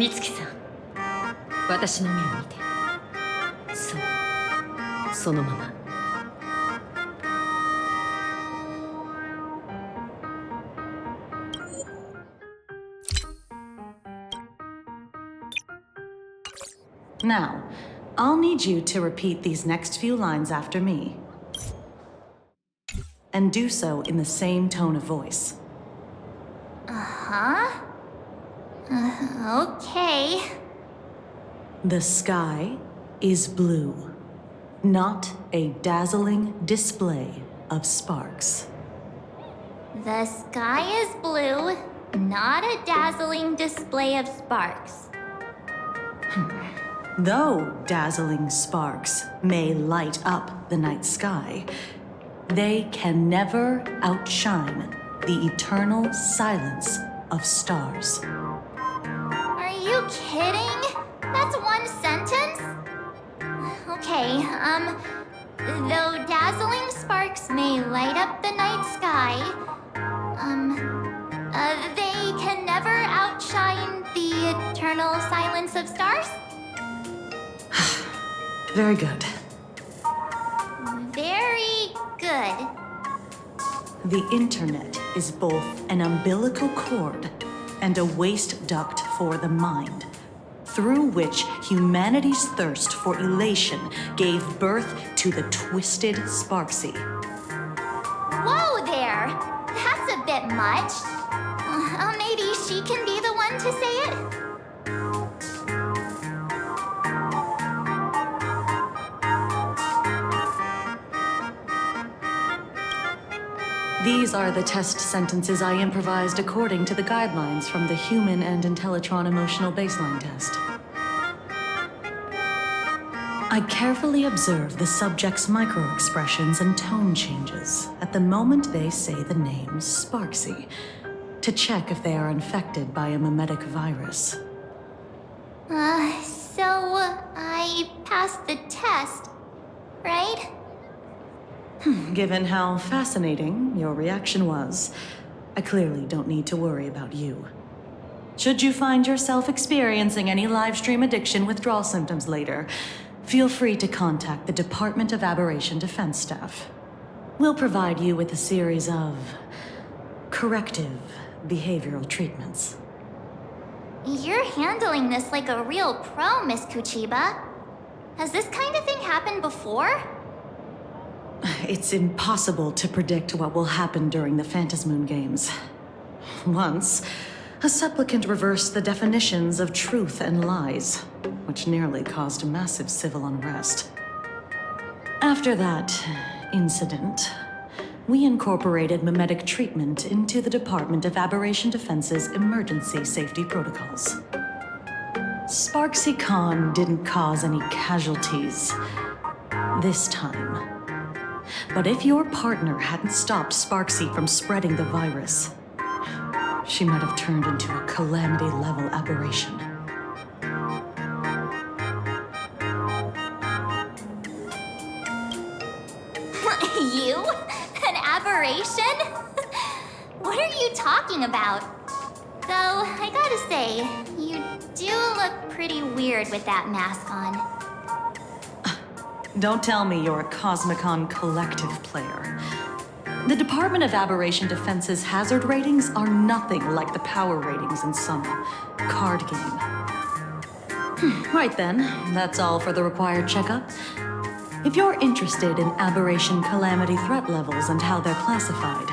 美月さん、私の目を見て。そう、そのまま。Now, I'll need you to repeat these next few lines after me. And do so in the same tone of voice. Okay. The sky is blue, not a dazzling display of sparks. The sky is blue, not a dazzling display of sparks. Though dazzling sparks may light up the night sky, they can never outshine the eternal silence of stars. Are you kidding? That's one sentence? Okay, though dazzling sparks may light up the night sky, they can never outshine the eternal silence of stars? Very good. Very good. The internet is both an umbilical cord and a waste duct for the mind, through which humanity's thirst for elation gave birth to the twisted Sparksy. Whoa there! That's a bit much. Maybe she can be the one to say it? These are the test sentences I improvised according to the guidelines from the Human and Intellitron Emotional Baseline Test. I carefully observe the subject's micro-expressions and tone changes at the moment they say the name Sparksy, to check if they are infected by a mimetic virus. So I passed the test, right? Given how fascinating your reaction was, I clearly don't need to worry about you. Should you find yourself experiencing any livestream addiction withdrawal symptoms later, feel free to contact the Department of Aberration Defense staff. We'll provide you with a series of corrective behavioral treatments. You're handling this like a real pro, Miss Kuchiba. Has this kind of thing happened before? It's impossible to predict what will happen during the Phantasmoon Games. Once, a supplicant reversed the definitions of truth and lies, which nearly caused massive civil unrest. After that incident, we incorporated mimetic treatment into the Department of Aberration Defense's emergency safety protocols. Sparksy Khan didn't cause any casualties this time. But if your partner hadn't stopped Sparksy from spreading the virus, she might have turned into a calamity-level aberration. You? An aberration? What are you talking about? Though, I gotta say, you do look pretty weird with that mask on. Don't tell me you're a Cosmicon Collective player. The Department of Aberration Defense's hazard ratings are nothing like the power ratings in some card game. Right then, that's all for the required checkup. If you're interested in aberration calamity threat levels and how they're classified,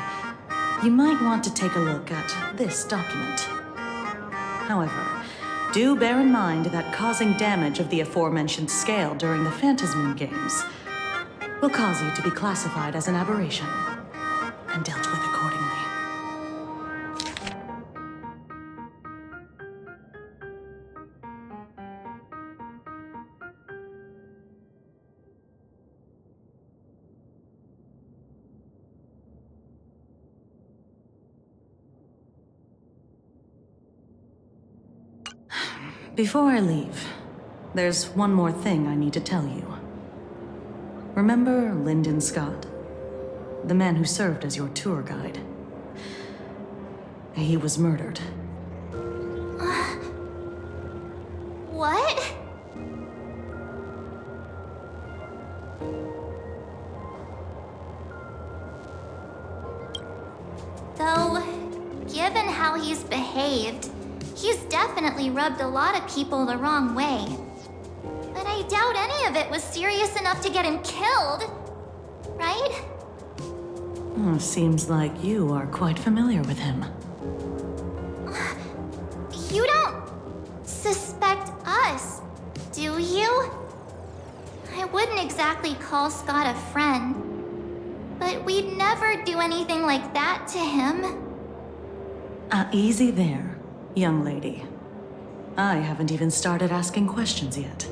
you might want to take a look at this document. However, do bear in mind that causing damage of the aforementioned scale during the Phantasmoon Games will cause you to be classified as an aberration and dealt with accordingly. Before I leave, there's one more thing I need to tell you. Remember Lyndon Scott? The man who served as your tour guide. He was murdered. Though, given how he's behaved, he's definitely rubbed a lot of people the wrong way. But I doubt any of it was serious enough to get him killed. Right? Seems like you are quite familiar with him. You don't suspect us, do you? I wouldn't exactly call Scott a friend, but we'd never do anything like that to him. Easy there, young lady. I haven't even started asking questions yet.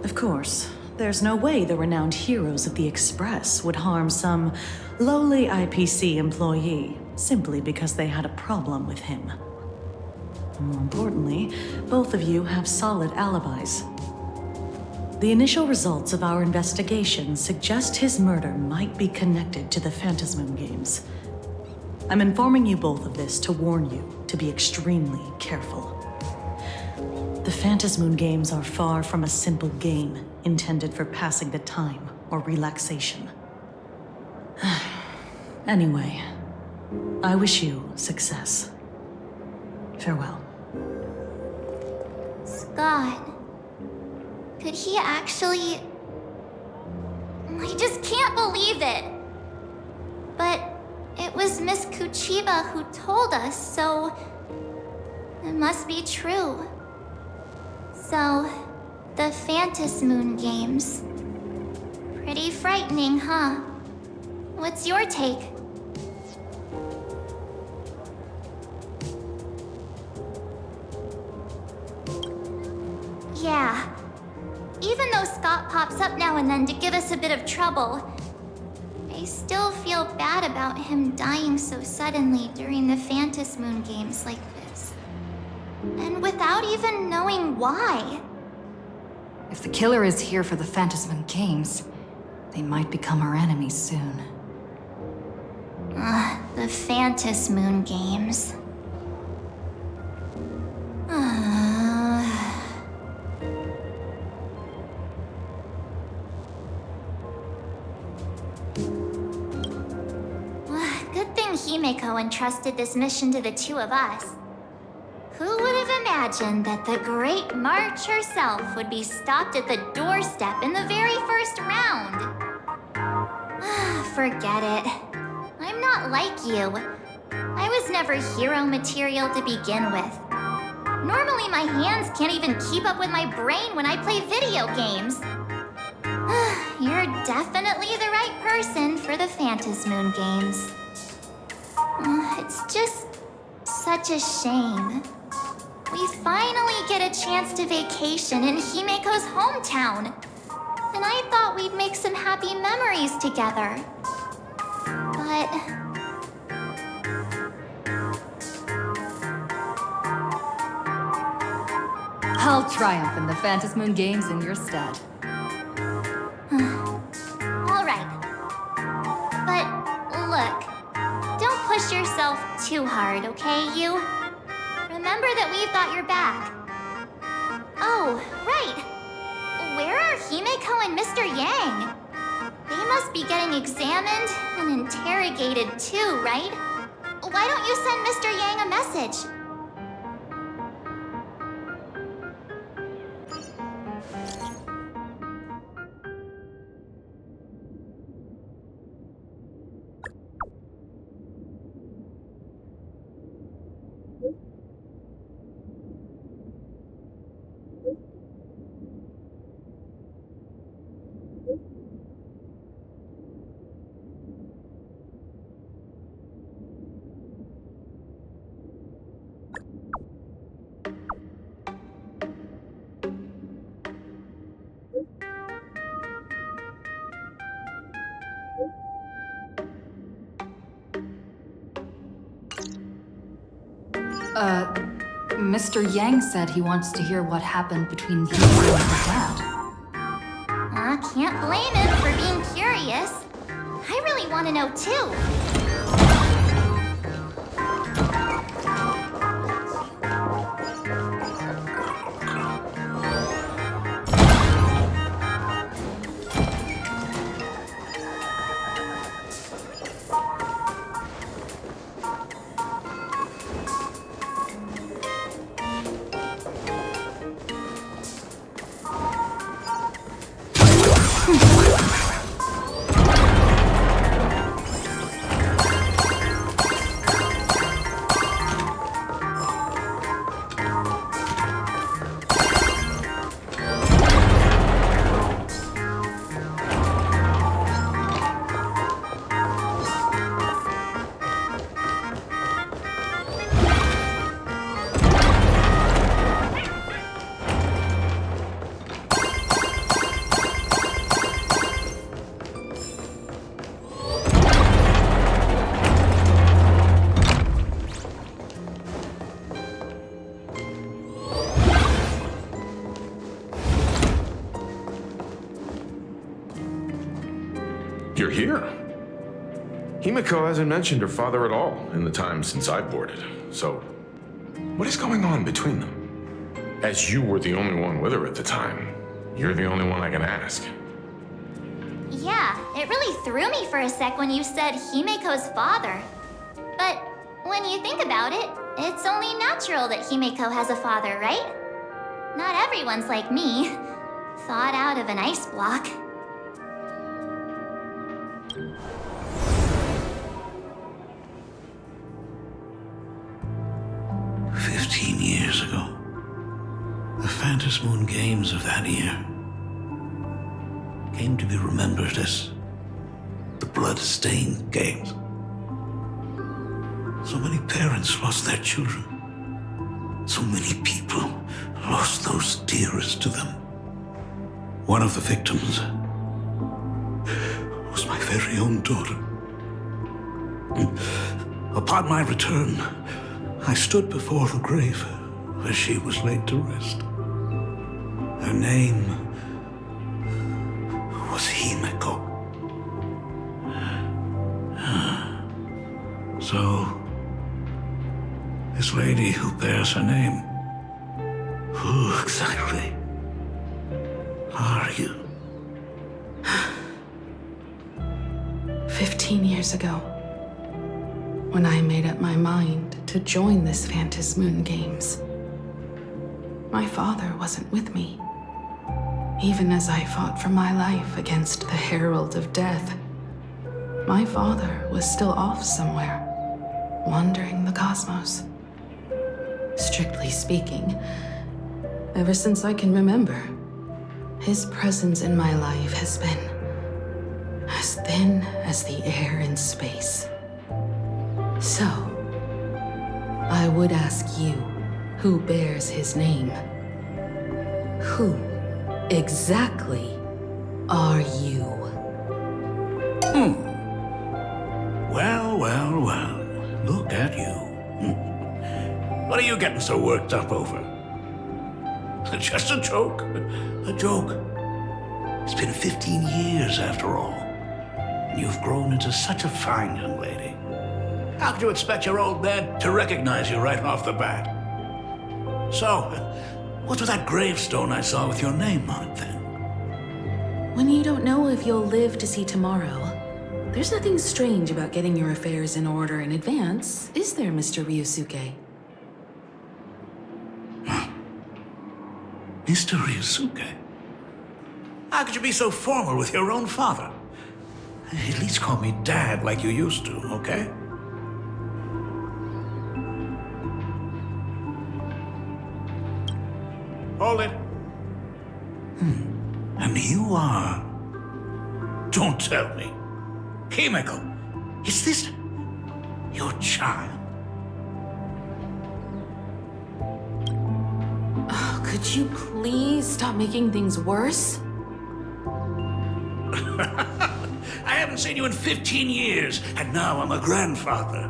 Of course, there's no way the renowned heroes of the Express would harm some lowly IPC employee simply because they had a problem with him. More importantly, both of you have solid alibis. The initial results of our investigation suggest his murder might be connected to the Phantasmoon Games. I'm informing you both of this to warn you to be extremely careful. The Phantasmoon Games are far from a simple game intended for passing the time or relaxation. Anyway, I wish you success. Farewell. Scott. Could he actually... I just can't believe it. But it was Miss Kuchiba who told us, so... it must be true. So, the Phantasmoon Games. Pretty frightening, huh? What's your take? Yeah. Even though Scott pops up now and then to give us a bit of trouble, I still feel bad about him dying so suddenly during the Phantasmoon Games like this. And without even knowing why. If the killer is here for the Phantasmoon Games, they might become our enemies soon. The Phantasmoon Games. Good thing Himeko entrusted this mission to the two of us. Who would have imagined that the Great March herself would be stopped at the doorstep in the very first round? Forget it. I'm not like you. I was never hero material to begin with. Normally my hands can't even keep up with my brain when I play video games. You're definitely the right person for the Phantasmoon Games. It's just such a shame. We finally get a chance to vacation in Himeko's hometown. And I thought we'd make some happy memories together. But... I'll triumph in the Phantasmoon Games in your stead. Alright. But, look. Don't push yourself too hard, okay, you? Remember that we've got your back. Oh, right. Where are Himeko and Mr. Yang? They must be getting examined and interrogated too, right? Why don't you send Mr. Yang a message? Mr. Yang said he wants to hear what happened between you and your dad. Can't blame him for being curious. I really want to know too. You're here. Himeko hasn't mentioned her father at all in the time since I boarded. So, what is going on between them? As you were the only one with her at the time, you're the only one I can ask. Yeah, it really threw me for a sec when you said Himeko's father. But when you think about it, it's only natural that Himeko has a father, right? Not everyone's like me, thawed out of an ice block. Years ago, the Phantasmoon Games of that year came to be remembered as the Blood-Stained Games. So many parents lost their children. So many people lost those dearest to them. One of the victims was my very own daughter. Upon my return, I stood before the grave where she was laid to rest. Her name was Himeko. So, this lady who bears her name, who exactly are you? 15 years ago, when I made up my mind to join this Phantasmoon Games, my father wasn't with me. Even as I fought for my life against the Herald of Death, my father was still off somewhere, wandering the cosmos. Strictly speaking, ever since I can remember, his presence in my life has been as thin as the air in space. So, I would ask you, who bears his name? Who exactly are you? Well, look at you. What are you getting so worked up over? Just a joke. A joke. It's been 15 years after all, and you've grown into such a fine young lady. How could you expect your old man to recognize you right off the bat? So, what's with that gravestone I saw with your name on it then? When you don't know if you'll live to see tomorrow, there's nothing strange about getting your affairs in order in advance, is there, Mr. Ryusuke? Mr. Ryusuke? How could you be so formal with your own father? At least call me Dad like you used to, okay? Hold it. And you are... Don't tell me. Himeko, is this your child? Oh, could you please stop making things worse? I haven't seen you in 15 years, and now I'm a grandfather.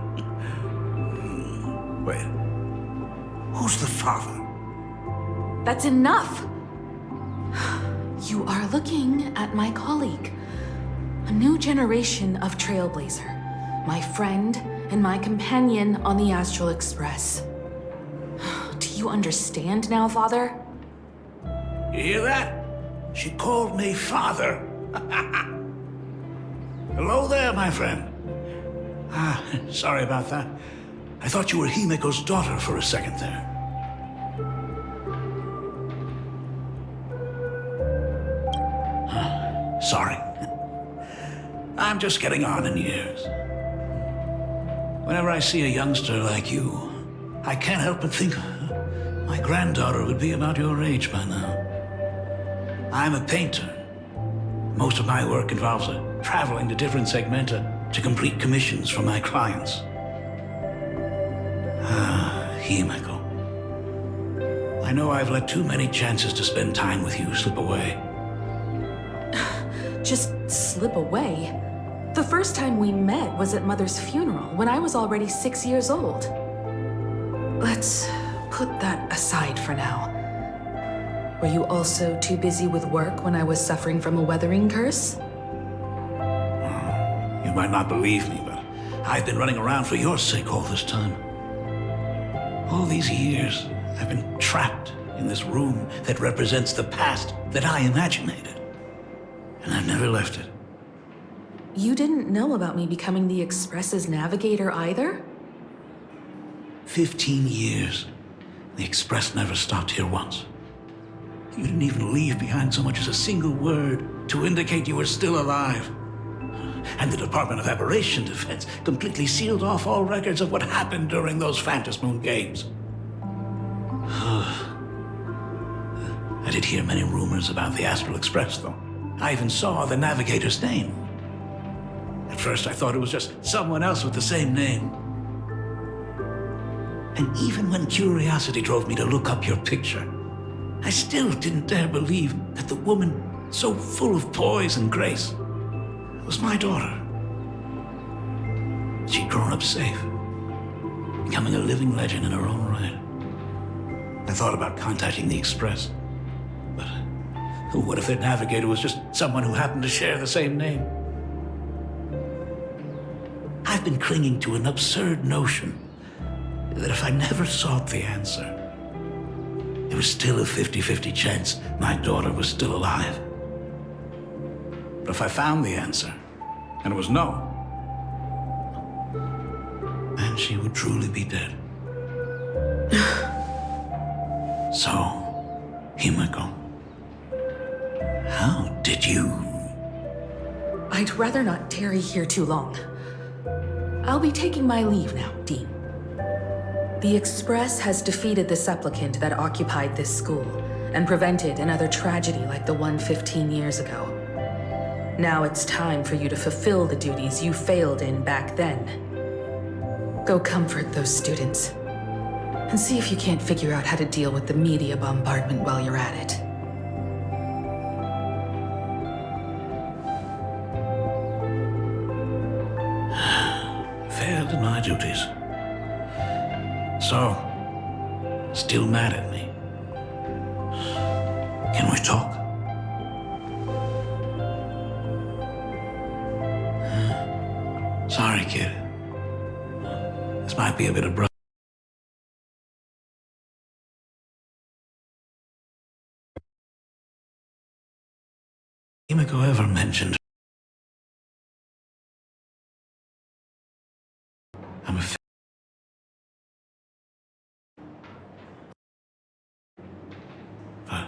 Wait, who's the father? That's enough! You are looking at my colleague, a new generation of trailblazer, my friend and my companion on the Astral Express. Do you understand now, Father? You hear that? She called me father. Hello there, my friend. Sorry about that. I thought you were Himeko's daughter for a second there. Sorry. I'm just getting on in years. Whenever I see a youngster like you, I can't help but think my granddaughter would be about your age by now. I'm a painter. Most of my work involves traveling to different segmenta to complete commissions for my clients. Himeko. I know I've let too many chances to spend time with you slip away. Just slip away? The first time we met was at Mother's funeral, when I was already 6 years old. Let's put that aside for now. Were you also too busy with work when I was suffering from a weathering curse? You might not believe me, but I've been running around for your sake all this time. All these years, I've been trapped in this room that represents the past that I imaginated. And I've never left it. You didn't know about me becoming the Express's navigator either? 15 years. The Express never stopped here once. You didn't even leave behind so much as a single word to indicate you were still alive. And the Department of Aberration Defense completely sealed off all records of what happened during those Phantasmoon games. I did hear many rumors about the Astral Express, though. I even saw the navigator's name. At first, I thought it was just someone else with the same name. And even when curiosity drove me to look up your picture, I still didn't dare believe that the woman so full of poise and grace was my daughter. She'd grown up safe, becoming a living legend in her own right. I thought about contacting the Express, but what if their navigator was just someone who happened to share the same name? I've been clinging to an absurd notion that if I never sought the answer, there was still a 50-50 chance my daughter was still alive. But if I found the answer, and it was no, then she would truly be dead. So, Himeko, how did you... I'd rather not tarry here too long. I'll be taking my leave now, Dean. The Express has defeated the supplicant that occupied this school and prevented another tragedy like the one 15 years ago. Now it's time for you to fulfill the duties you failed in back then. Go comfort those students, and see if you can't figure out how to deal with the media bombardment while you're at it. Failed in my duties. So, still mad at me? Can we talk? Sorry, kid. This might be a bit abrupt. Himeko ever mentioned I'm a but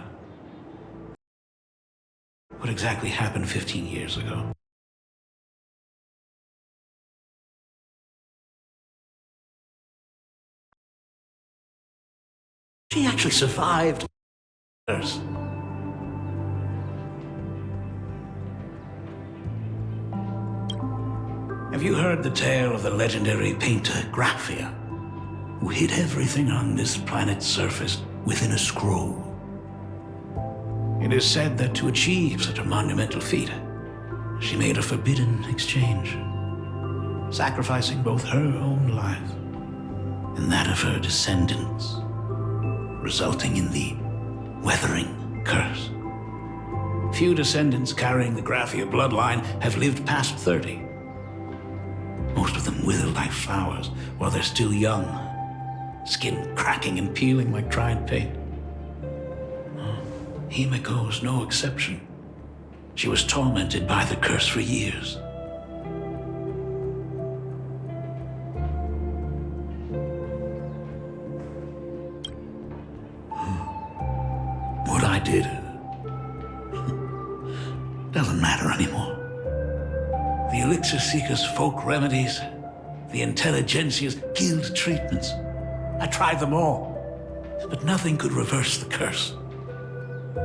what exactly happened 15 years ago? She actually survived. Have you heard the tale of the legendary painter Graphia, who hid everything on this planet's surface within a scroll? It is said that to achieve such a monumental feat, she made a forbidden exchange, sacrificing both her own life and that of her descendants, resulting in the Weathering Curse. Few descendants carrying the Graphia bloodline have lived past 30. Most of them wither like flowers while they're still young, skin cracking and peeling like dried paint. Himeko was no exception. She was tormented by the curse for years. What I did doesn't matter anymore. The Elixir Seekers' folk remedies, the Intelligentsia's guild treatments. I tried them all, but nothing could reverse the curse.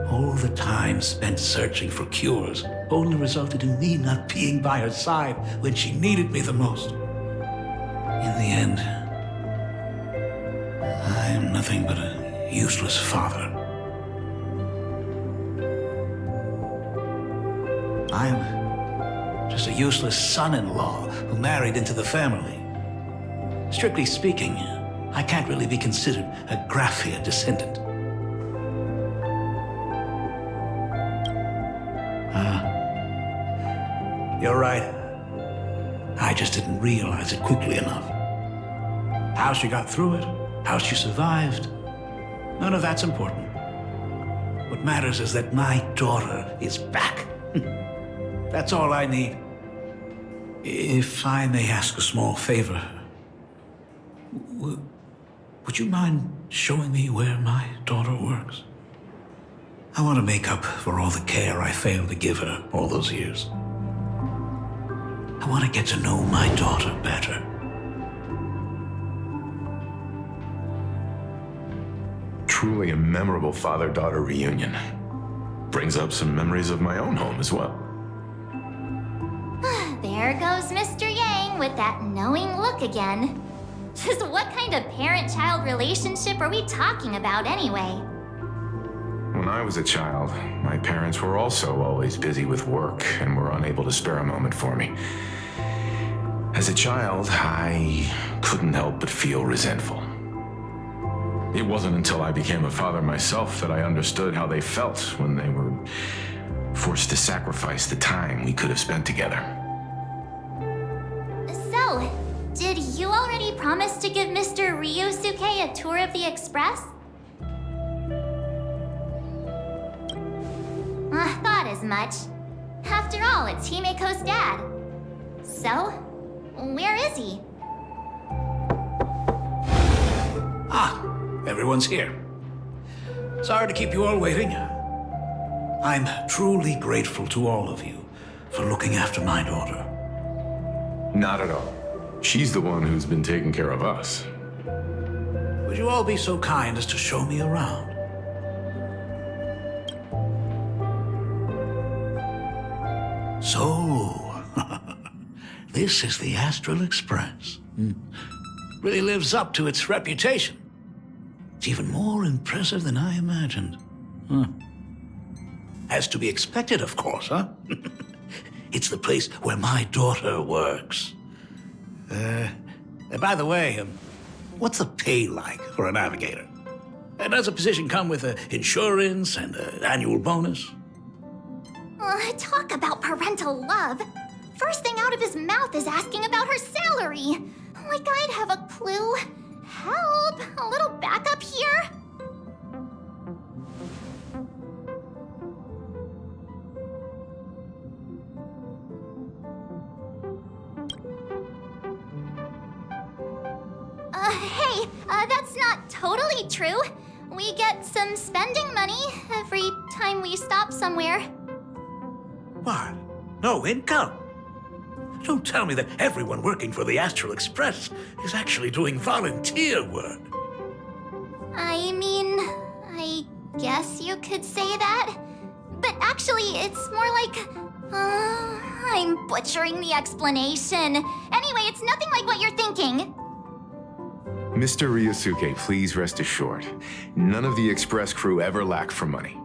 All the time spent searching for cures only resulted in me not being by her side when she needed me the most. In the end, I am nothing but a useless father. I am just a useless son-in-law who married into the family. Strictly speaking, I can't really be considered a Graphia descendant. You're right. I just didn't realize it quickly enough. How she got through it, how she survived, none of that's important. What matters is that my daughter is back. That's all I need. If I may ask a small favor, would you mind showing me where my daughter works? I want to make up for all the care I failed to give her all those years. I want to get to know my daughter better. Truly a memorable father-daughter reunion. Brings up some memories of my own home as well. There goes Mr. Yang with that knowing look again. Just what kind of parent-child relationship are we talking about anyway? When I was a child, my parents were also always busy with work and were unable to spare a moment for me. As a child, I couldn't help but feel resentful. It wasn't until I became a father myself that I understood how they felt when they were forced to sacrifice the time we could have spent together. So, did you already promise to give Mr. Ryusuke a tour of the Express? I thought as much. After all, it's Himeko's dad. So, where is he? Everyone's here. Sorry to keep you all waiting. I'm truly grateful to all of you for looking after my daughter. Not at all. She's the one who's been taking care of us. Would you all be so kind as to show me around? So, this is the Astral Express. Really lives up to its reputation. It's even more impressive than I imagined. As to be expected, of course, huh? It's the place where my daughter works. By the way, what's the pay like for a navigator? Does a position come with insurance and an annual bonus? Talk about parental love. First thing out of his mouth is asking about her salary. Like I'd have a clue. Help! A little backup here? Hey, that's not totally true. We get some spending money every time we stop somewhere. What? No income? Don't tell me that everyone working for the Astral Express is actually doing volunteer work. I mean, I guess you could say that. But actually, it's more like... I'm butchering the explanation. Anyway, it's nothing like what you're thinking. Mr. Ryusuke, please rest assured, none of the Express crew ever lack for money.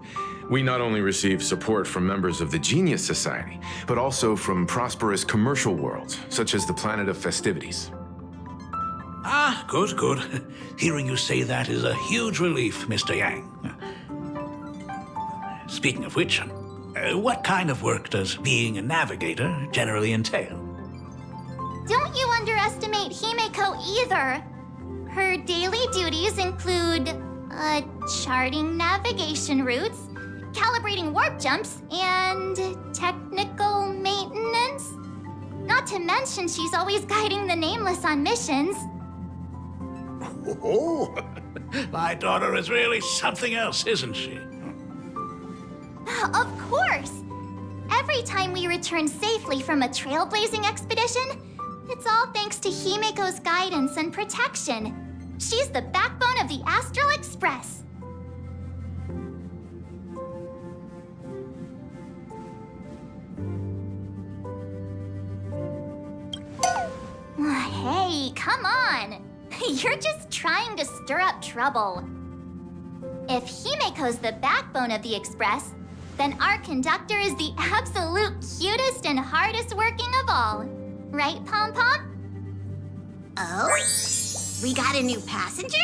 We not only receive support from members of the Genius Society, but also from prosperous commercial worlds, such as the Planet of Festivities. Good, good. Hearing you say that is a huge relief, Mr. Yang. Speaking of which, what kind of work does being a navigator generally entail? Don't you underestimate Himeko either. Her daily duties include, charting navigation routes, calibrating warp jumps, and technical maintenance. Not to mention she's always guiding the Nameless on missions. Oh, my daughter is really something else, isn't she? Of course! Every time we return safely from a trailblazing expedition, it's all thanks to Himeko's guidance and protection. She's the backbone of the Astral Express. Hey, come on! You're just trying to stir up trouble. If Himeko's the backbone of the Express, then our conductor is the absolute cutest and hardest working of all. Right, Pom Pom? Oh? We got a new passenger?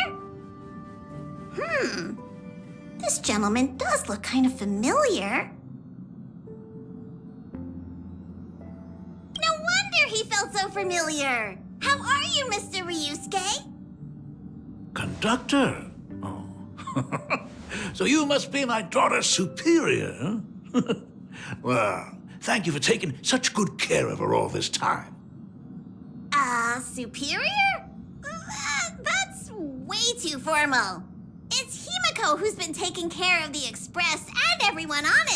This gentleman does look kind of familiar. No wonder he he felt so familiar. How are you, Mr. Ryusuke? Conductor? Oh. So you must be my daughter's superior, huh? Well, thank you for taking such good care of her all this time. Superior? That's way too formal. It's Himeko who's been taking care of the Express and everyone on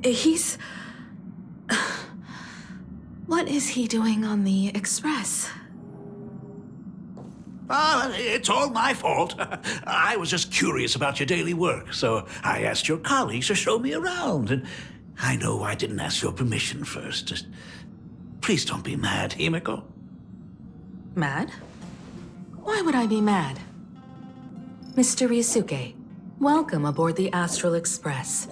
it. He's... What is he doing on the Express? It's all my fault. I was just curious about your daily work, so I asked your colleagues to show me around. And I know I didn't ask your permission first. Just please don't be mad, Himeko. Mad? Why would I be mad? Mr. Ryusuke, welcome aboard the Astral Express.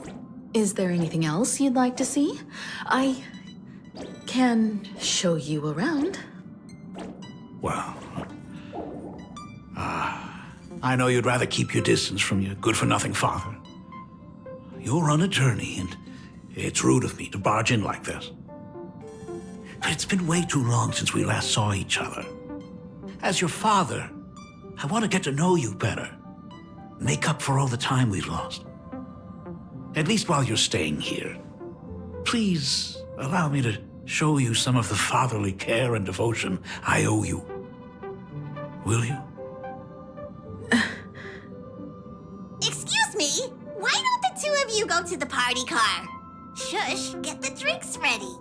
Is there anything else you'd like to see? I can show you around. Well, I know you'd rather keep your distance from your good-for-nothing father. You're on a journey, and it's rude of me to barge in like this. But it's been way too long since we last saw each other. As your father, I want to get to know you better. Make up for all the time we've lost. At least while you're staying here. Please allow me to show you some of the fatherly care and devotion I owe you. Will you? Excuse me? Why don't the two of you go to the party car? Shush, get the drinks ready.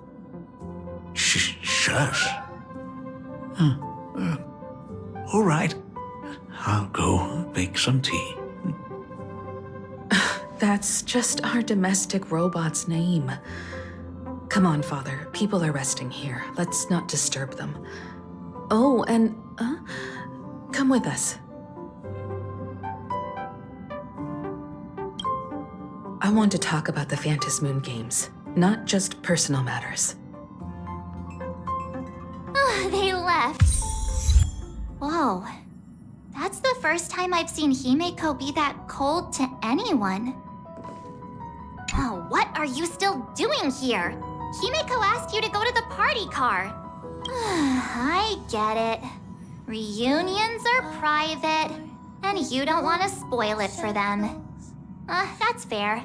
Shush. All right. I'll go make some tea. That's just our domestic robot's name. Come on, Father. People are resting here. Let's not disturb them. Oh, and, come with us. I want to talk about the Phantom Moon Games, not just personal matters. They left. Whoa. That's the first time I've seen Himeko be that cold to anyone. Oh, what are you still doing here? Himeko asked you to go to the party car. I get it. Reunions are private, and you don't want to spoil it for them. That's fair.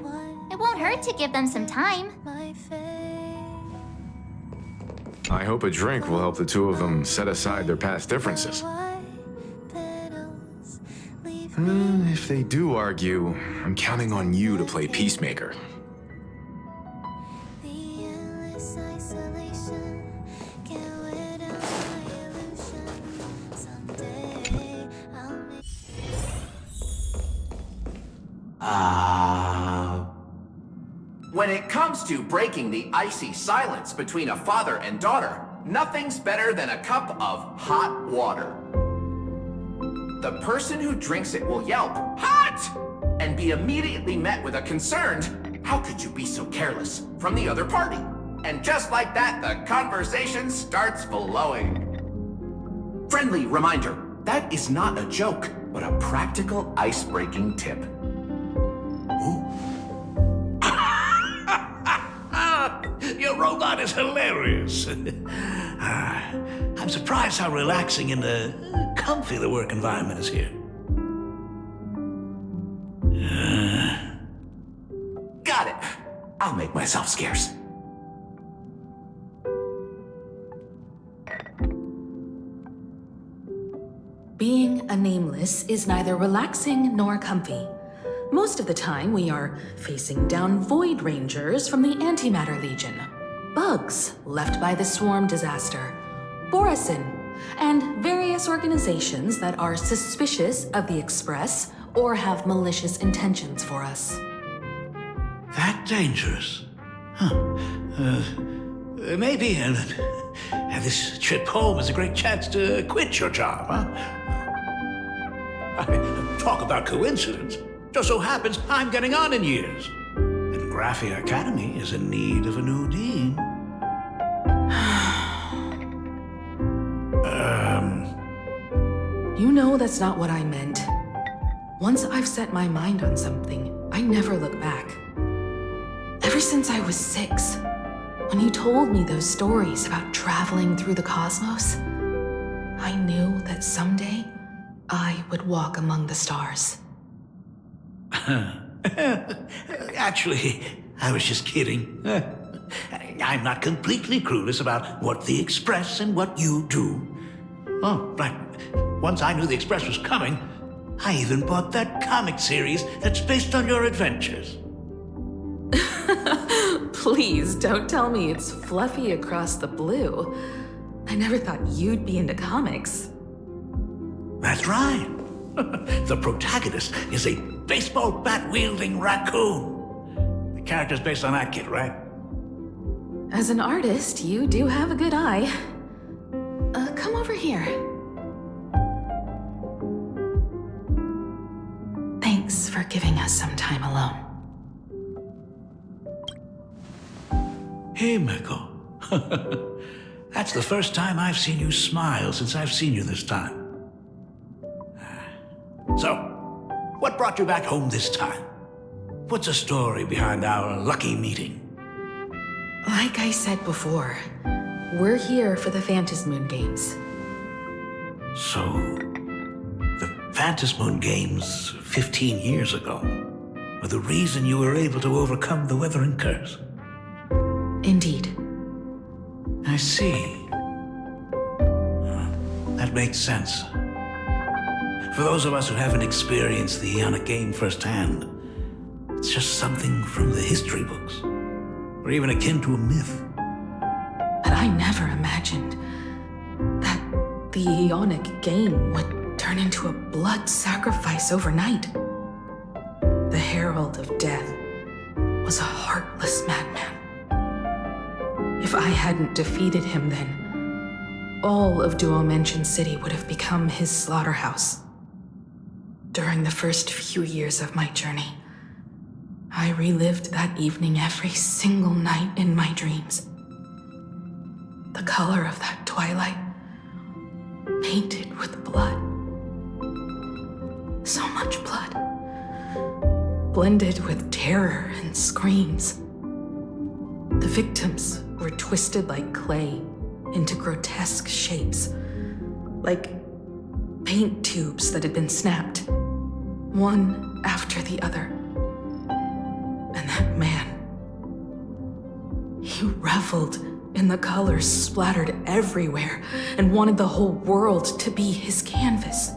It won't hurt to give them some time. I hope a drink will help the two of them set aside their past differences. If they do argue, I'm counting on you to play peacemaker. When it comes to breaking the icy silence between a father and daughter, nothing's better than a cup of hot water. The person who drinks it will yelp, "Hot!" and be immediately met with a concerned, "How could you be so careless?" from the other party. And just like that, the conversation starts flowing. Friendly reminder, that is not a joke, but a practical ice-breaking tip. Your robot is hilarious. I'm surprised how relaxing and comfy the work environment is here. Got it. I'll make myself scarce. Being a nameless is neither relaxing nor comfy. Most of the time, we are facing down Void Rangers from the Antimatter Legion, bugs left by the Swarm disaster, Borisin, and various organizations that are suspicious of the Express or have malicious intentions for us. That dangerous? Huh. Maybe this trip home is a great chance to quit your job, huh? Talk about coincidence. Just so happens I'm getting on in years. And Graphia Academy is in need of a new dean. You know that's not what I meant. Once I've set my mind on something, I never look back. Ever since I was 6, When you told me those stories about traveling through the cosmos, I knew that someday I would walk among the stars. Actually, I was just kidding. I'm not completely clueless about what the Express and what you do. Oh, right. Once I knew the Express was coming, I even bought that comic series that's based on your adventures. Please don't tell me it's fluffy across the blue. I never thought you'd be into comics. That's right. The protagonist is a baseball bat-wielding raccoon. The character's based on that kid, right? As an artist, you do have a good eye. Come over here. Thanks for giving us some time alone. Himeko. That's the first time I've seen you smile since I've seen you this time. So, what brought you back home this time? What's the story behind our lucky meeting? Like I said before, we're here for the Phantasmoon Games. So, the Phantasmoon Games 15 years ago were the reason you were able to overcome the Weathering Curse? Indeed. I see. That makes sense. For those of us who haven't experienced the Ionic game firsthand, it's just something from the history books, or even akin to a myth. But I never imagined that the Ionic game would turn into a blood sacrifice overnight. The Herald of Death was a heartless madman. If I hadn't defeated him then, all of Duomension City would have become his slaughterhouse. During the first few years of my journey, I relived that evening every single night in my dreams. The color of that twilight, painted with blood. So much blood, blended with terror and screams. The victims were twisted like clay into grotesque shapes, like paint tubes that had been snapped, one after the other. And that man, he reveled in the colors splattered everywhere and wanted the whole world to be his canvas.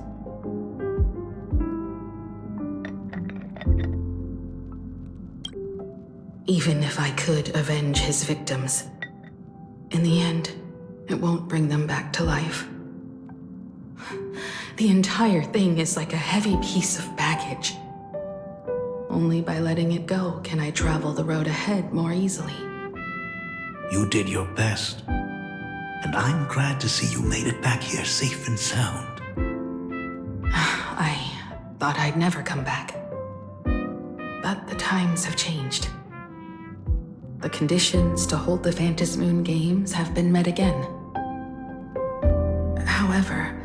Even if I could avenge his victims, in the end, it won't bring them back to life. The entire thing is like a heavy piece of baggage. Only by letting it go can I travel the road ahead more easily. You did your best, and I'm glad to see you made it back here safe and sound. I thought I'd never come back. But the times have changed. The conditions to hold the Phantasmoon Games have been met again. However,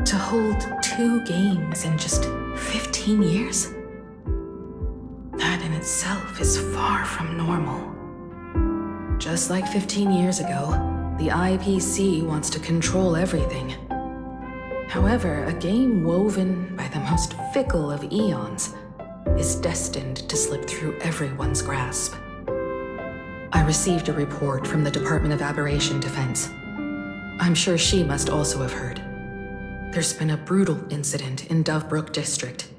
to hold 2 games in just 15 years? That in itself is far from normal. Just like 15 years ago, the IPC wants to control everything. However, a game woven by the most fickle of eons is destined to slip through everyone's grasp. I received a report from the Department of Aberration Defense. I'm sure she must also have heard. There's been a brutal incident in Dovebrook District.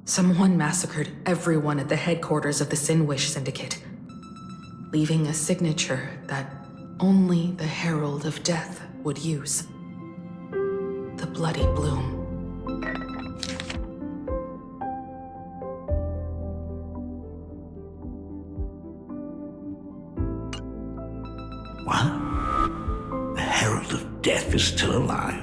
Someone massacred everyone at the headquarters of the Sinwish Syndicate, leaving a signature that only the Herald of Death would use. The Bloody Bloom. What? The Herald of Death is still alive?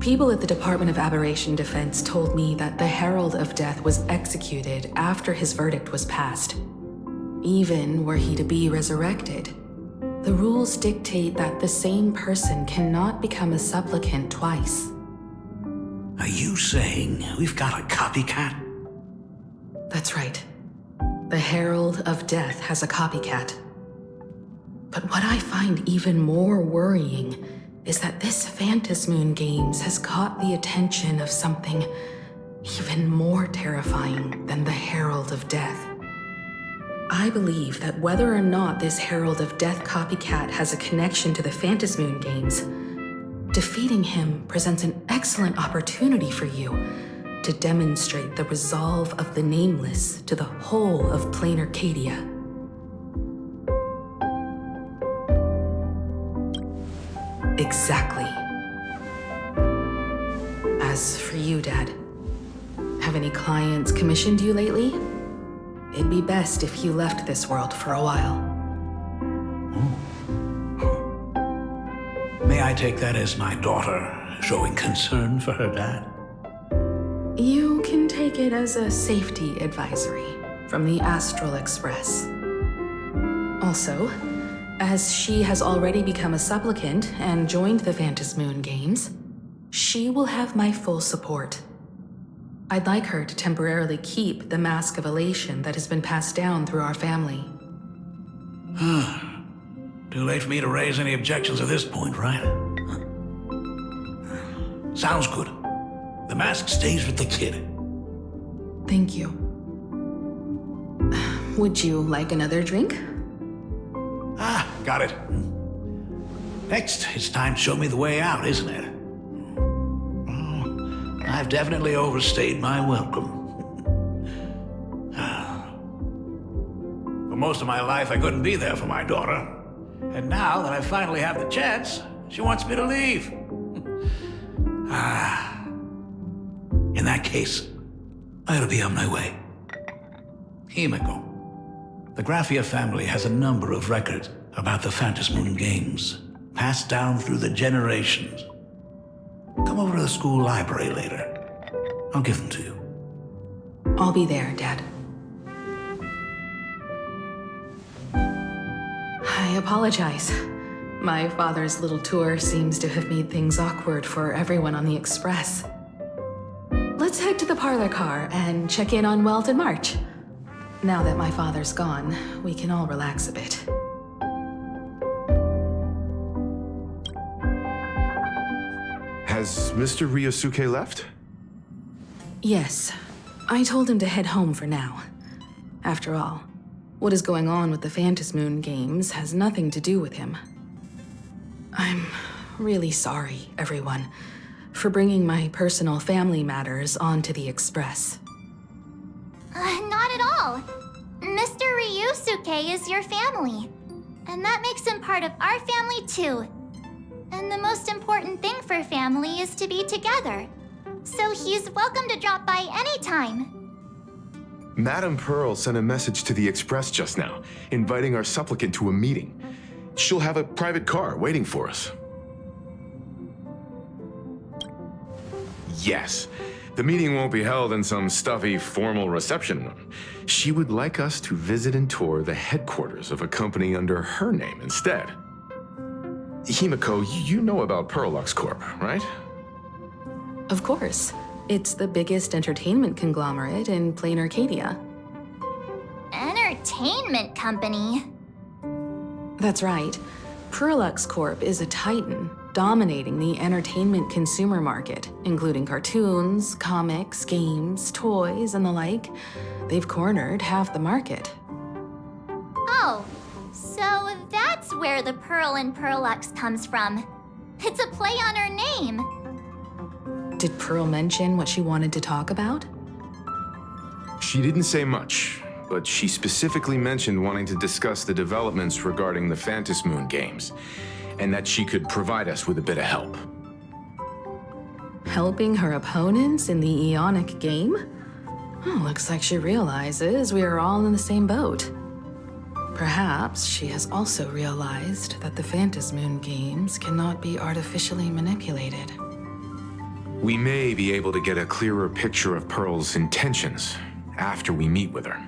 People at the Department of Aberration Defense told me that the Herald of Death was executed after his verdict was passed. Even were he to be resurrected, the rules dictate that the same person cannot become a supplicant twice. Are you saying we've got a copycat? That's right. The Herald of Death has a copycat. But what I find even more worrying is that this Phantasm Moon Games has caught the attention of something even more terrifying than the Herald of Death. I believe that whether or not this Herald of Death copycat has a connection to the Phantasm Moon Games, defeating him presents an excellent opportunity for you to demonstrate the resolve of the Nameless to the whole of planarcadia. Exactly. As for you, Dad, have any clients commissioned you lately? It'd be best if you left this world for a while. May I take that as my daughter showing concern for her dad? You can take it as a safety advisory from the Astral Express. Also, as she has already become a supplicant and joined the Phantasm Moon Games, she will have my full support. I'd like her to temporarily keep the Mask of Elation that has been passed down through our family. Too late for me to raise any objections at this point, right? Sounds good. The mask stays with the kid. Thank you. Would you like another drink? Got it. Next, it's time to show me the way out, isn't it? I've definitely overstayed my welcome. For most of my life, I couldn't be there for my daughter. And now that I finally have the chance, she wants me to leave. In that case, I ought to be on my way. Himeko. The Graphia family has a number of records about the Phantasm Moon Games, passed down through the generations. Come over to the school library later. I'll give them to you. I'll be there, Dad. I apologize. My father's little tour seems to have made things awkward for everyone on the Express. Let's head to the parlor car and check in on Welt and March. Now that my father's gone, we can all relax a bit. Has Mr. Ryosuke left? Yes. I told him to head home for now. After all, what is going on with the Phantasm Moon Games has nothing to do with him. I'm really sorry, everyone, for bringing my personal family matters onto the Express. Not at all. Mr. Ryusuke is your family. And that makes him part of our family too. And the most important thing for family is to be together. So he's welcome to drop by anytime. Madame Pearl sent a message to the Express just now, inviting our supplicant to a meeting. She'll have a private car waiting for us. Yes. The meeting won't be held in some stuffy, formal reception room. She would like us to visit and tour the headquarters of a company under her name instead. Himeko, you know about Pearlux Corp, right? Of course. It's the biggest entertainment conglomerate in planarcadia. Entertainment company? That's right. Pearlux Corp is a titan, dominating the entertainment consumer market, including cartoons, comics, games, toys, and the like. They've cornered half the market. Oh, so that's where the Pearl in Pearlux comes from. It's a play on her name. Did Pearl mention what she wanted to talk about? She didn't say much, but she specifically mentioned wanting to discuss the developments regarding the Phantasm Moon Games, and that she could provide us with a bit of help. Helping her opponents in the Eonic game? Oh, looks like she realizes we are all in the same boat. Perhaps she has also realized that the Phantasm Moon Games cannot be artificially manipulated. We may be able to get a clearer picture of Pearl's intentions after we meet with her.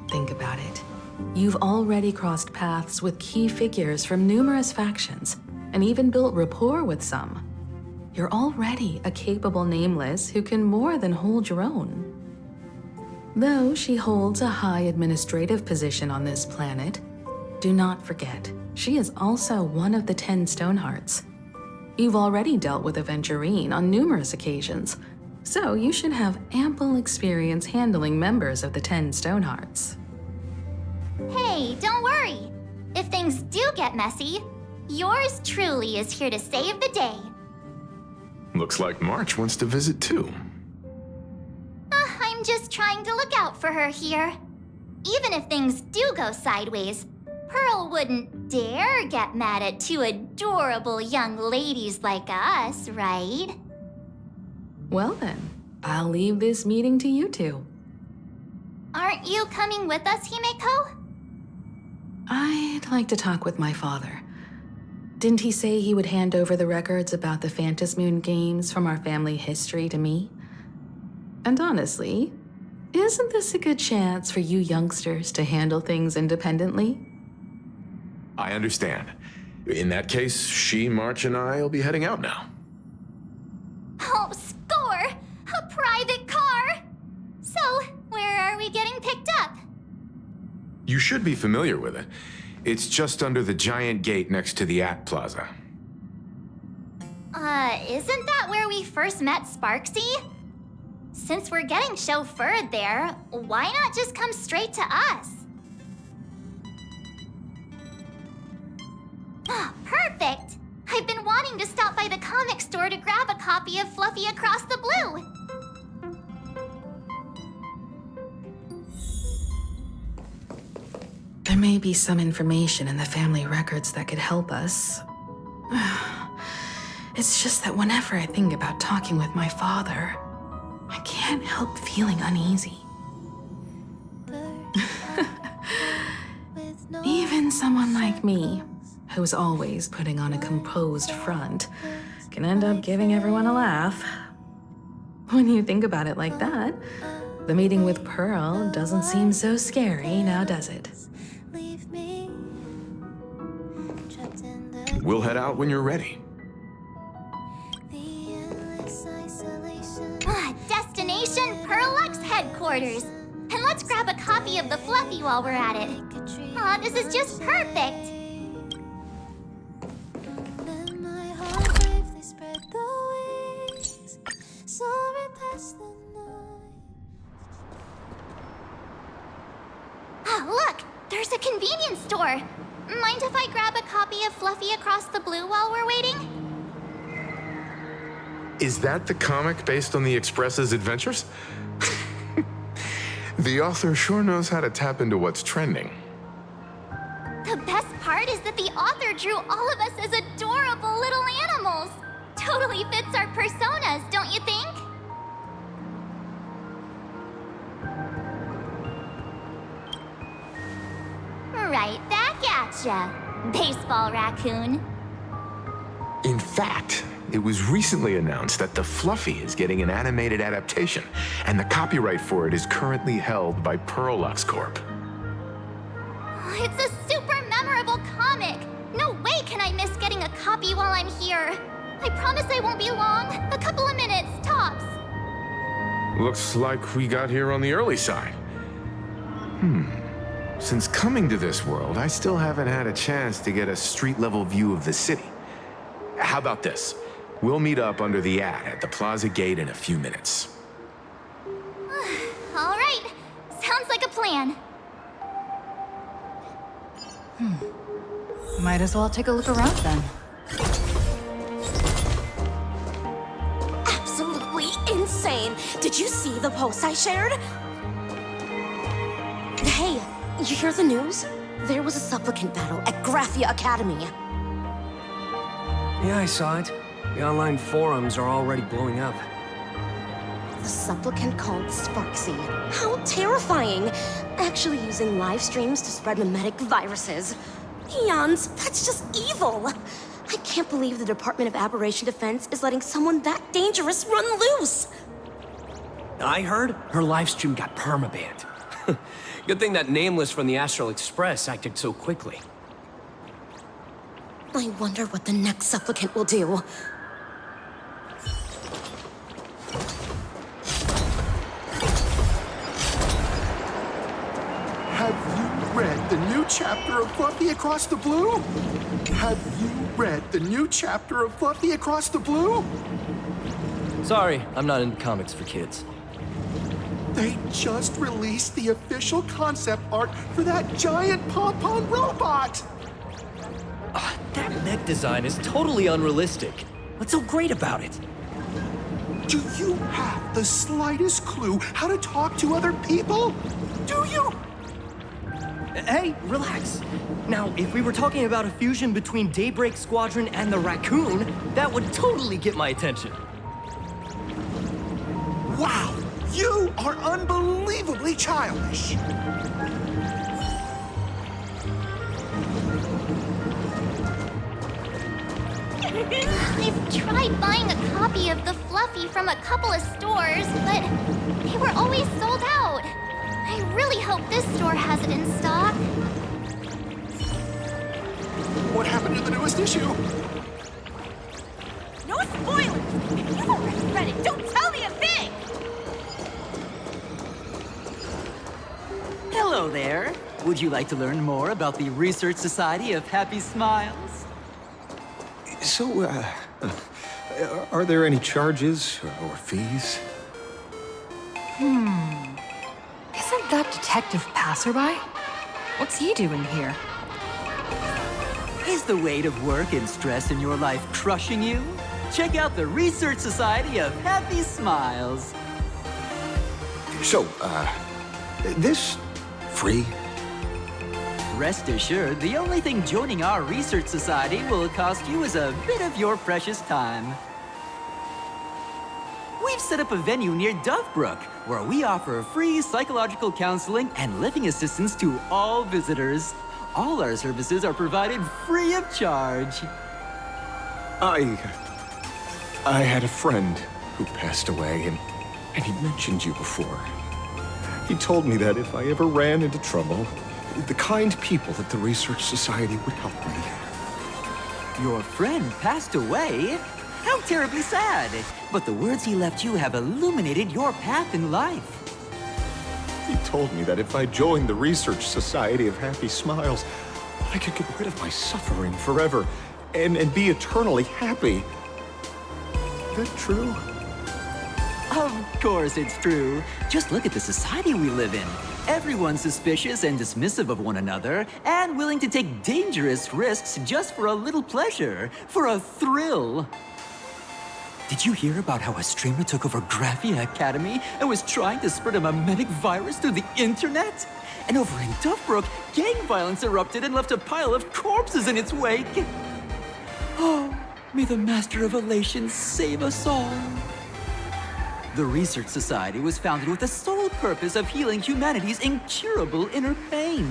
Think about it. You've already crossed paths with key figures from numerous factions. and even built rapport with some. You're already a capable Nameless who can more than hold your own. Though she holds a high administrative position on this planet, do not forget, she is also one of the 10 Stonehearts. You've already dealt with Aventurine on numerous occasions, so you should have ample experience handling members of the 10 Stonehearts. Hey, don't worry. If things do get messy, yours truly is here to save the day. Looks like March wants to visit too. I'm just trying to look out for her here. Even if things do go sideways, Pearl wouldn't dare get mad at two adorable young ladies like us, right? Well then, I'll leave this meeting to you two. Aren't you coming with us, Himeko? I'd like to talk with my father. Didn't he say he would hand over the records about the Phantasmoon games from our family history to me? And honestly, isn't this a good chance for you youngsters to handle things independently? I understand. In that case, she, March, and I will be heading out now. Oh, score! A private car! So, where are we getting picked up? You should be familiar with it. It's just under the giant gate next to the At Plaza. Isn't that where we first met Sparksy? Since we're getting chauffeured there, why not just come straight to us? Perfect! I've been wanting to stop by the comic store to grab a copy of Fluffy Across the Blue. There may be some information in the family records that could help us. It's just that whenever I think about talking with my father, I can't help feeling uneasy. Even someone like me, who's always putting on a composed front, can end up giving everyone a laugh. When you think about it like that, the meeting with Pearl doesn't seem so scary, now does it? We'll head out when you're ready. Destination Pearlux headquarters. And let's grab a copy of the Fluffy while we're at it. Aw, this is just perfect. Look, there's a convenience store. Mind if I grab a copy of Fluffy Across the Blue while we're waiting? Is that the comic based on the Express's adventures? The author sure knows how to tap into what's trending. The best part is that the author drew all of us as adorable little animals. Totally fits our personas, don't you think? Right back at ya, baseball raccoon. In fact, it was recently announced that the Fluffy is getting an animated adaptation, and the copyright for it is currently held by Pearlux Corp. It's a super memorable comic. No way can I miss getting a copy while I'm here. I promise I won't be long. A couple of minutes, tops. Looks like we got here on the early side. Since coming to this world, I still haven't had a chance to get a street-level view of the city. How about this? We'll meet up under the at the plaza gate in a few minutes. All right. Sounds like a plan. Might as well take a look around then. Absolutely insane! Did you see the post I shared? Hey, you hear the news? There was a supplicant battle at Graphia Academy. Yeah, I saw it. The online forums are already blowing up. The supplicant called Sparksy. How terrifying! Actually using live streams to spread mimetic viruses. Eons, that's just evil! I can't believe the Department of Aberration Defense is letting someone that dangerous run loose! I heard her livestream got permabanned. Good thing that Nameless from the Astral Express acted so quickly. I wonder what the next supplicant will do. Have you read the new chapter of Fluffy Across the Blue? Have you read the new chapter of Fluffy Across the Blue? Sorry, I'm not into comics for kids. They just released the official concept art for that giant pom-pom robot! That mech design is totally unrealistic. What's so great about it? Do you have the slightest clue how to talk to other people? Do you? Hey, relax. Now, if we were talking about a fusion between Daybreak Squadron and the Raccoon, that would totally get my attention. Wow! You are unbelievably childish! I've tried buying a copy of the Fluffy from a couple of stores, but they were always sold out. I really hope this store has it in stock. What happened to the newest issue? No spoilers! If you've already read it, don't tell me a thing! Hello there. Would you like to learn more about the Research Society of Happy Smiles? So, are there any charges or fees? Isn't that Detective Passerby? What's he doing here? Is the weight of work and stress in your life crushing you? Check out the Research Society of Happy Smiles. So, this free? Rest assured, the only thing joining our research society will cost you is a bit of your precious time. We've set up a venue near Dovebrook, where we offer free psychological counseling and living assistance to all visitors. All our services are provided free of charge. I had a friend who passed away, and he mentioned you before. He told me that if I ever ran into trouble, the kind people at the Research Society would help me. Your friend passed away? How terribly sad. But the words he left you have illuminated your path in life. He told me that if I joined the Research Society of Happy Smiles, I could get rid of my suffering forever and be eternally happy. Is that true? Of course it's true. Just look at the society we live in. Everyone's suspicious and dismissive of one another, and willing to take dangerous risks just for a little pleasure, for a thrill. Did you hear about how a streamer took over Graphia Academy and was trying to spread a memetic virus through the internet? And over in Dovebrook, gang violence erupted and left a pile of corpses in its wake. Oh, may the Master of Elation save us all. The Research Society was founded with the sole purpose of healing humanity's incurable inner pain.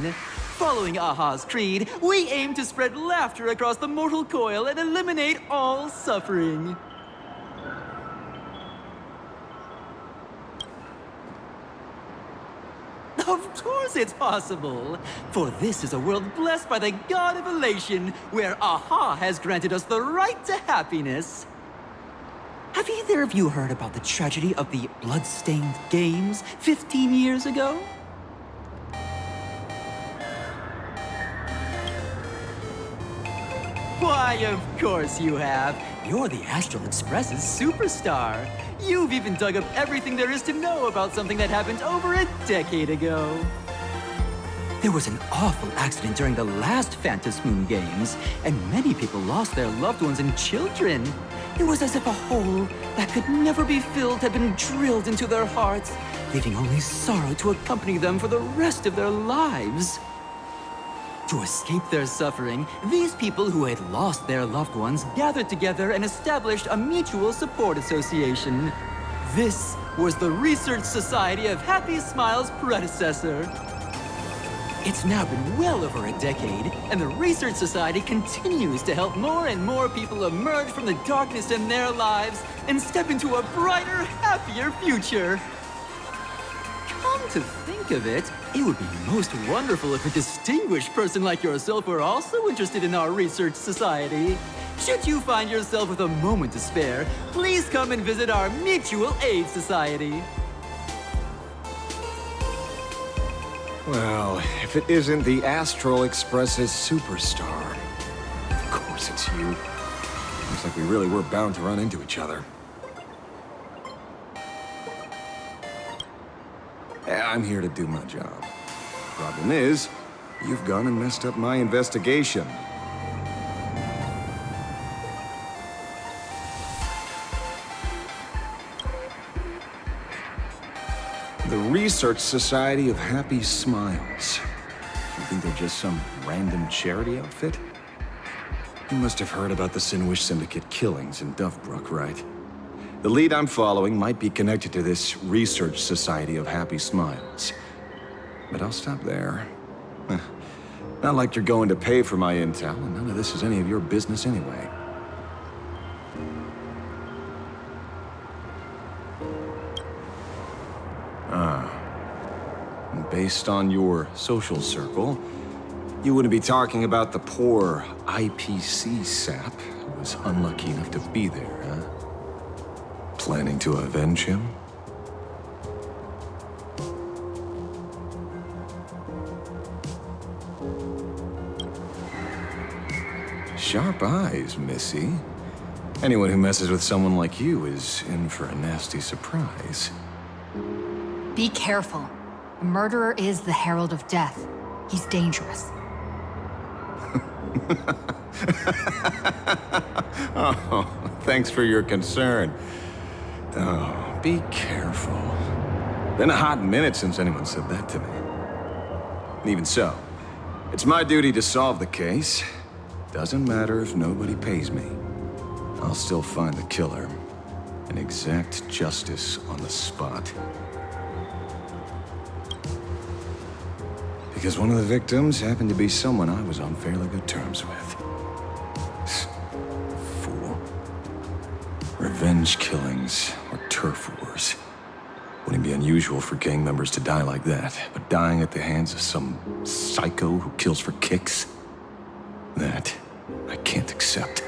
Following Aha's creed, we aim to spread laughter across the mortal coil and eliminate all suffering. Of course it's possible, for this is a world blessed by the God of Elation, where Aha has granted us the right to happiness. Have either of you heard about the tragedy of the Bloodstained Games 15 years ago? Why, of course you have. You're the Astral Express's superstar. You've even dug up everything there is to know about something that happened over a decade ago. There was an awful accident during the last Phantom Moon Games, and many people lost their loved ones and children. It was as if a hole that could never be filled had been drilled into their hearts, leaving only sorrow to accompany them for the rest of their lives. To escape their suffering, these people who had lost their loved ones gathered together and established a mutual support association. This was the Research Society of Happy Smiles' predecessor. It's now been well over a decade, and the Research Society continues to help more and more people emerge from the darkness in their lives and step into a brighter, happier future. Come to think of it, it would be most wonderful if a distinguished person like yourself were also interested in our research society. Should you find yourself with a moment to spare, please come and visit our Mutual Aid Society. Well, if it isn't the Astral Express's superstar. Of course it's you. Looks like we really were bound to run into each other. I'm here to do my job. Problem is, you've gone and messed up my investigation. The Research Society of Happy Smiles. You think they're just some random charity outfit? You must have heard about the Sinwish Syndicate killings in Dovebrook, right? The lead I'm following might be connected to this Research Society of Happy Smiles. But I'll stop there. Not like you're going to pay for my intel, and none of this is any of your business anyway. Based on your social circle, you wouldn't be talking about the poor IPC sap who was unlucky enough to be there, huh? Planning to avenge him? Sharp eyes, Missy. Anyone who messes with someone like you is in for a nasty surprise. Be careful. The murderer is the Herald of Death. He's dangerous. Oh, thanks for your concern. Oh, be careful. Been a hot minute since anyone said that to me. Even so, it's my duty to solve the case. Doesn't matter if nobody pays me. I'll still find the killer and exact justice on the spot. Because one of the victims happened to be someone I was on fairly good terms with. Fool. Revenge killings or turf wars. Wouldn't be unusual for gang members to die like that, but dying at the hands of some psycho who kills for kicks? That I can't accept.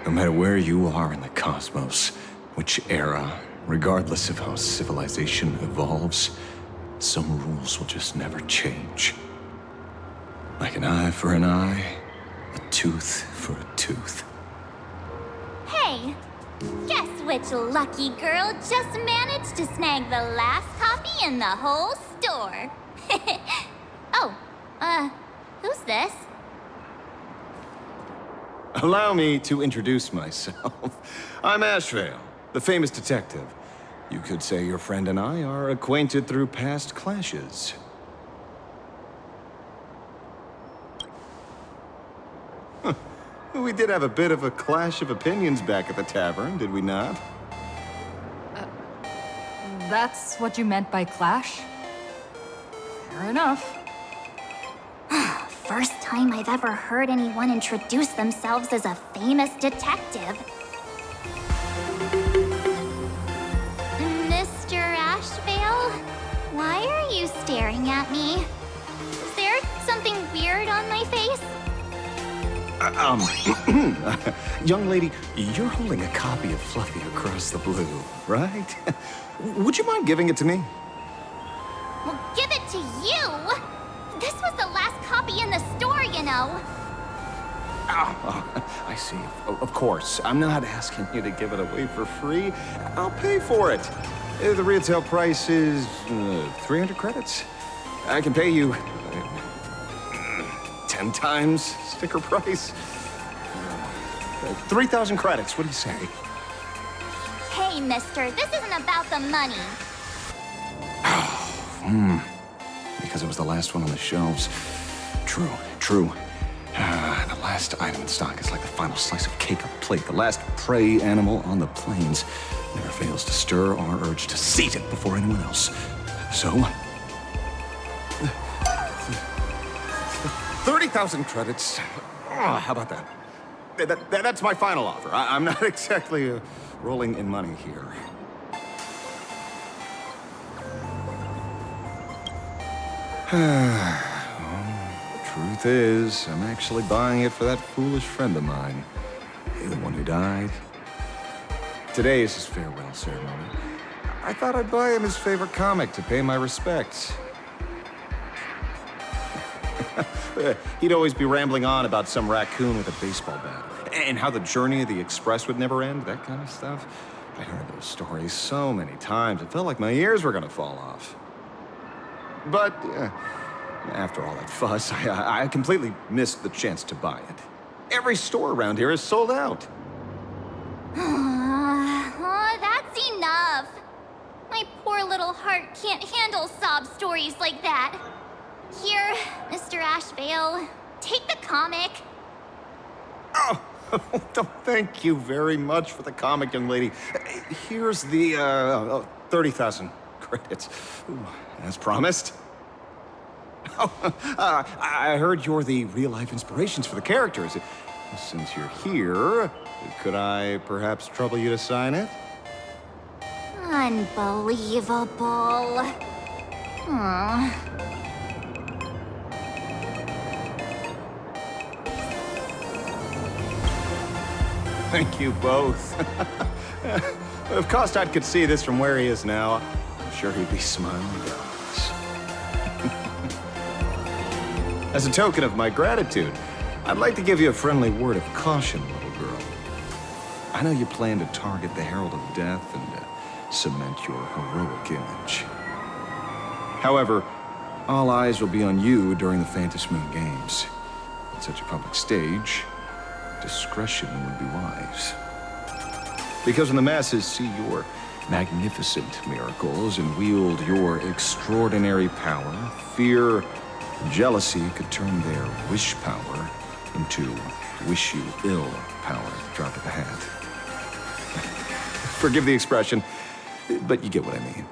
No matter where you are in the cosmos, which era, regardless of how civilization evolves, some rules will just never change. Like an eye for an eye, a tooth for a tooth. Hey, guess which lucky girl just managed to snag the last copy in the whole store? Oh, who's this? Allow me to introduce myself. I'm Ashveil, the famous detective. You could say your friend and I are acquainted through past clashes. Huh. We did have a bit of a clash of opinions back at the tavern, did we not? That's what you meant by clash? Fair enough. First time I've ever heard anyone introduce themselves as a famous detective. Mr. Ashveil, why are you staring at me? Is there something weird on my face? Young lady, you're holding a copy of Fluffy Across the Blue, right? Would you mind giving it to me? Well, give it to you! This was the last copy in the store, you know. Oh, I see. Of course. I'm not asking you to give it away for free. I'll pay for it. The retail price is 300 credits. I can pay you 10 times sticker price. 3,000 credits. What do you say? Hey, mister, this isn't about the money. Because it was the last one on the shelves. True. The last item in stock is like the final slice of cake on the plate. The last prey animal on the plains never fails to stir our urge to seize it before anyone else. So, 30,000 credits. How about that? That's my final offer. I'm not exactly rolling in money here. The truth is, I'm actually buying it for that foolish friend of mine. The one who died. Today is his farewell ceremony. I thought I'd buy him his favorite comic to pay my respects. He'd always be rambling on about some raccoon with a baseball bat, and how the journey of the Express would never end, that kind of stuff. I heard those stories so many times, it felt like my ears were gonna fall off. But after all that fuss, I completely missed the chance to buy it. Every store around here is sold out. Oh, that's enough. My poor little heart can't handle sob stories like that. Here, Mr. Ashveil, take the comic. Oh, thank you very much for the comic, young lady. Here's the 30,000 credits, as promised. Oh, I heard you're the real-life inspirations for the characters. Since you're here, could I perhaps trouble you to sign it? Unbelievable. Aww. Thank you both. If Kostad could see this from where he is now, I'm sure he'd be smiling down on us. As a token of my gratitude, I'd like to give you a friendly word of caution, little girl. I know you plan to target the Herald of Death and cement your heroic image. However, all eyes will be on you during the Phantom Moon Games. On such a public stage, discretion would be wise. Because when the masses see your magnificent miracles and wield your extraordinary power, fear and jealousy could turn their wish power into wish you ill power at the drop of a hat. Forgive the expression, but you get what I mean.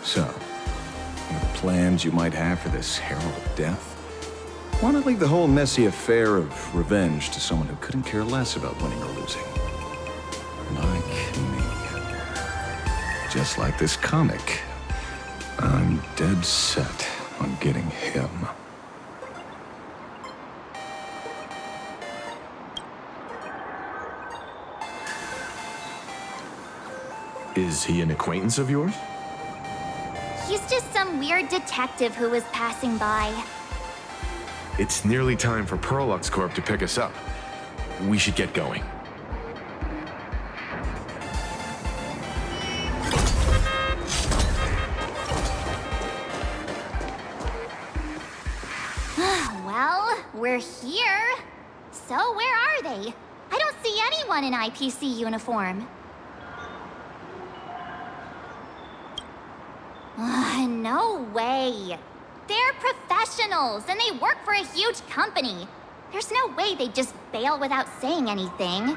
So, what plans you might have for this Herald of Death? Why not leave the whole messy affair of revenge to someone who couldn't care less about winning or losing? Like me. Just like this comic. I'm dead set on getting him. Is he an acquaintance of yours? He's just some weird detective who was passing by. It's nearly time for Perlux Corp to pick us up. We should get going. Well, we're here. So where are they? I don't see anyone in IPC uniform. No way. They're professionals, and they work for a huge company. There's no way they'd just bail without saying anything.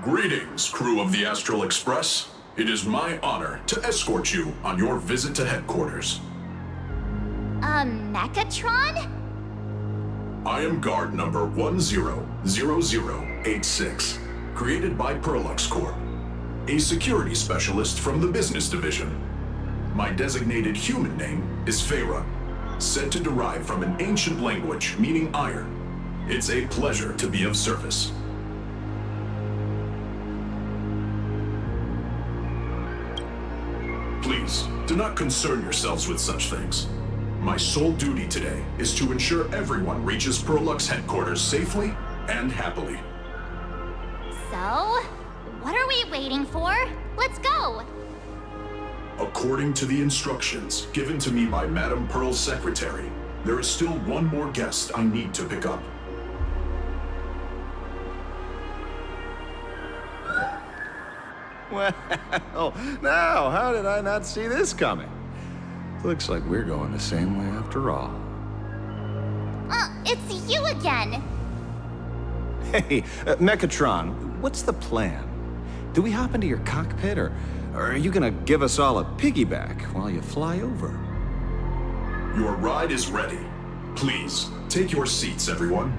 Greetings, crew of the Astral Express. It is my honor to escort you on your visit to headquarters. Mechatron? I am guard number 100086, created by Perlux Corp, a security specialist from the business division. My designated human name is Feyre, said to derive from an ancient language meaning iron. It's a pleasure to be of service. Please, do not concern yourselves with such things. My sole duty today is to ensure everyone reaches Perlux headquarters safely and happily. So, what are we waiting for? Let's go! According to the instructions given to me by Madame Pearl's secretary, there is still one more guest I need to pick up. Well, now, how did I not see this coming? Looks like we're going the same way after all. It's you again! Hey, Mechatron, what's the plan? Do we hop into your cockpit, or are you gonna give us all a piggyback while you fly over? Your ride is ready. Please, take your seats, everyone.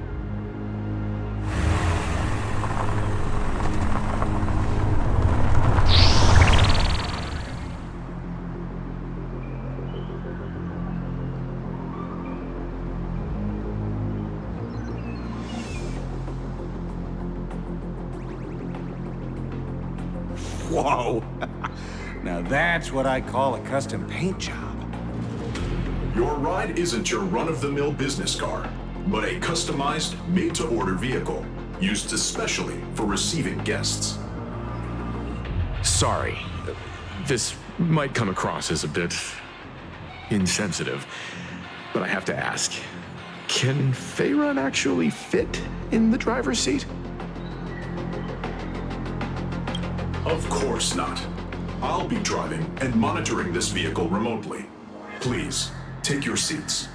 Whoa! Now that's what I call a custom paint job. Your ride isn't your run-of-the-mill business car, but a customized, made-to-order vehicle used especially for receiving guests. Sorry. This might come across as a bit insensitive, but I have to ask. Can Faerun actually fit in the driver's seat? Of course not. I'll be driving and monitoring this vehicle remotely. Please, take your seats.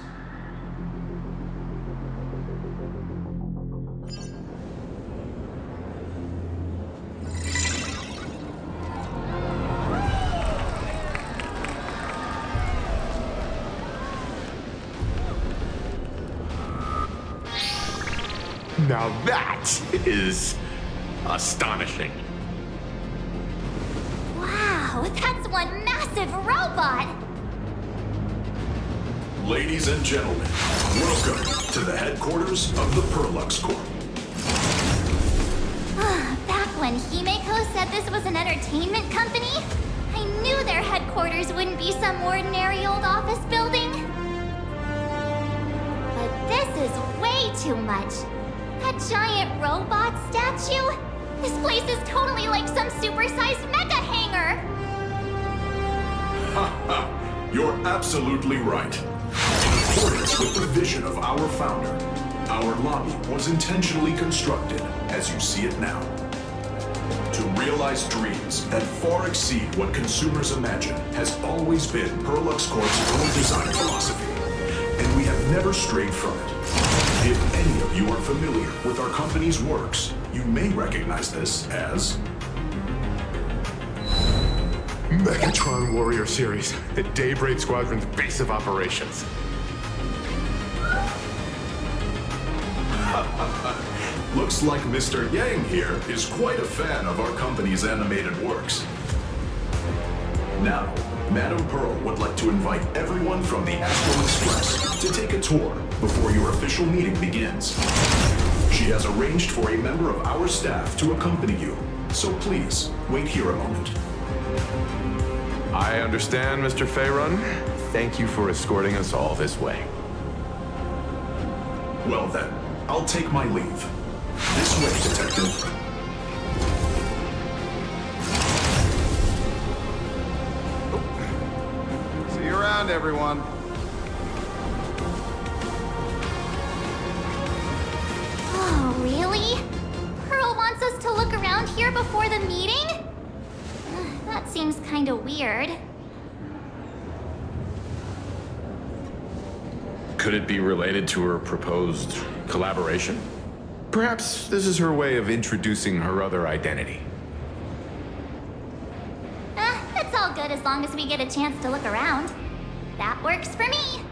Now that is astonishing. Wow, that's one massive robot! Ladies and gentlemen, welcome to the headquarters of the Perlux Corp. Back when Himeko said this was an entertainment company, I knew their headquarters wouldn't be some ordinary old office building. But this is way too much. That giant robot statue? This place is totally like some supersized mecha hangar! Ha ha! You're absolutely right. In accordance with the vision of our founder, our lobby was intentionally constructed as you see it now. To realize dreams that far exceed what consumers imagine has always been Perlux Corp's own design philosophy, and we have never strayed from it. If any of you are familiar with our company's works, you may recognize this as Megatron Warrior Series, the Daybreak Squadron's base of operations. Looks like Mr. Yang here is quite a fan of our company's animated works. Now, Madam Pearl would like to invite everyone from the Astral Express to take a tour before your official meeting begins. She has arranged for a member of our staff to accompany you, so please, wait here a moment. I understand, Mr. Faerun. Thank you for escorting us all this way. Well then, I'll take my leave. This way, Detective. See you around, everyone. Oh, really? Pearl wants us to look around here before the meeting? That seems kinda weird. Could it be related to her proposed collaboration? Perhaps this is her way of introducing her other identity. It's all good as long as we get a chance to look around. That works for me.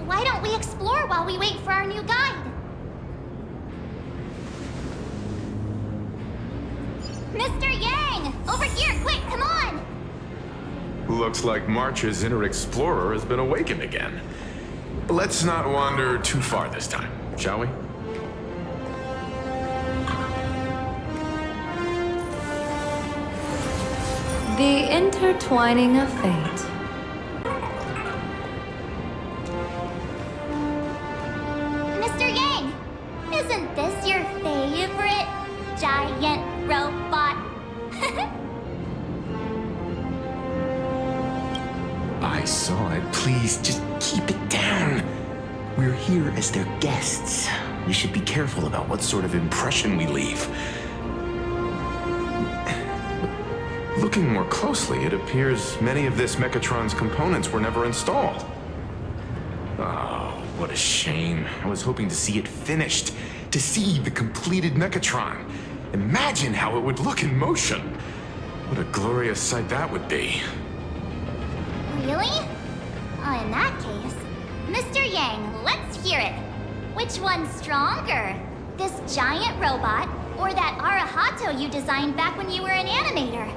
Why don't we explore while we wait for our new guide? Mr. Yang! Over here, quick, come on! Looks like March's inner explorer has been awakened again. Let's not wander too far this time, shall we? The intertwining of fate. Mr. Yang! Isn't this your favorite giant robot? I saw it. Please, just keep it down. We're here as their guests. We should be careful about what sort of impression we leave. Looking more closely, it appears many of this Mechatron's components were never installed. Oh, what a shame. I was hoping to see it finished, to see the completed Mechatron. Imagine how it would look in motion. What a glorious sight that would be. Really? Oh, in that case, Mr. Yang, let's hear it. Which one's stronger? This giant robot, or that Arahato you designed back when you were an animator?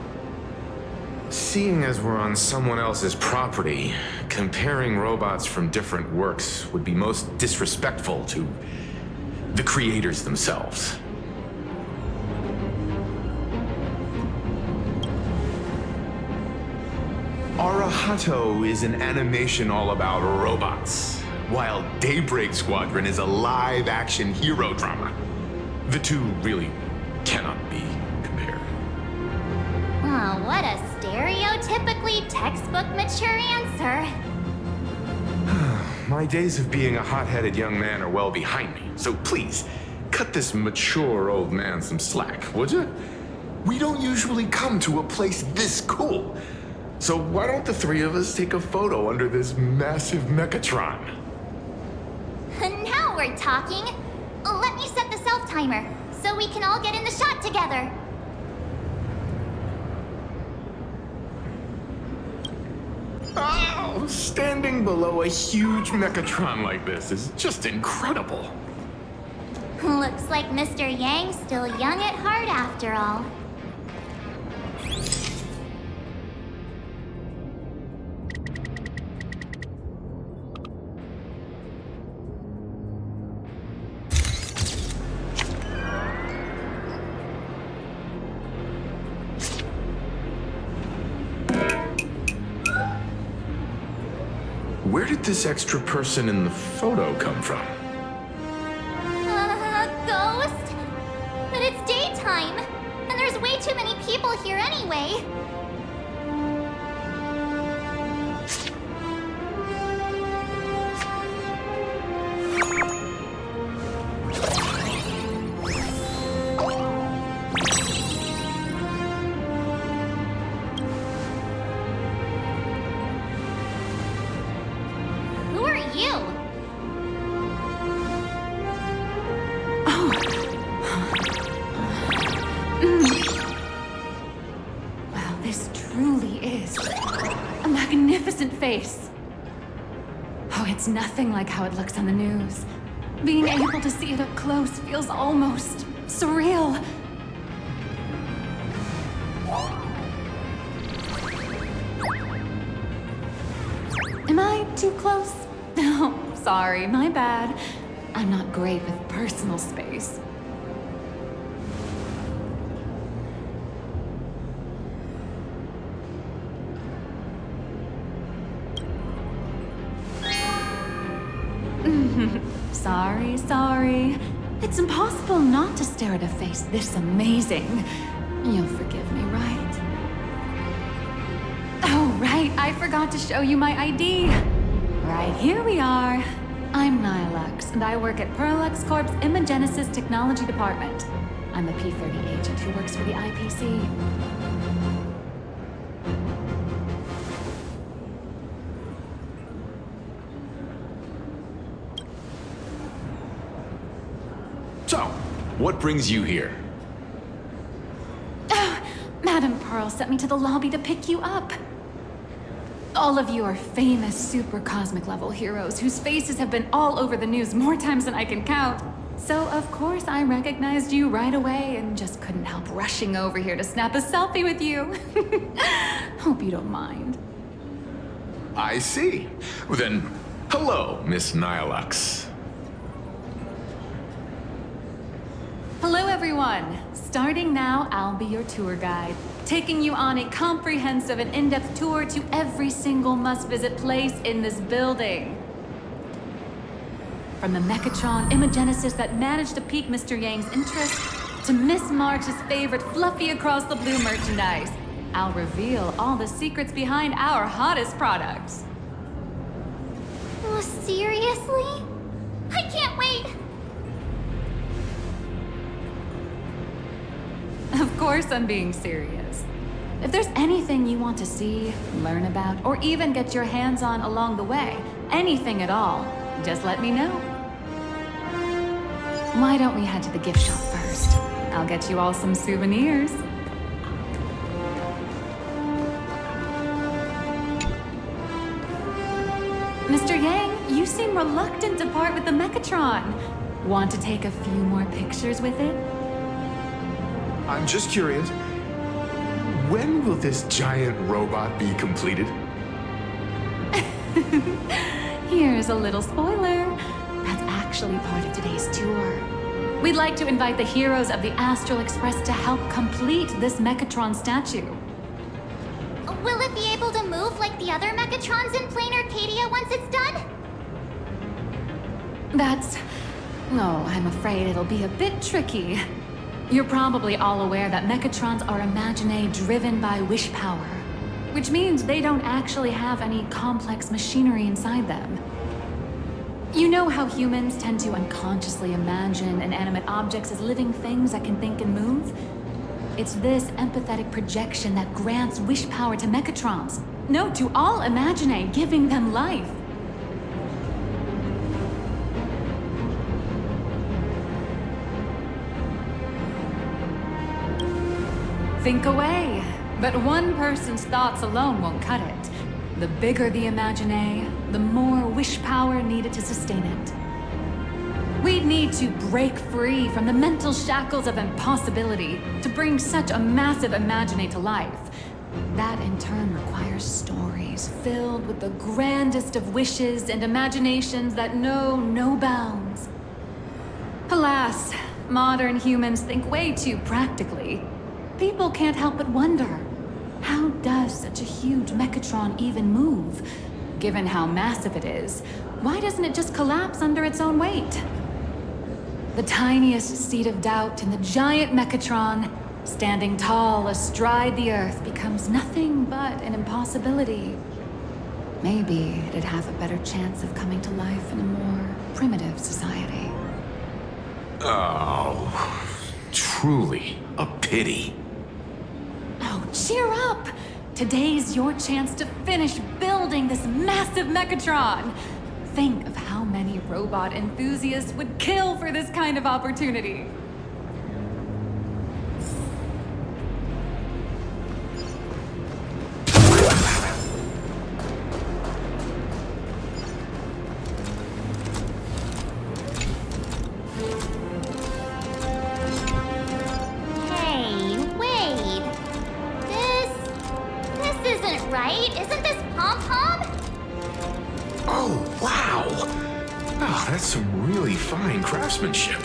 Seeing as we're on someone else's property, comparing robots from different works would be most disrespectful to the creators themselves. Arahato is an animation all about robots, while Daybreak Squadron is a live-action hero drama. The two really cannot be compared. Oh, what a stereotypically textbook mature answer. My days of being a hot-headed young man are well behind me, so please, cut this mature old man some slack, would you? We don't usually come to a place this cool. So why don't the three of us take a photo under this massive Mechatron? Now we're talking. Let me set the self-timer, so we can all get in the shot together. Oh, standing below a huge Mechatron like this is just incredible. Looks like Mr. Yang's still young at heart after all. Where did this extra person in the photo come from? Ghost? But it's daytime, and there's way too many people here anyway. Who are you? Wow, this truly is a magnificent face. Oh, it's nothing like how it looks on the news. Being able to see it up close feels almost surreal. Am I too close? Oh, sorry, my bad. I'm not great with personal space. Sorry. It's impossible not to stare at a face this amazing. You'll forgive me, right? Oh, right, I forgot to show you my ID. Right, here we are. I'm Nihilux, and I work at Perlux Corp's Imagenesis Technology Department. I'm a P-30 agent who works for the IPC. So, what brings you here? Madam Pearl sent me to the lobby to pick you up. All of you are famous super cosmic level heroes whose faces have been all over the news more times than I can count. So of course I recognized you right away and just couldn't help rushing over here to snap a selfie with you. Hope you don't mind. I see. Well, then, hello, Miss Nihilux. Hello everyone. Starting now, I'll be your tour guide, taking you on a comprehensive and in-depth tour to every single must-visit place in this building. From the Mechatron Imagenesis that managed to pique Mr. Yang's interest, to Miss March's favorite fluffy across the blue merchandise, I'll reveal all the secrets behind our hottest products. Oh, seriously? I can't wait! Of course I'm being serious. If there's anything you want to see, learn about, or even get your hands on along the way, anything at all, just let me know. Why don't we head to the gift shop first? I'll get you all some souvenirs. Mr. Yang, you seem reluctant to part with the Mechatron. Want to take a few more pictures with it? I'm just curious, when will this giant robot be completed? Here's a little spoiler. That's actually part of today's tour. We'd like to invite the heroes of the Astral Express to help complete this Mechatron statue. Will it be able to move like the other Mechatrons in planarcadia once it's done? Oh, I'm afraid it'll be a bit tricky. You're probably all aware that Mechatrons are imaginae driven by wish power, which means they don't actually have any complex machinery inside them. You know how humans tend to unconsciously imagine inanimate objects as living things that can think and move? It's this empathetic projection that grants wish power to Mechatrons. No, to all imaginae, giving them life. Think away. But one person's thoughts alone won't cut it. The bigger the imaginae, the more wish power needed to sustain it. We'd need to break free from the mental shackles of impossibility to bring such a massive imaginae to life. That in turn requires stories filled with the grandest of wishes and imaginations that know no bounds. Alas, modern humans think way too practically. People can't help but wonder, how does such a huge Mechatron even move? Given how massive it is, why doesn't it just collapse under its own weight? The tiniest seed of doubt in the giant Mechatron, standing tall astride the Earth, becomes nothing but an impossibility. Maybe it'd have a better chance of coming to life in a more primitive society. Oh, truly a pity. Oh, cheer up! Today's your chance to finish building this massive Mechatron! Think of how many robot enthusiasts would kill for this kind of opportunity. Hey, wait. This isn't right. Isn't this Pom-Pom? Oh, wow! Oh, that's some really fine craftsmanship.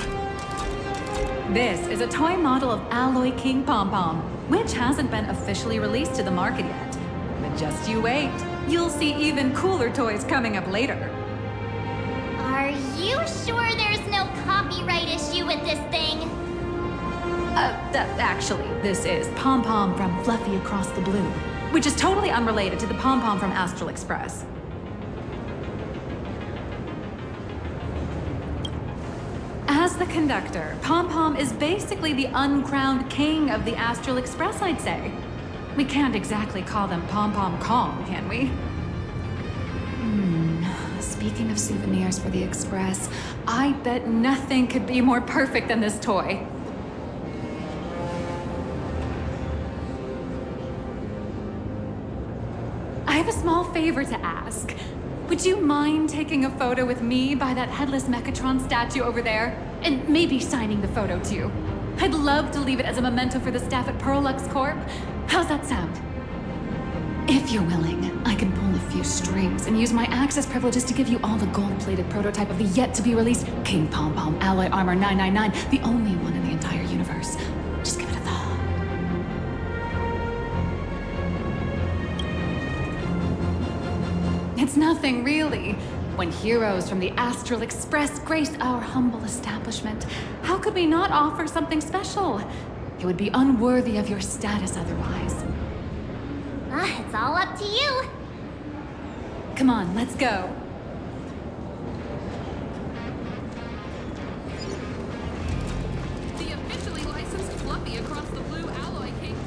This is a toy model of Alloy King Pom-Pom, which hasn't been officially released to the market yet. But just you wait. You'll see even cooler toys coming up later. Are you sure there's no copyright issue with this thing? Actually, this is Pom-Pom from Fluffy Across the Blue, which is totally unrelated to the Pom-Pom from Astral Express. As the conductor, Pom-Pom is basically the uncrowned king of the Astral Express, I'd say. We can't exactly call them Pom-Pom Kong, can we? Speaking of souvenirs for the Express, I bet nothing could be more perfect than this toy. I have a small favor to ask. Would you mind taking a photo with me by that headless Mechatron statue over there? And maybe signing the photo too. I'd love to leave it as a memento for the staff at Perlux Corp. How's that sound? If you're willing, I can pull a few strings and use my access privileges to give you all the gold-plated prototype of the yet-to-be-released King Pom-Pom Alloy Armor 999, the only one in the entire universe. Just give it a thought. It's nothing, really. When heroes from the Astral Express grace our humble establishment, how could we not offer something special? It would be unworthy of your status otherwise. It's all up to you. Come on, let's go. The officially licensed Fluffy Across the Blue Alloy King.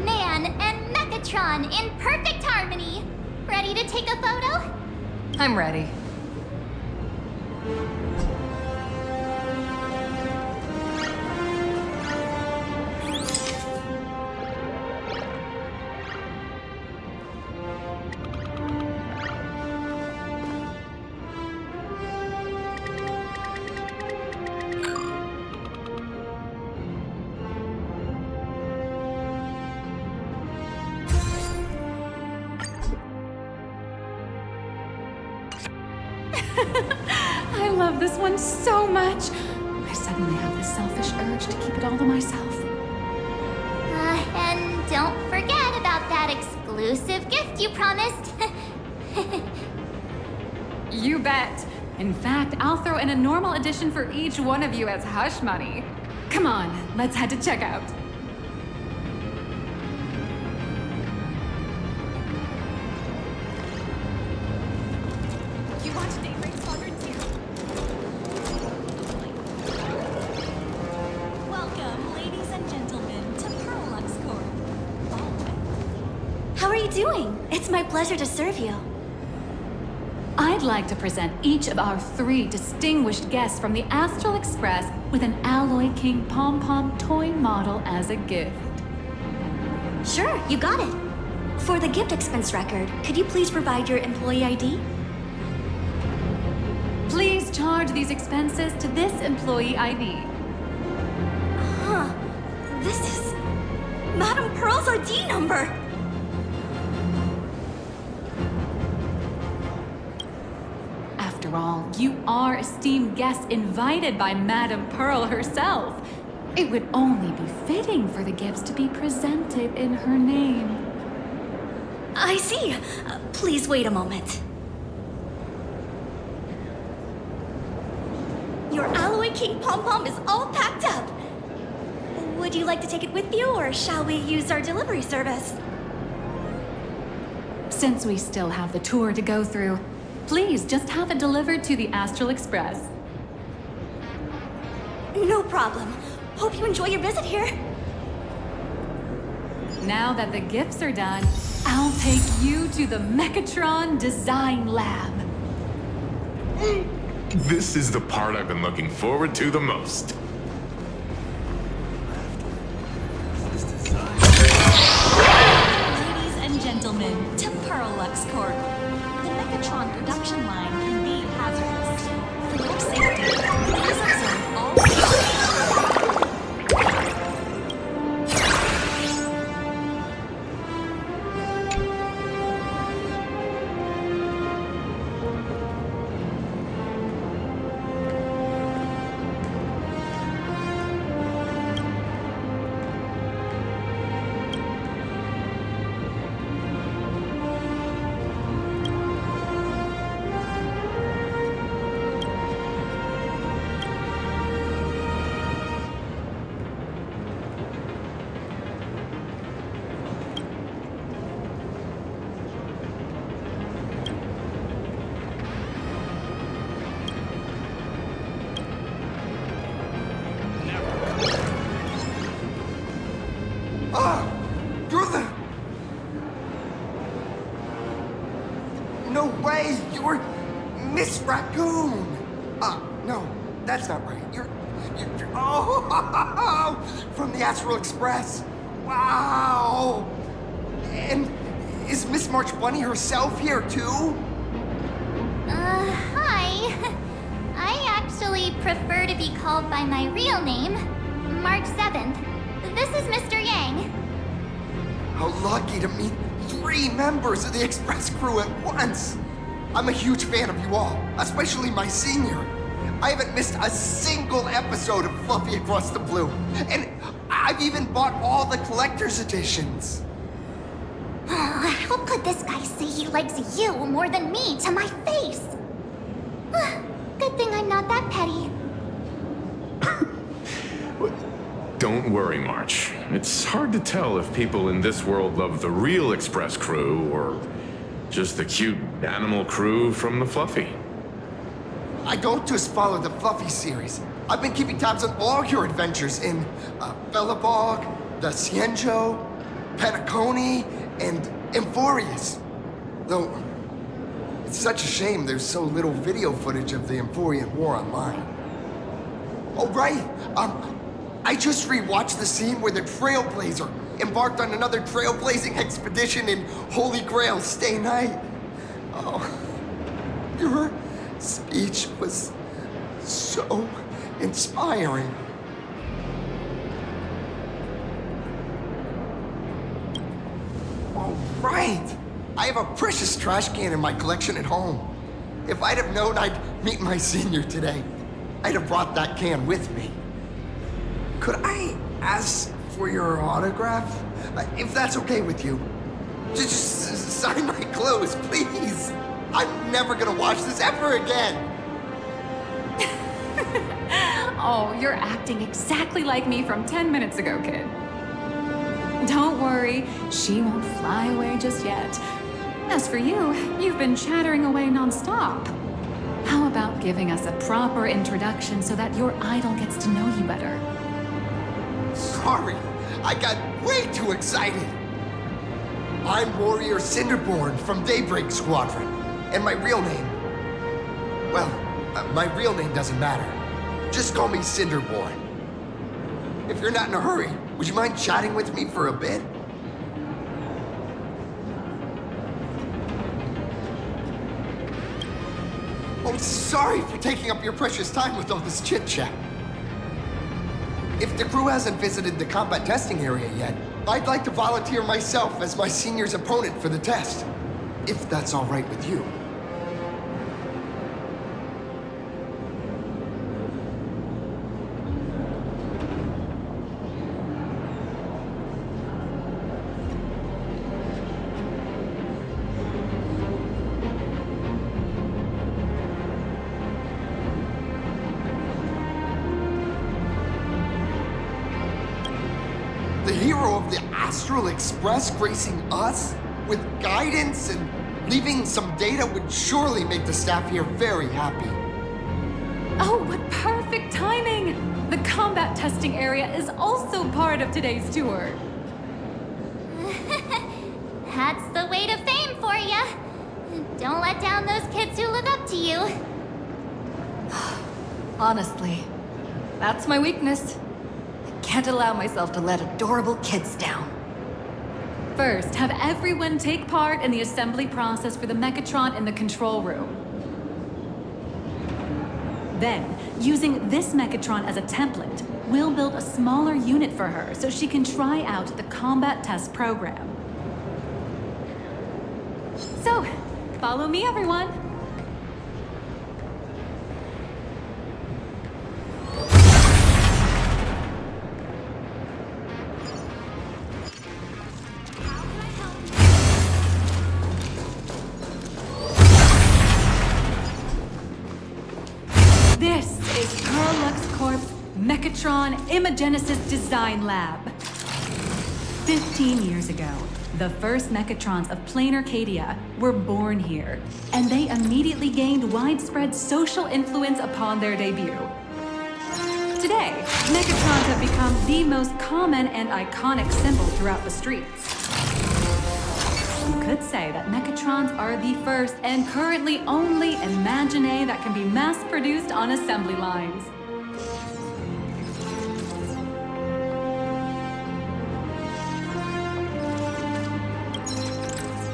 Man and Mechatron in perfect harmony. Ready to take a photo? I'm ready. I love this one so much. I suddenly have this selfish urge to keep it all to myself. And don't forget about that exclusive gift you promised. You bet. In fact, I'll throw in a normal edition for each one of you as hush money. Come on, let's head to checkout. You watch Daybreak Squadron 2. Welcome, ladies and gentlemen, to Parallax Corp. How are you doing? It's my pleasure to serve you. I'd like to present each of our 3 distinguished guests from the Astral Express with an Alloy King pom-pom toy model as a gift. Sure, you got it. For the gift expense record, could you please provide your employee ID? Please charge these expenses to this employee ID. Huh. This is Madame Pearl's ID number. After all, you are esteemed guests invited by Madame Pearl herself. It would only be fitting for the gifts to be presented in her name. I see. Please wait a moment. Your Alloy King pom-pom is all packed up. Would you like to take it with you, or shall we use our delivery service? Since we still have the tour to go through, please just have it delivered to the Astral Express. No problem. Hope you enjoy your visit here. Now that the gifts are done, I'll take you to the Mechatron Design Lab. This is the part I've been looking forward to the most. Ladies and gentlemen, to Parallax Corp. The Mechatron production line can be hazardous. For your safety, please observe all... You're the... No way! You're Miss Raccoon! No, that's not right. You're oh! From the Astral Express! Wow! And is Miss March Bunny herself here, too? Hi. I actually prefer to be called by my real name, March 7th. This is Mr. Yang. How lucky to meet 3 members of the Express crew at once! I'm a huge fan of you all, especially my senior. I haven't missed a single episode of Fluffy Across the Blue, and I've even bought all the collector's editions. How could this guy say he likes you more than me to my face? Good thing I'm not that petty. Don't worry, March. It's hard to tell if people in this world love the real Express crew or just the cute animal crew from the Fluffy. I don't just follow the Fluffy series. I've been keeping tabs on all your adventures in Bellabog, the Cienjo, Penacony, and Emphorius. Though, it's such a shame there's so little video footage of the Emphorian War online. Oh, right. I just rewatched the scene where the Trailblazer embarked on another trailblazing expedition in Holy Grail Stay Night. Oh, your speech was so inspiring. All right. I have a precious trash can in my collection at home. If I'd have known I'd meet my senior today, I'd have brought that can with me. Could I ask for your autograph? If that's okay with you. Just sign my clothes, please. I'm never gonna watch this ever again. Oh, you're acting exactly like me from 10 minutes ago, kid. Don't worry, she won't fly away just yet. As for you, you've been chattering away nonstop. How about giving us a proper introduction so that your idol gets to know you better? Sorry, I got way too excited. I'm Warrior Cinderborn from Daybreak Squadron, and my real name... Well, my real name doesn't matter. Just call me Cinderborn. If you're not in a hurry, would you mind chatting with me for a bit? Oh, sorry for taking up your precious time with all this chit-chat. If the crew hasn't visited the combat testing area yet, I'd like to volunteer myself as my senior's opponent for the test. If that's all right with you. The hero of the Astral Express gracing us with guidance and leaving some data would surely make the staff here very happy. Oh, what perfect timing! The combat testing area is also part of today's tour. That's the way to fame for ya. Don't let down those kids who look up to you. Honestly, that's my weakness. Can't allow myself to let adorable kids down. First, have everyone take part in the assembly process for the Mechatron in the control room. Then, using this Mechatron as a template, we'll build a smaller unit for her so she can try out the combat test program. So, follow me, everyone. This is Perlux Corp's Mechatron Imagenesis Design Lab. 15 years ago, the first Mechatrons of planarcadia were born here, and they immediately gained widespread social influence upon their debut. Today, Mechatrons have become the most common and iconic symbol throughout the streets. You could say that Mechatrons are the first and currently only Imagine that can be mass-produced on assembly lines.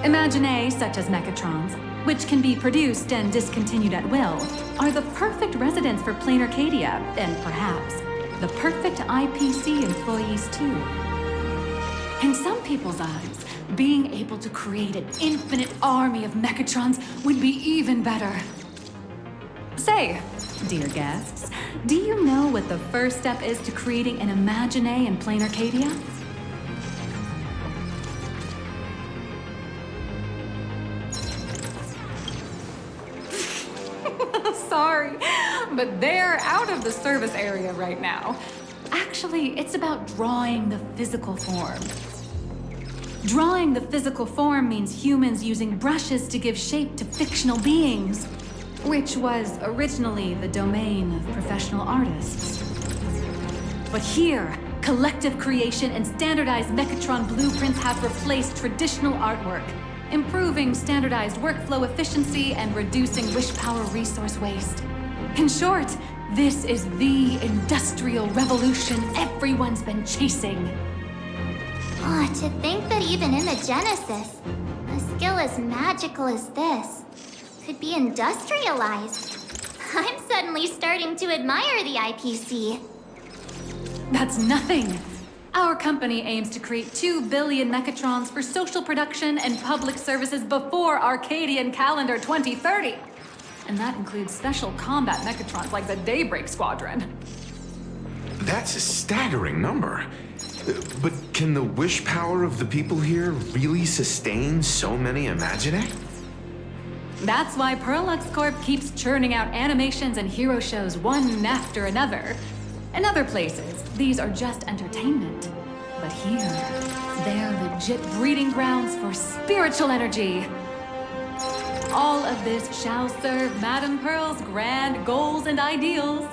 Imagine such as Mechatrons, which can be produced and discontinued at will, are the perfect residents for planarcadia, and perhaps the perfect IPC employees too. In some people's eyes, being able to create an infinite army of Mechatrons would be even better. Say, dear guests, do you know what the first step is to creating an Imagine in planarcadia? Sorry, but they're out of the service area right now. Actually, it's about drawing the physical form. Drawing the physical form means humans using brushes to give shape to fictional beings, which was originally the domain of professional artists. But here, collective creation and standardized Mechatron blueprints have replaced traditional artwork, improving standardized workflow efficiency and reducing wish power resource waste. In short, this is the industrial revolution everyone's been chasing. Oh, to think that even in the Genesis, a skill as magical as this could be industrialized. I'm suddenly starting to admire the IPC. That's nothing. Our company aims to create 2 billion Mechatrons for social production and public services before Arcadian calendar 2030. And that includes special combat mechatrons like the Daybreak Squadron. That's a staggering number. But can the wish power of the people here really sustain so many Imaginae? That's why Perlux Corp keeps churning out animations and hero shows one after another. In other places, these are just entertainment. But here, they're legit breeding grounds for spiritual energy. All of this shall serve Madame Pearl's grand goals and ideals.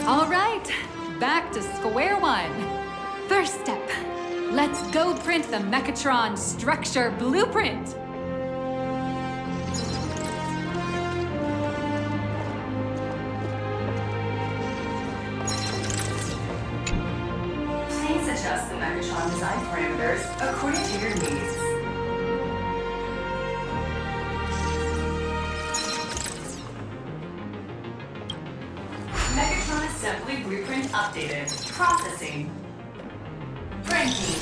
All right, back to square one. First step, let's go print the Mechatron structure blueprint. Please adjust the Mechatron design parameters according to your needs. Mechatron assembly blueprint updated. Processing. Printing.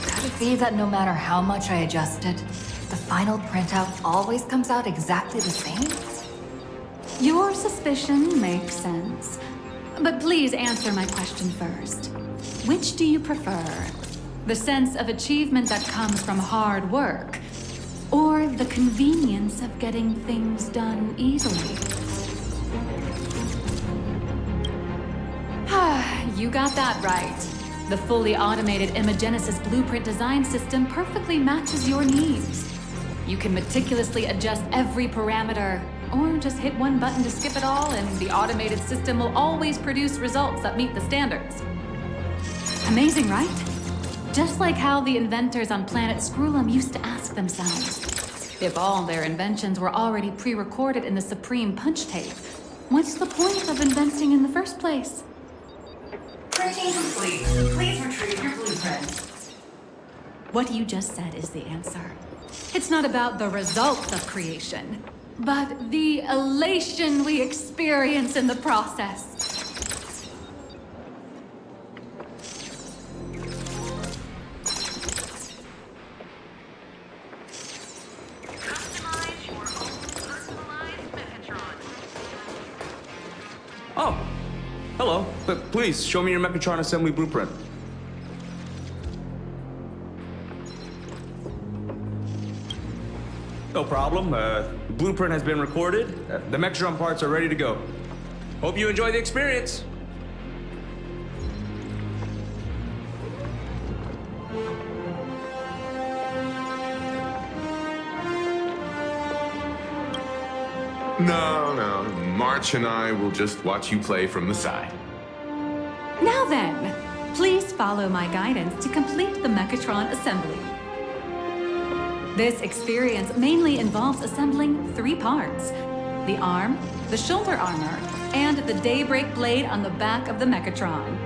Could it be that no matter how much I adjust it, the final printout always comes out exactly the same? Your suspicion makes sense. But please answer my question first. Which do you prefer? The sense of achievement that comes from hard work, or the convenience of getting things done easily? You got that right. The fully automated Imagenesis blueprint design system perfectly matches your needs. You can meticulously adjust every parameter, or just hit one button to skip it all, and the automated system will always produce results that meet the standards. Amazing, right? Just like how the inventors on planet Skrullum used to ask themselves, if all their inventions were already pre-recorded in the Supreme Punch Tape, what's the point of inventing in the first place? Printing complete. Please retrieve your blueprint. What you just said is the answer. It's not about the results of creation, but the elation we experience in the process. Oh, hello. But please, show me your Mechatron assembly blueprint. No problem. The blueprint has been recorded. The Mechatron parts are ready to go. Hope you enjoy the experience. No. March and I will just watch you play from the side. Now then, please follow my guidance to complete the Mechatron assembly. This experience mainly involves assembling 3 parts: the arm, the shoulder armor, and the Daybreak blade on the back of the Mechatron.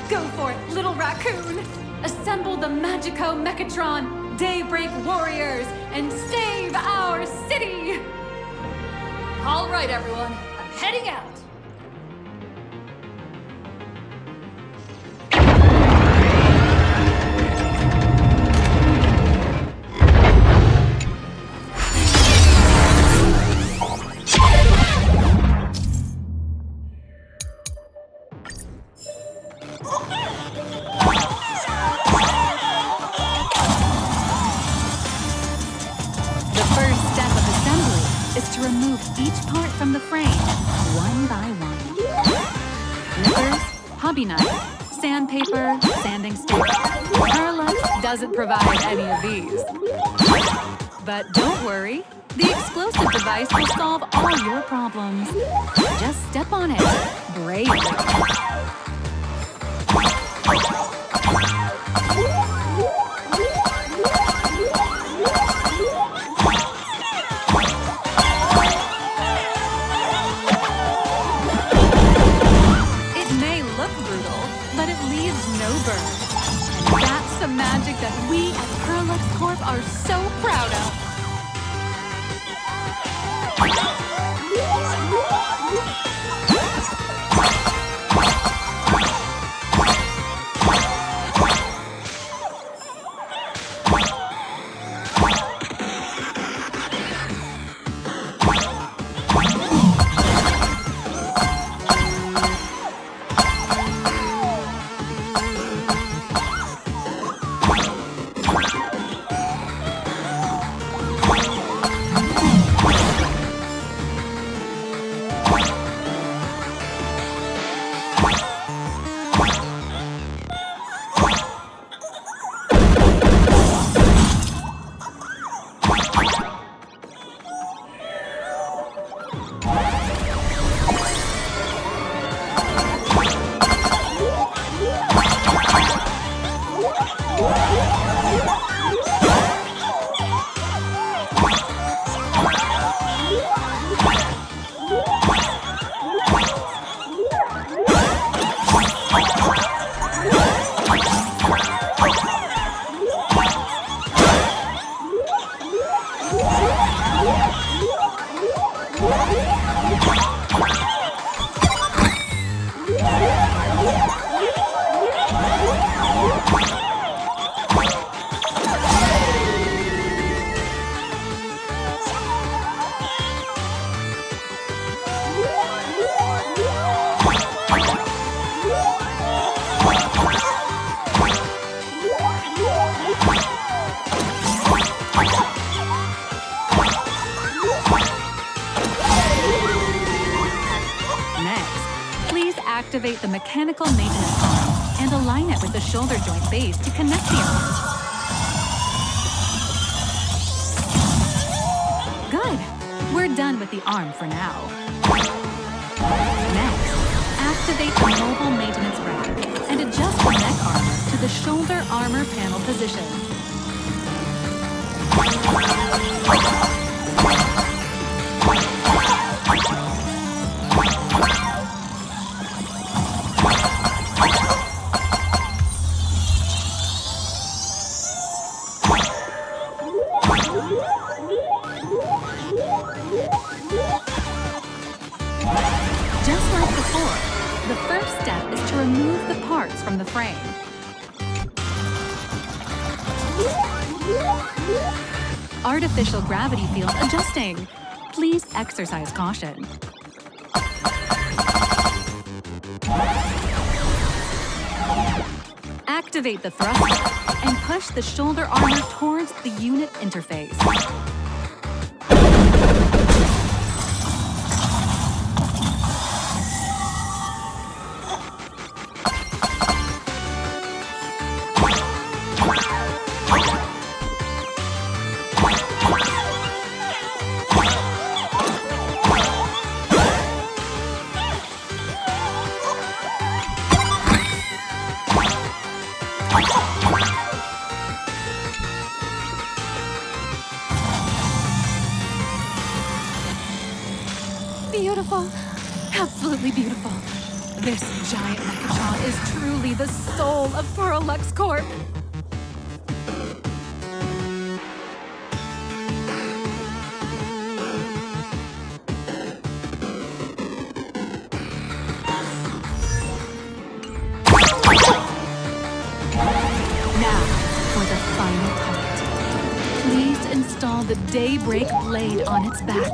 Go for it, little raccoon! Assemble the Magico Mechatron Daybreak warriors and save our city! All right, everyone, I'm heading out. The first step of assembly is to remove each part from the frame, one by one. Nippers, hobby knife, sandpaper, sanding stick. Perlux doesn't provide any of these. But don't worry, the explosive device will solve all your problems. Just step on it, bravely. That's the magic that we at Perlux Corp are so proud of. activate the mechanical maintenance arm and align it with the shoulder joint base to connect the arms. Good. We're done with the arm for now. Next, activate the mobile maintenance rack and adjust the neck armor to the shoulder armor panel position. Just like before, the first step is to remove the parts from the frame. Artificial gravity field adjusting. Please exercise caution. Activate the thruster and push the shoulder armor towards the unit interface. Beautiful. Absolutely beautiful. This giant Mechatron is truly the soul of Perlux Corp. Now, for the final part. Please install the Daybreak blade on its back.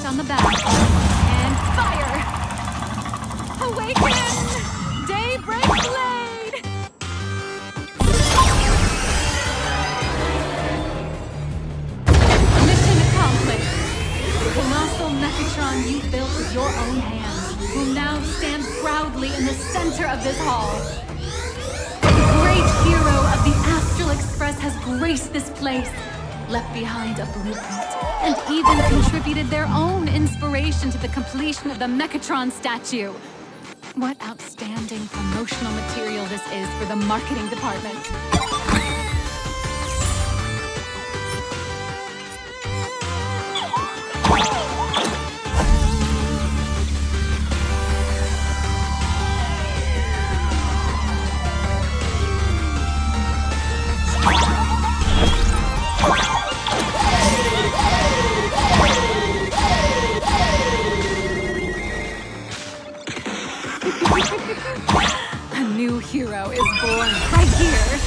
On the back. And fire! Awaken! Daybreak blade! Mission accomplished. The colossal Mechatron you built with your own hands will now stand proudly in the center of this hall. The great hero of the Astral Express has graced this place, left behind a blueprint, and even contributed their own inspiration to the completion of the Mechatron statue. What outstanding promotional material this is for the marketing department. A new hero is born right here.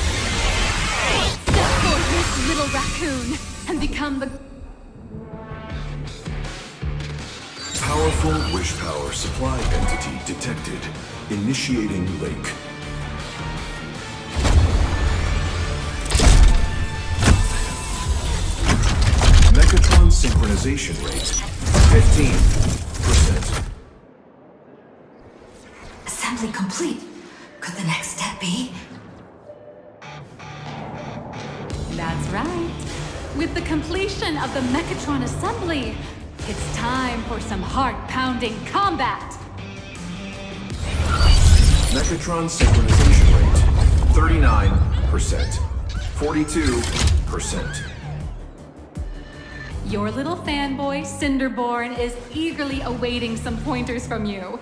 Step forth this little raccoon and become the... Powerful wish power supply entity detected. Initiating link. Mechatron synchronization rate 15%. Assembly complete. Could the next step be? That's right. With the completion of the Mechatron assembly, it's time for some heart-pounding combat. Mechatron synchronization rate 39%. 42%. Your little fanboy, Cinderborn, is eagerly awaiting some pointers from you.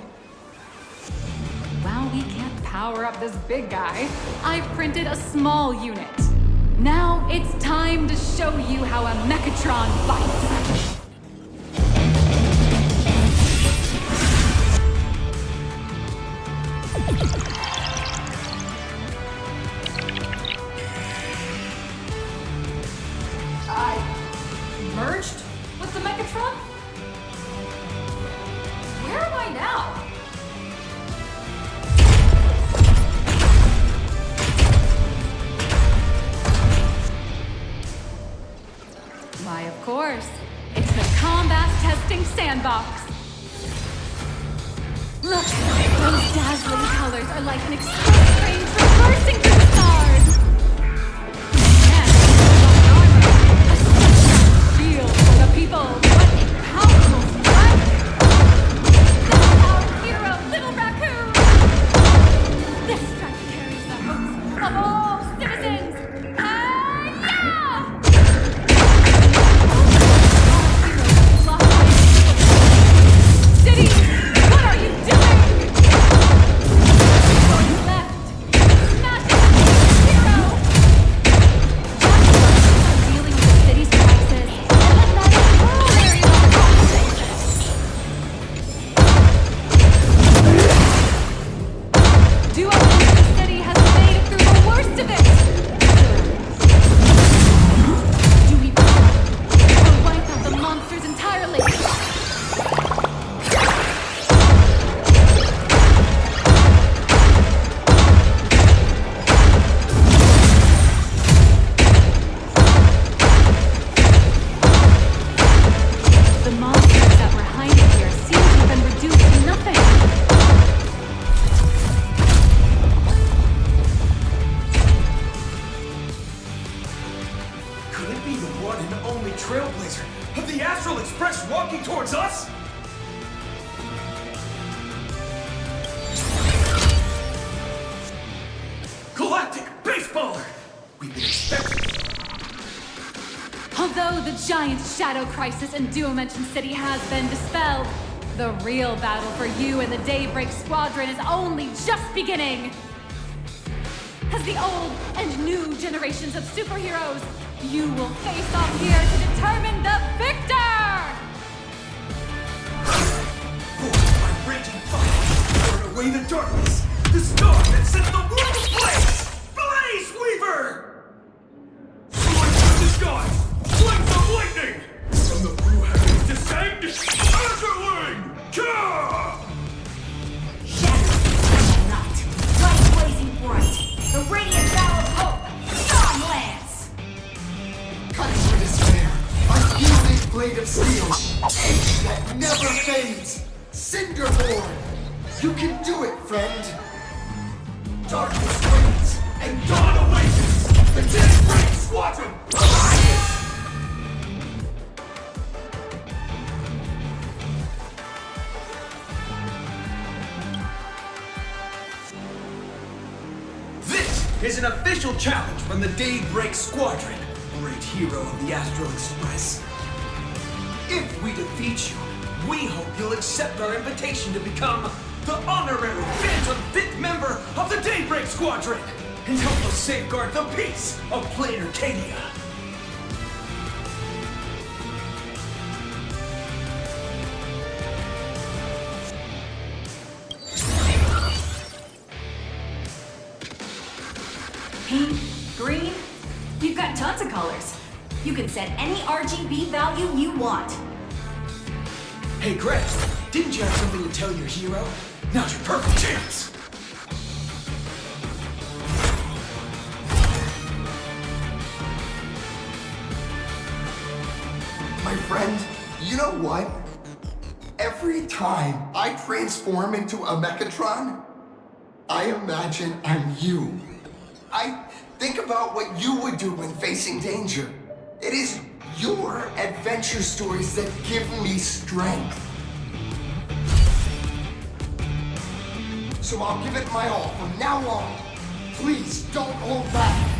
While we can't power up this big guy, I've printed a small unit. Now it's time to show you how a Mechatron fights. Merged with the Mechatron? Where am I now? Why, of course. It's the combat testing sandbox. Look, those dazzling colors are like an express train traversing through the stars. A shield for the people. What a powerful strike! This is our hero, Little Raccoon. This strike carries the hopes of all citizens. City, what are you doing? Left. Smash it, hero! Just dealing with the city's crisis and let that whole area of Duo Engine City has made it through the worst of it! Do we or wipe out the monsters entirely? The monsters that were hiding here seem to have been reduced to nothing. Could it be the one and only trailblazer of the Astral Express walking towards us? Galactic Baseballer! We've been expecting. Although the giant shadow crisis in Duo-Mention City has been dispelled, the real battle for you and the Daybreak Squadron is only just beginning! As the old and new generations of superheroes, you will face off here to determine the victor! Forged by raging fire, burn away the darkness! The star that set the world ablaze! Blaze Weaver! Light from the sky! Flames of lightning! From the blue heavens descend! Azurling! Ka! Shadow night, light blazing bright, the radiant bow of hope, Storm Lance! Cuts for despair, a yielding blade of steel, edge that never fades, Cinderborn! You can do it, friend! Darkness waits, and dawn awakens! The Daybreak Squadron! Alliance! This is an official challenge from the Daybreak Squadron, great hero of the Astral Express. If we defeat you, we hope you'll accept our invitation to become the honorary Phantom Fit member of the Daybreak Squadron and help us safeguard the peace of Planarcadia. Pink, green, you've got tons of colors. You can set any RGB value you want. Hey, Greg, didn't you have something to tell your hero? Now's your perfect chance. My friend, you know what? Every time I transform into a Mechatron, I imagine I'm you. I think about what you would do when facing danger. It is your adventure stories that give me strength. So I'll give it my all from now on. Please don't hold back.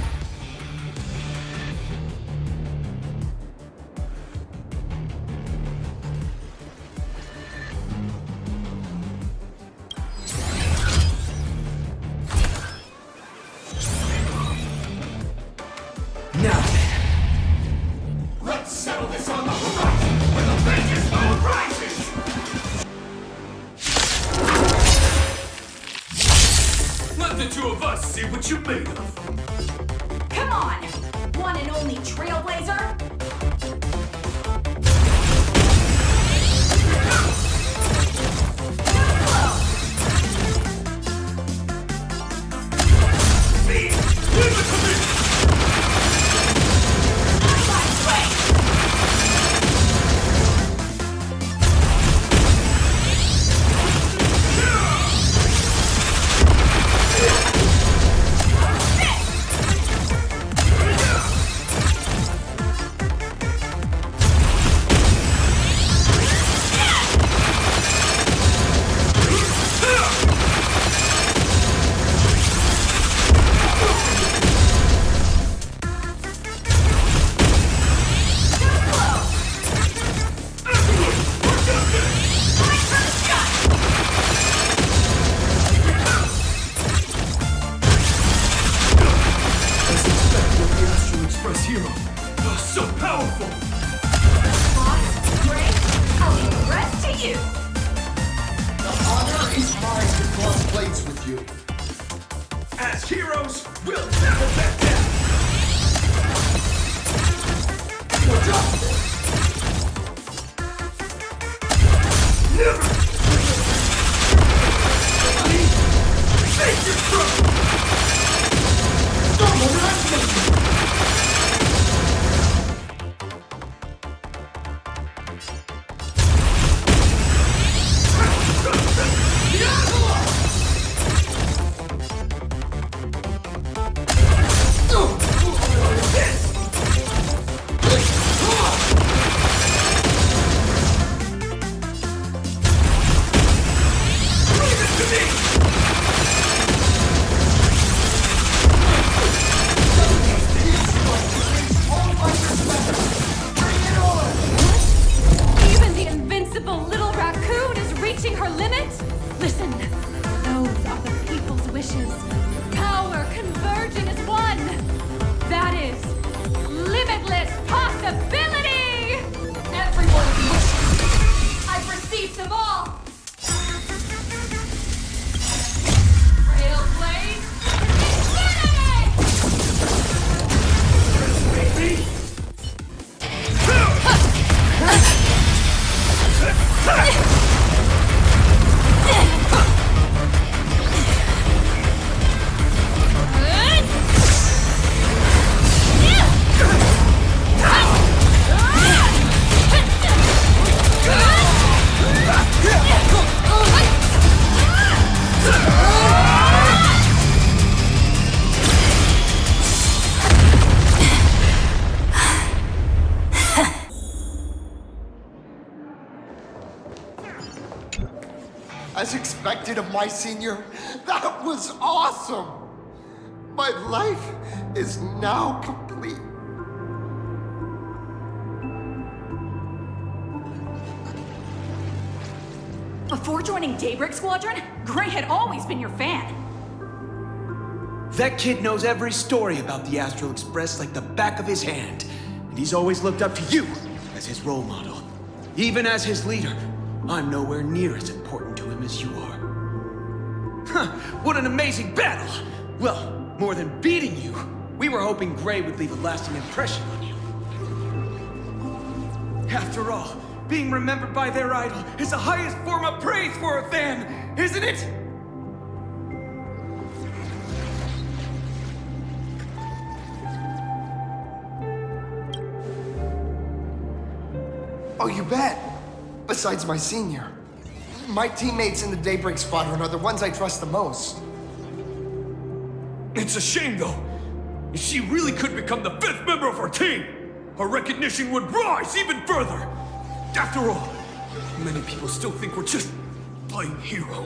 Now then, let's settle this on the horizon where the vengeance moon rises! let the two of us see what you're made of. Come on! One and only Trailblazer? So powerful! Boss, Gray, I'll leave the rest to you. The honor is mine to cross blades with you. As heroes, we'll never back down! Watch out! Never! Take your trouble! Don't underestimate me! Even the invincible little raccoon is reaching her limit? Listen, those are the people's wishes. Power converging as one. That is limitless possibility! Everyone's wishes. I've received them all. Railblade, infinity! As expected of my senior, that was awesome! My life is now complete. Before joining Daybreak Squadron, Gray had always been your fan. That kid knows every story about the Astral Express like the back of his hand. And he's always looked up to you as his role model. Even as his leader, I'm nowhere near as important to him as you are. Huh, what an amazing battle! Well, more than beating you, we were hoping Gray would leave a lasting impression on you. After all, being remembered by their idol is the highest form of praise for a fan, isn't it? Oh, you bet. Besides my senior. My teammates in the Daybreak Squadron are the ones I trust the most. It's a shame, though. If she really could become the 5th member of our team, our recognition would rise even further. After all, many people still think we're just playing hero.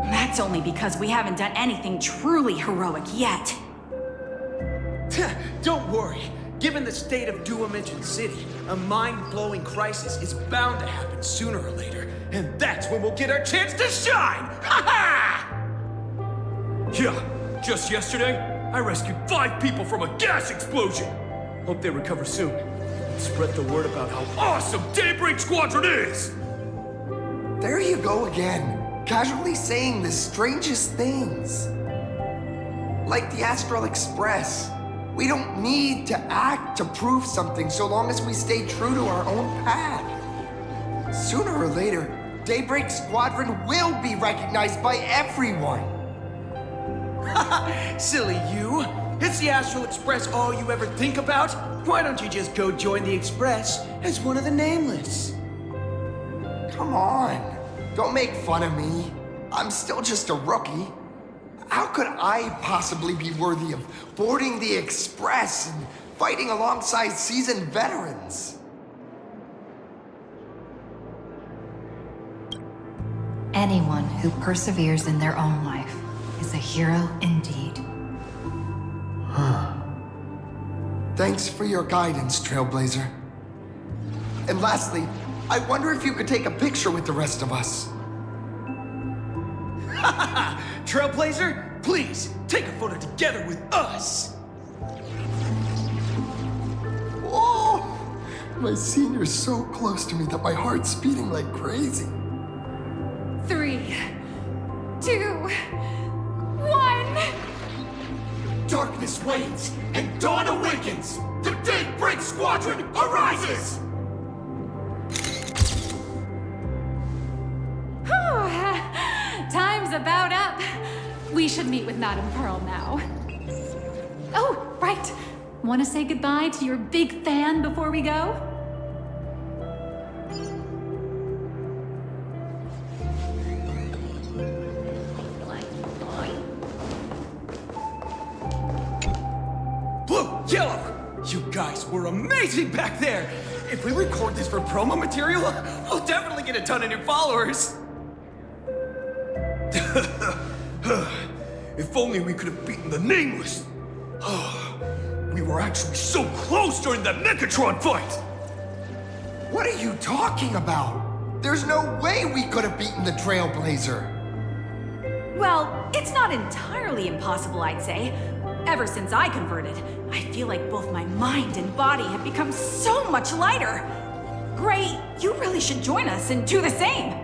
That's only because we haven't done anything truly heroic yet. Don't worry. Given the state of Duomension City, a mind-blowing crisis is bound to happen sooner or later. And that's when we'll get our chance to shine! Ha-ha! Yeah, just yesterday, I rescued 5 people from a gas explosion. Hope they recover soon. And spread the word about how awesome Daybreak Squadron is! There you go again, casually saying the strangest things. Like the Astral Express. We don't need to act to prove something so long as we stay true to our own path. Sooner or later, Daybreak Squadron will be recognized by everyone. Silly you! Is the Astral Express all you ever think about? Why don't you just go join the Express as one of the Nameless? Come on, don't make fun of me. I'm still just a rookie. How could I possibly be worthy of boarding the Express and fighting alongside seasoned veterans? Anyone who perseveres in their own life is a hero indeed. Thanks for your guidance, Trailblazer. And lastly, I wonder if you could take a picture with the rest of us. Trailblazer, please, take a photo together with us! My senior's so close to me that my heart's beating like crazy. 3, 2, 1. Darkness wanes and dawn awakens. The Daybreak Squadron arises. Time's about up. We should meet with Madame Pearl now. Oh, right. Want to say goodbye to your big fan before we go? Blue, yellow, you guys were amazing back there. If we record this for promo material, we'll definitely get a ton of new followers. If only we could have beaten the Nameless. We were actually so close during that Megatron fight. What are you talking about? There's no way we could have beaten the Trailblazer. Well, it's not entirely impossible, I'd say. Ever since I converted, I feel like both my mind and body have become so much lighter. Gray, you really should join us and do the same.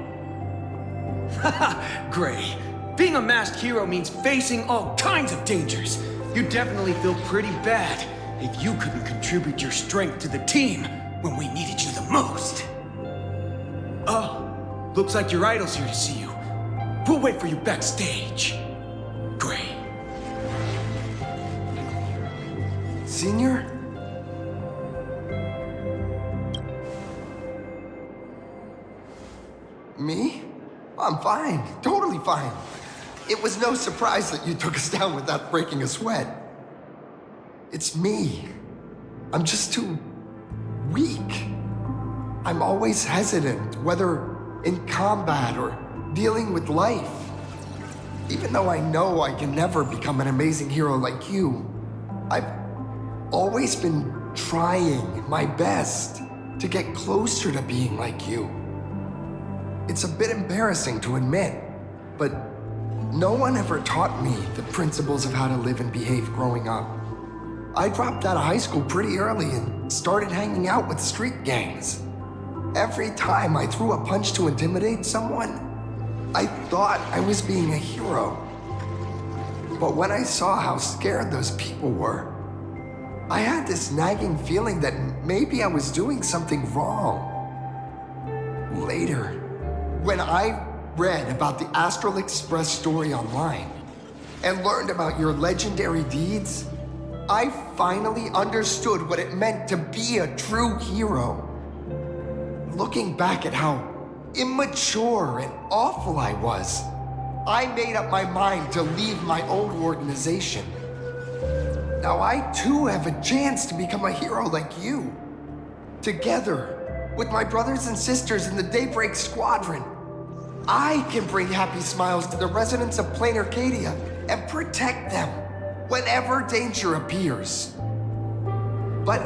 Gray, being a masked hero means facing all kinds of dangers. You'd definitely feel pretty bad if you couldn't contribute your strength to the team when we needed you the most. Oh, looks like your idol's here to see you. We'll wait for you backstage. Gray. Senior? Me? I'm fine. Totally fine. It was no surprise that you took us down without breaking a sweat. It's me. I'm just too weak. I'm always hesitant, whether in combat or dealing with life. Even though I know I can never become an amazing hero like you, I've always been trying my best to get closer to being like you. It's a bit embarrassing to admit, but no one ever taught me the principles of how to live and behave growing up. I dropped out of high school pretty early and started hanging out with street gangs. Every time I threw a punch to intimidate someone, I thought I was being a hero. But when I saw how scared those people were, I had this nagging feeling that maybe I was doing something wrong. Later, when I read about the Astral Express story online and learned about your legendary deeds, I finally understood what it meant to be a true hero. Looking back at how immature and awful I was, I made up my mind to leave my old organization. Now I too have a chance to become a hero like you. Together, with my brothers and sisters in the Daybreak Squadron, I can bring happy smiles to the residents of Planarcadia and protect them whenever danger appears. But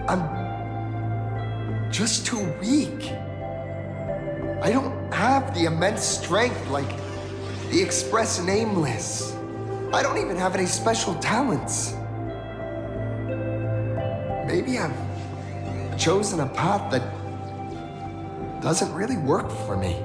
I'm just too weak. I don't have the immense strength like the Express Nameless. I don't even have any special talents. Maybe I've chosen a path that doesn't really work for me.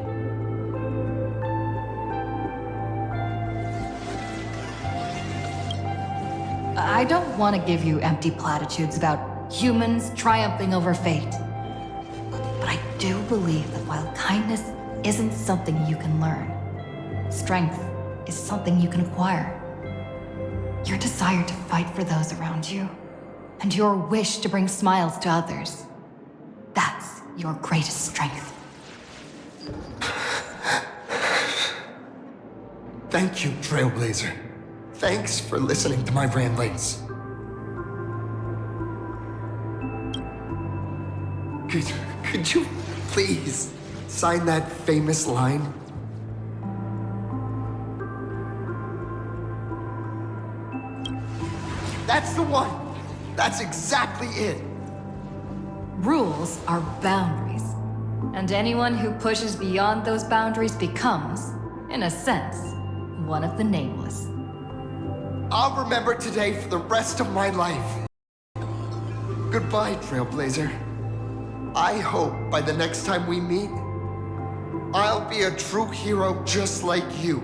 I don't want to give you empty platitudes about humans triumphing over fate. But I do believe that while kindness isn't something you can learn, strength is something you can acquire. Your desire to fight for those around you, and your wish to bring smiles to others, that's your greatest strength. Thank you, Trailblazer. Thanks for listening to my ramblings. Could you please sign that famous line? That's the one! That's exactly it! Rules are boundaries, and anyone who pushes beyond those boundaries becomes, in a sense, one of the Nameless. I'll remember today for the rest of my life. Goodbye, Trailblazer. I hope by the next time we meet, I'll be a true hero just like you.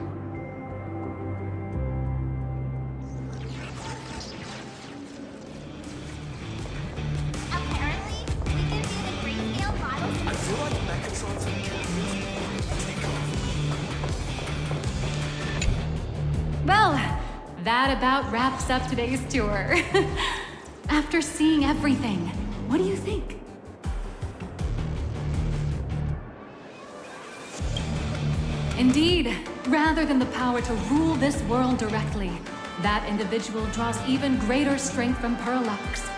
Well, that about wraps up today's tour. After seeing everything, what do you think? Indeed, rather than the power to rule this world directly, that individual draws even greater strength from Parallax.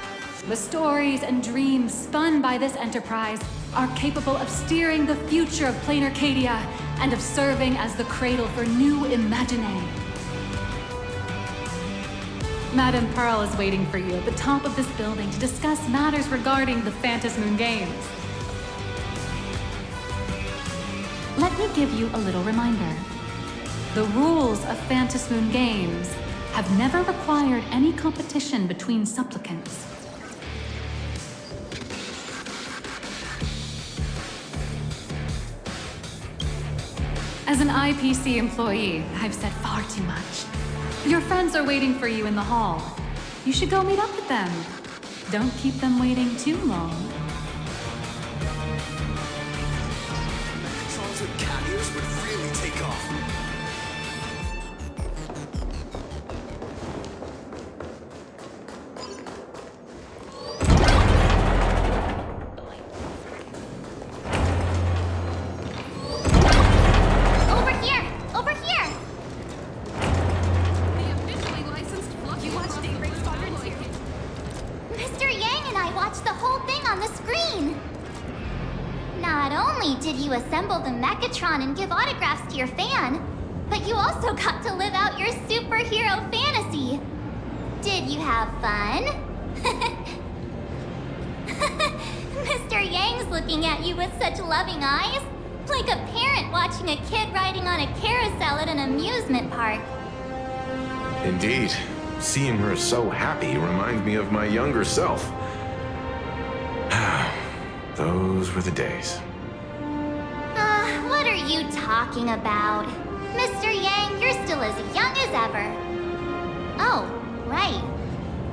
The stories and dreams spun by this enterprise are capable of steering the future of planarcadia and of serving as the cradle for new imaginae. Madame Pearl is waiting for you at the top of this building to discuss matters regarding the Phantasmoon Games. Let me give you a little reminder. The rules of Phantasmoon Games have never required any competition between supplicants. As an IPC employee, I've said far too much. Your friends are waiting for you in the hall. You should go meet up with them. Don't keep them waiting too long. Songs with cat ears would really take off. Assemble the Mechatron and give autographs to your fan, but you also got to live out your superhero fantasy. Did you have fun? Mr. Yang's looking at you with such loving eyes, like a parent watching a kid riding on a carousel at an amusement park. Indeed. Seeing her so happy reminds me of my younger self. Those were the days. What are you talking about? Mr. Yang, you're still as young as ever. Oh, right.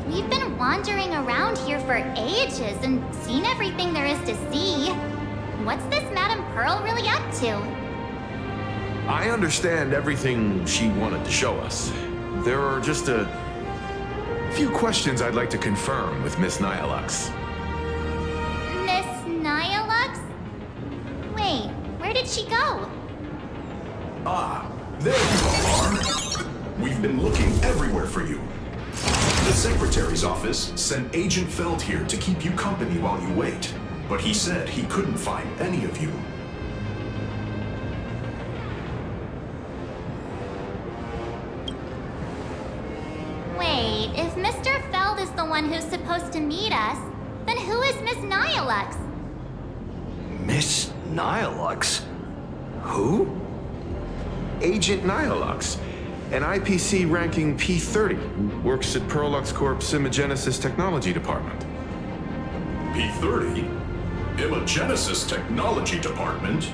We've been wandering around here for ages and seen everything there is to see. What's this Madame Pearl really up to? I understand everything she wanted to show us. There are just a few questions I'd like to confirm with Miss Nihilux. Miss Nihilux? Wait. Where did she go? Ah, there you are. We've been looking everywhere for you. The Secretary's office sent Agent Feld here to keep you company while you wait, but he said he couldn't find any of you. Wait, if Mr. Feld is the one who's supposed to meet us, then who is Miss Nihilux? Miss Nihilux? Who? Agent Nihilux, an IPC ranking P30, who works at Perlux Corp's Imagenesis Technology Department. P30? Imagenesis Technology Department?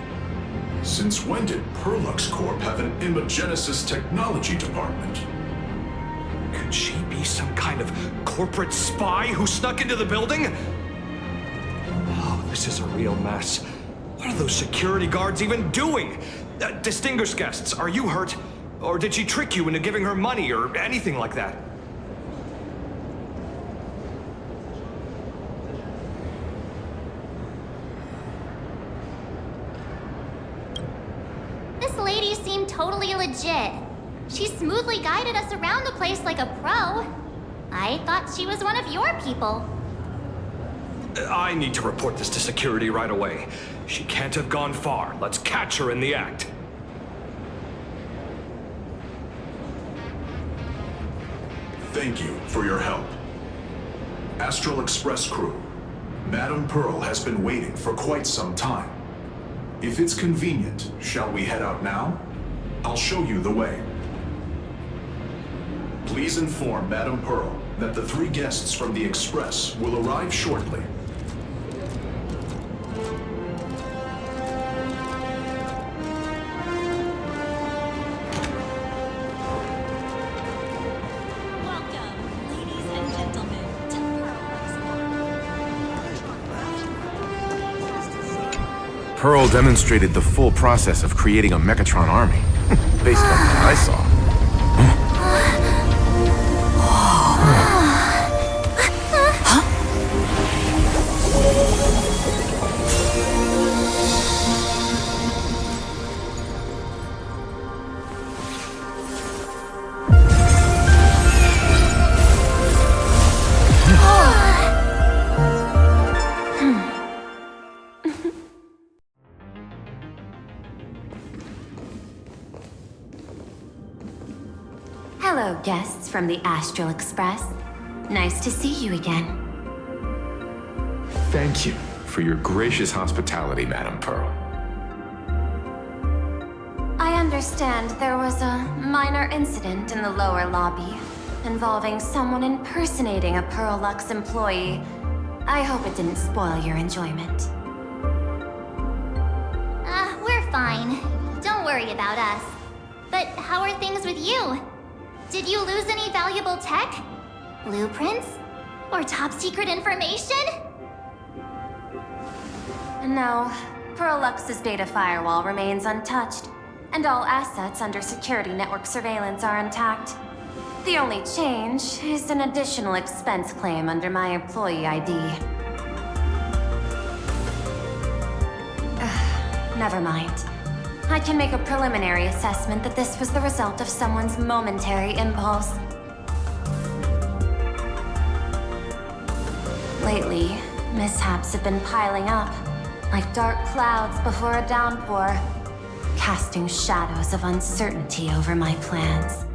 Since when did Perlux Corp have an Imagenesis Technology Department? Could she be some kind of corporate spy who snuck into the building? Oh, this is a real mess. What are those security guards even doing? Distinguished guests, are you hurt? Or did she trick you into giving her money or anything like that? This lady seemed totally legit. She smoothly guided us around the place like a pro. I thought she was one of your people. I need to report this to security right away. She can't have gone far. Let's catch her in the act. Thank you for your help. Astral Express crew, Madame Pearl has been waiting for quite some time. If it's convenient, shall we head out now? I'll show you the way. Please inform Madame Pearl that the 3 guests from the Express will arrive shortly. Pearl demonstrated the full process of creating a Mechatron army, based on what I saw. Hello, guests from the Astral Express. Nice to see you again. Thank you for your gracious hospitality, Madam Pearl. I understand there was a minor incident in the lower lobby involving someone impersonating a Pearlux employee. I hope it didn't spoil your enjoyment. We're fine. Don't worry about us. But how are things with you? Did you lose any valuable tech? Blueprints? Or top secret information? No, Pearlux's data firewall remains untouched, and all assets under security network surveillance are intact. The only change is an additional expense claim under my employee ID. Never mind. I can make a preliminary assessment that this was the result of someone's momentary impulse. Lately, mishaps have been piling up, like dark clouds before a downpour, casting shadows of uncertainty over my plans.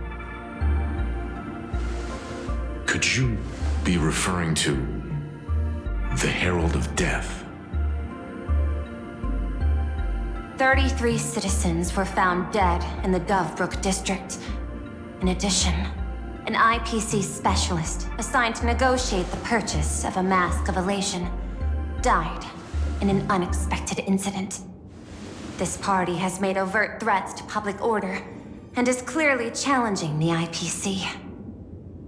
Could you be referring to the Herald of Death? 33 citizens were found dead in the Dovebrook district. In addition, an IPC specialist assigned to negotiate the purchase of a Mask of Elation died in an unexpected incident. This party has made overt threats to public order and is clearly challenging the IPC.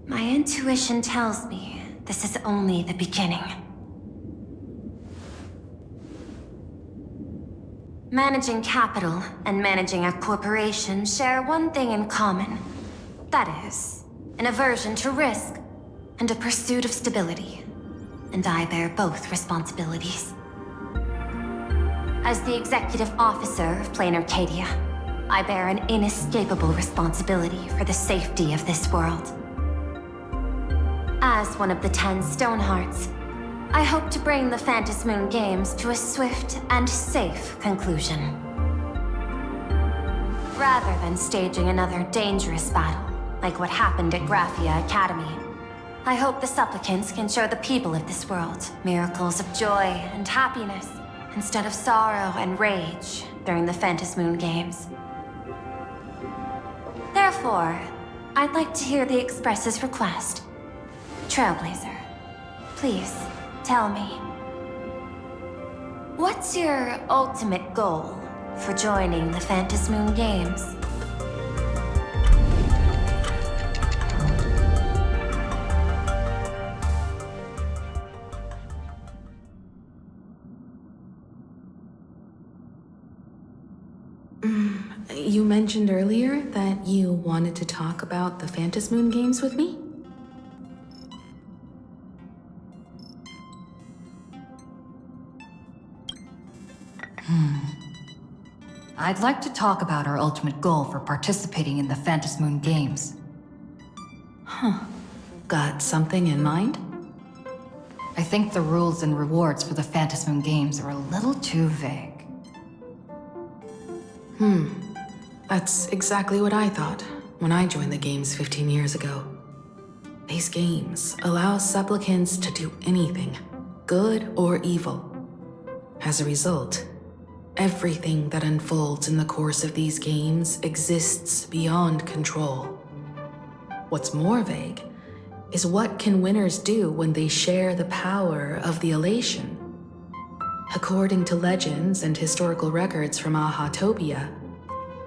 My intuition tells me this is only the beginning. Managing capital and managing a corporation share one thing in common. That is, an aversion to risk and a pursuit of stability. And I bear both responsibilities. As the executive officer of Planarcadia, I bear an inescapable responsibility for the safety of this world. As one of the 10 Stonehearts, I hope to bring the Phantasmoon Games to a swift and safe conclusion. Rather than staging another dangerous battle, like what happened at Graphia Academy, I hope the supplicants can show the people of this world miracles of joy and happiness, instead of sorrow and rage during the Phantasmoon Games. Therefore, I'd like to hear the Express's request. Trailblazer, please. Tell me, what's your ultimate goal for joining the Phantasmoon Games? You mentioned earlier that you wanted to talk about the Phantasmoon Games with me? I'd like to talk about our ultimate goal for participating in the Phantasmoon Games. Huh. Got something in mind? I think the rules and rewards for the Phantasmoon Games are a little too vague. That's exactly what I thought when I joined the games 15 years ago. These games allow supplicants to do anything, good or evil. As a result, everything that unfolds in the course of these games exists beyond control. What's more vague is what can winners do when they share the power of the elation. According to legends and historical records from Ahatopia,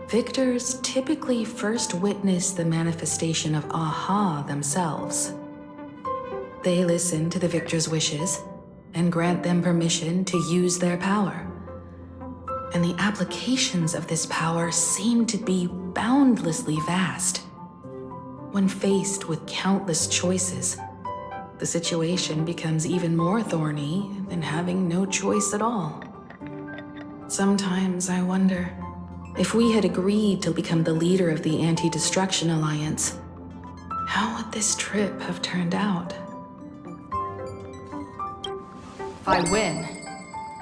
victors typically first witness the manifestation of Aha themselves. They listen to the victor's wishes and grant them permission to use their power. and the applications of this power seem to be boundlessly vast. When faced with countless choices, the situation becomes even more thorny than having no choice at all. Sometimes I wonder, if we had agreed to become the leader of the Anti-Destruction Alliance, how would this trip have turned out? If I win,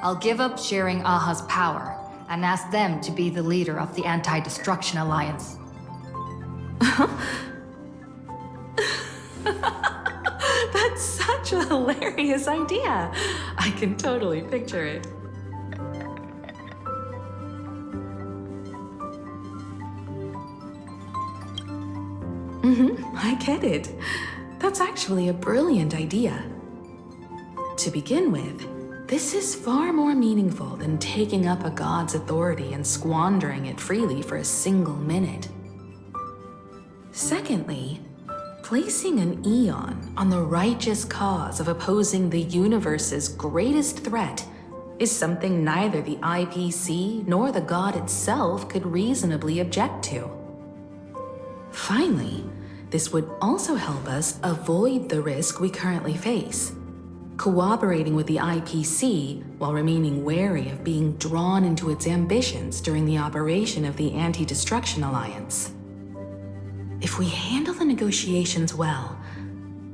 I'll give up sharing Aha's power and ask them to be the leader of the Anti-Destruction Alliance. That's such a hilarious idea. I can totally picture it. I get it. That's actually a brilliant idea. To begin with, this is far more meaningful than taking up a god's authority and squandering it freely for a single minute. Secondly, placing an Eon on the righteous cause of opposing the universe's greatest threat is something neither the IPC nor the god itself could reasonably object to. Finally, this would also help us avoid the risk we currently face, cooperating with the IPC while remaining wary of being drawn into its ambitions during the operation of the Anti-Destruction Alliance. If we handle the negotiations well,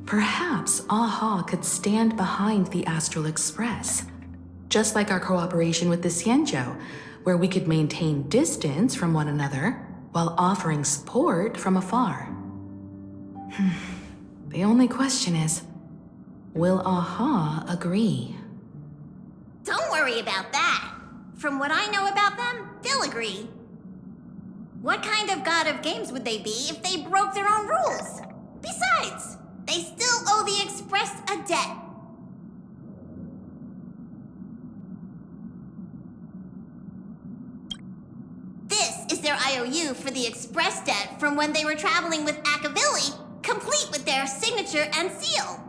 perhaps Aha could stand behind the Astral Express, just like our cooperation with the Xianzhou, where we could maintain distance from one another while offering support from afar. The only question is, will Aha agree? Don't worry about that. From what I know about them, they'll agree. What kind of god of games would they be if they broke their own rules? Besides, they still owe the Express a debt. This is their IOU for the Express debt from when they were traveling with Akavilli, complete with their signature and seal.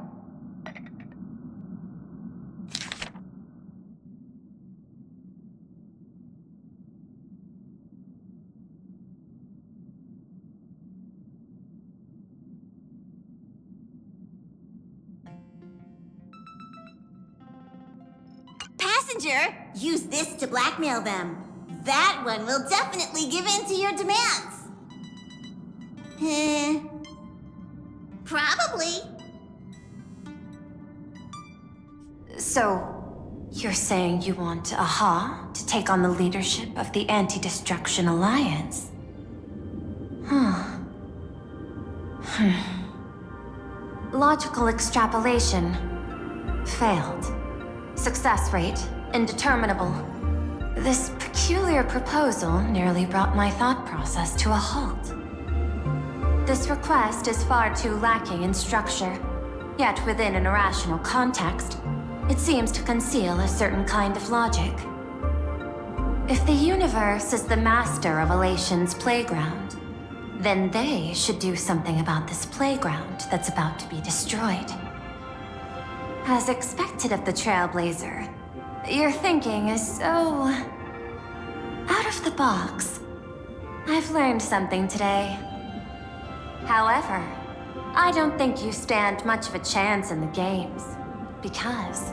Passenger, use this to blackmail them. That one will definitely give in to your demands. Probably. So, you're saying you want Aha to take on the leadership of the Anti-Destruction Alliance? Logical extrapolation. Failed. Success rate, indeterminable. This peculiar proposal nearly brought my thought process to a halt. This request is far too lacking in structure, yet within an irrational context, it seems to conceal a certain kind of logic. If the universe is the master of Elation's playground, then they should do something about this playground that's about to be destroyed. As expected of the Trailblazer, your thinking is so out of the box. I've learned something today. However, I don't think you stand much of a chance in the games, because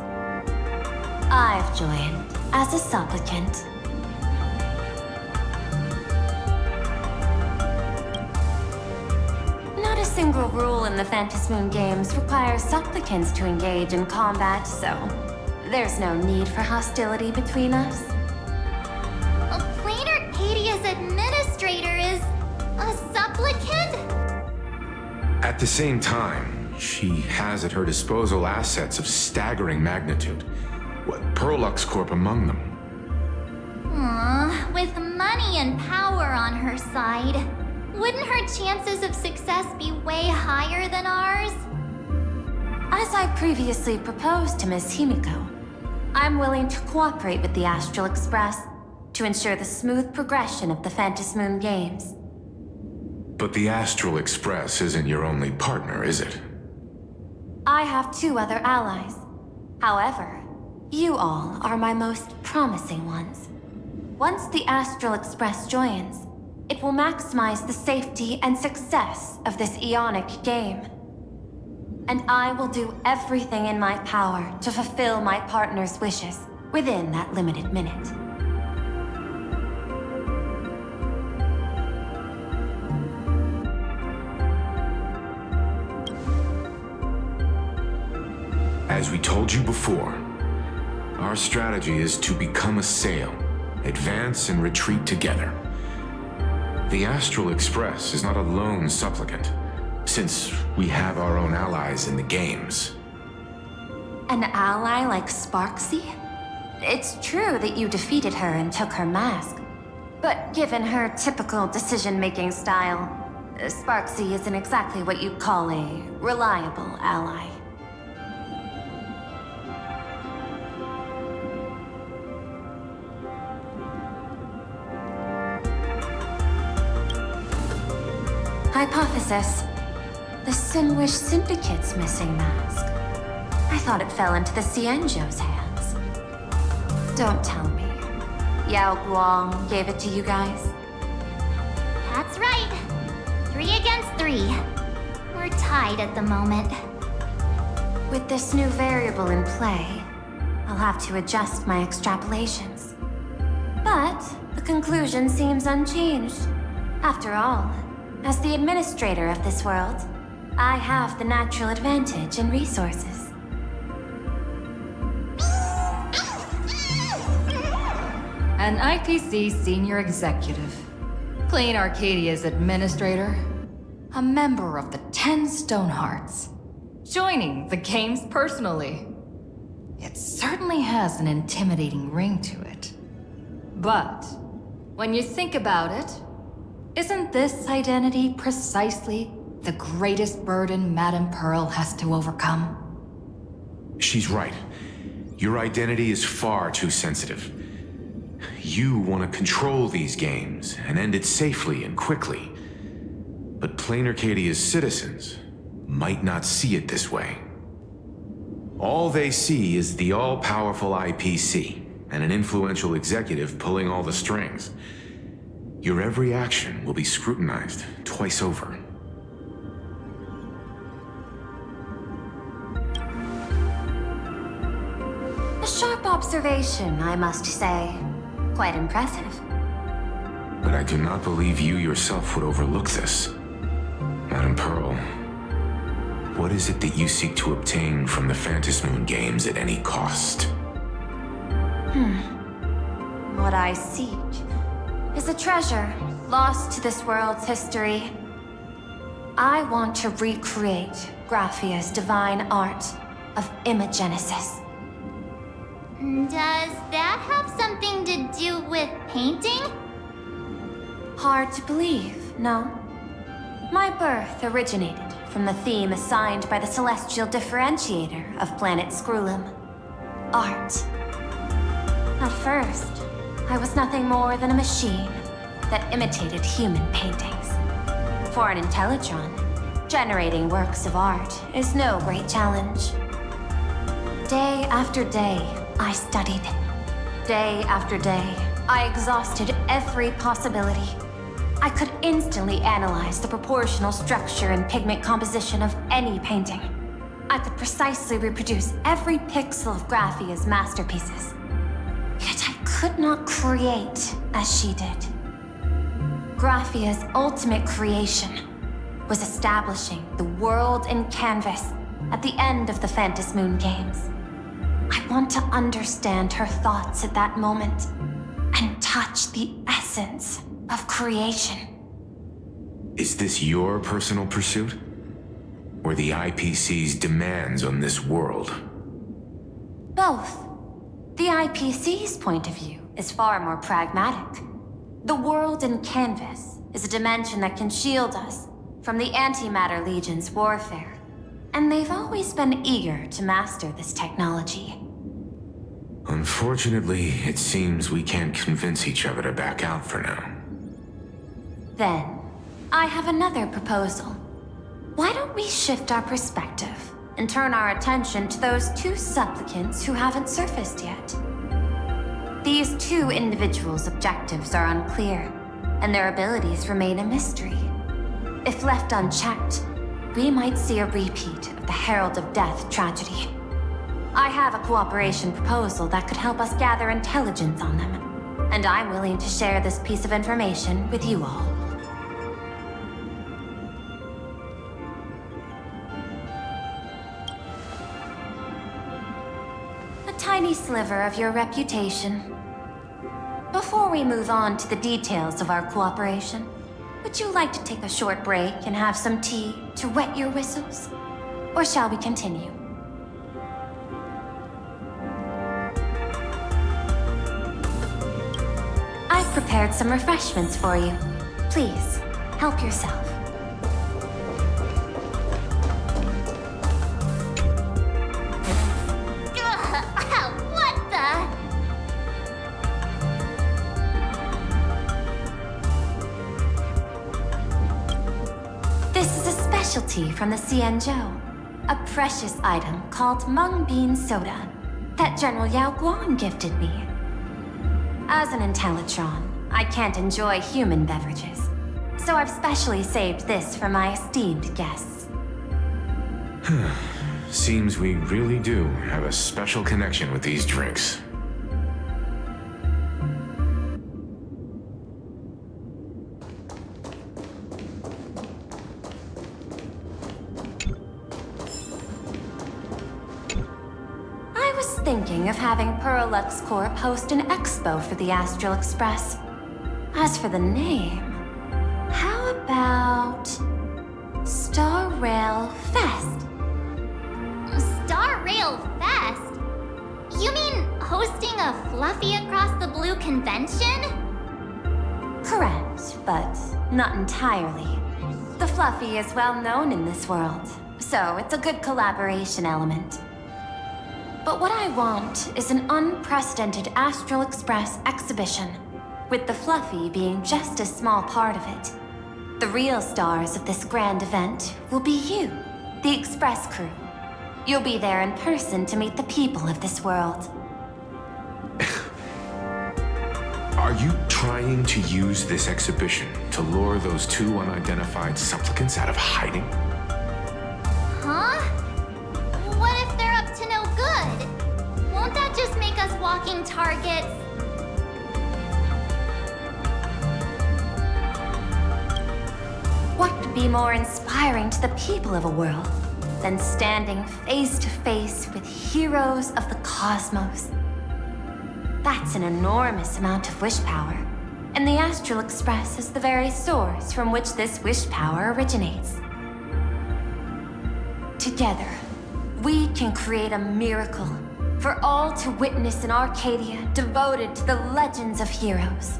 I've joined as a supplicant. Not a single rule in the Phantasmoon games requires supplicants to engage in combat, so there's no need for hostility between us. Planarcadia's administrator is a supplicant? At the same time, she has at her disposal assets of staggering magnitude. What, Perlux Corp among them. With money and power on her side, wouldn't her chances of success be way higher than ours? As I previously proposed to Miss Himeko, I'm willing to cooperate with the Astral Express to ensure the smooth progression of the Phantasmoon games. But the Astral Express isn't your only partner, is it? I have 2 other allies. However, you all are my most promising ones. Once the Astral Express joins, it will maximize the safety and success of this Ionic game. And I will do everything in my power to fulfill my partner's wishes within that limited minute. As we told you before, our strategy is to become a sail, advance and retreat together. The Astral Express is not a lone supplicant, since we have our own allies in the games. An ally like Sparksy? It's true that you defeated her and took her mask. But given her typical decision-making style, Sparksy isn't exactly what you'd call a reliable ally. Hypothesis. The Sinwish Syndicate's missing mask. I thought it fell into the Xianzhou's hands. Don't tell me. Yao Guang gave it to you guys? That's right. 3 against 3. We're tied at the moment. With this new variable in play, I'll have to adjust my extrapolations. But the conclusion seems unchanged. After all, as the administrator of this world, I have the natural advantage in resources. An IPC senior executive, Planarcadia's administrator, a member of the 10 Stonehearts, joining the games personally. It certainly has an intimidating ring to it. But when you think about it, isn't this identity precisely the greatest burden Madame Pearl has to overcome? She's right. Your identity is far too sensitive. You want to control these games and end it safely and quickly. But Planarcadia's citizens might not see it this way. All they see is the all-powerful IPC and an influential executive pulling all the strings. Your every action will be scrutinized twice over. A sharp observation, I must say. Quite impressive. But I do not believe you yourself would overlook this. Madame Pearl, what is it that you seek to obtain from the Phantasmoon games at any cost? What I seek is a treasure lost to this world's history. I want to recreate Graphia's divine art of imagenesis. Does that have something to do with painting? Hard to believe, no? My birth originated from the theme assigned by the celestial differentiator of planet Scrulum: art. At first, I was nothing more than a machine that imitated human paintings. For an Intellitron, generating works of art is no great challenge. Day after day, I studied. Day after day, I exhausted every possibility. I could instantly analyze the proportional structure and pigment composition of any painting. I could precisely reproduce every pixel of Graphia's masterpieces. Yet I could not create as she did. Graphia's ultimate creation was establishing the world in canvas at the end of the Phantasmoon games. I want to understand her thoughts at that moment and touch the essence of creation. Is this your personal pursuit? Or the IPC's demands on this world? Both. The IPC's point of view is far more pragmatic. The world in canvas is a dimension that can shield us from the Antimatter Legion's warfare, and they've always been eager to master this technology. Unfortunately, it seems we can't convince each other to back out for now. Then, I have another proposal. Why don't we shift our perspective and turn our attention to those 2 supplicants who haven't surfaced yet? These two individuals' objectives are unclear, and their abilities remain a mystery. If left unchecked, we might see a repeat of the Herald of Death tragedy. I have a cooperation proposal that could help us gather intelligence on them, and I'm willing to share this piece of information with you all. A tiny sliver of your reputation. Before we move on to the details of our cooperation, would you like to take a short break and have some tea to wet your whistles? Or shall we continue? I've prepared some refreshments for you. Please, help yourself. What the? This is a specialty from the Xianzhou, a precious item called mung bean soda that General Yao Guang gifted me. As an Intellitron, I can't enjoy human beverages, so I've specially saved this for my esteemed guests. Seems we really do have a special connection with these drinks. I was thinking of having Perlux Corp host an expo for the Astral Express. As for the name, how about Starrail Fest? Starrail Fest? You mean hosting a Fluffy Across the Blue convention? Correct, but not entirely. The Fluffy is well known in this world, so it's a good collaboration element. But what I want is an unprecedented Astral Express exhibition, with the Fluffy being just a small part of it. The real stars of this grand event will be you, the Express crew. You'll be there in person to meet the people of this world. Are you trying to use this exhibition to lure those two unidentified supplicants out of hiding? Huh? What if they're up to no good? Won't that just make us walking targets? What could be more inspiring to the people of a world than standing face to face with heroes of the cosmos? That's an enormous amount of wish power, and the Astral Express is the very source from which this wish power originates. Together, we can create a miracle for all to witness in Arcadia devoted to the legends of heroes.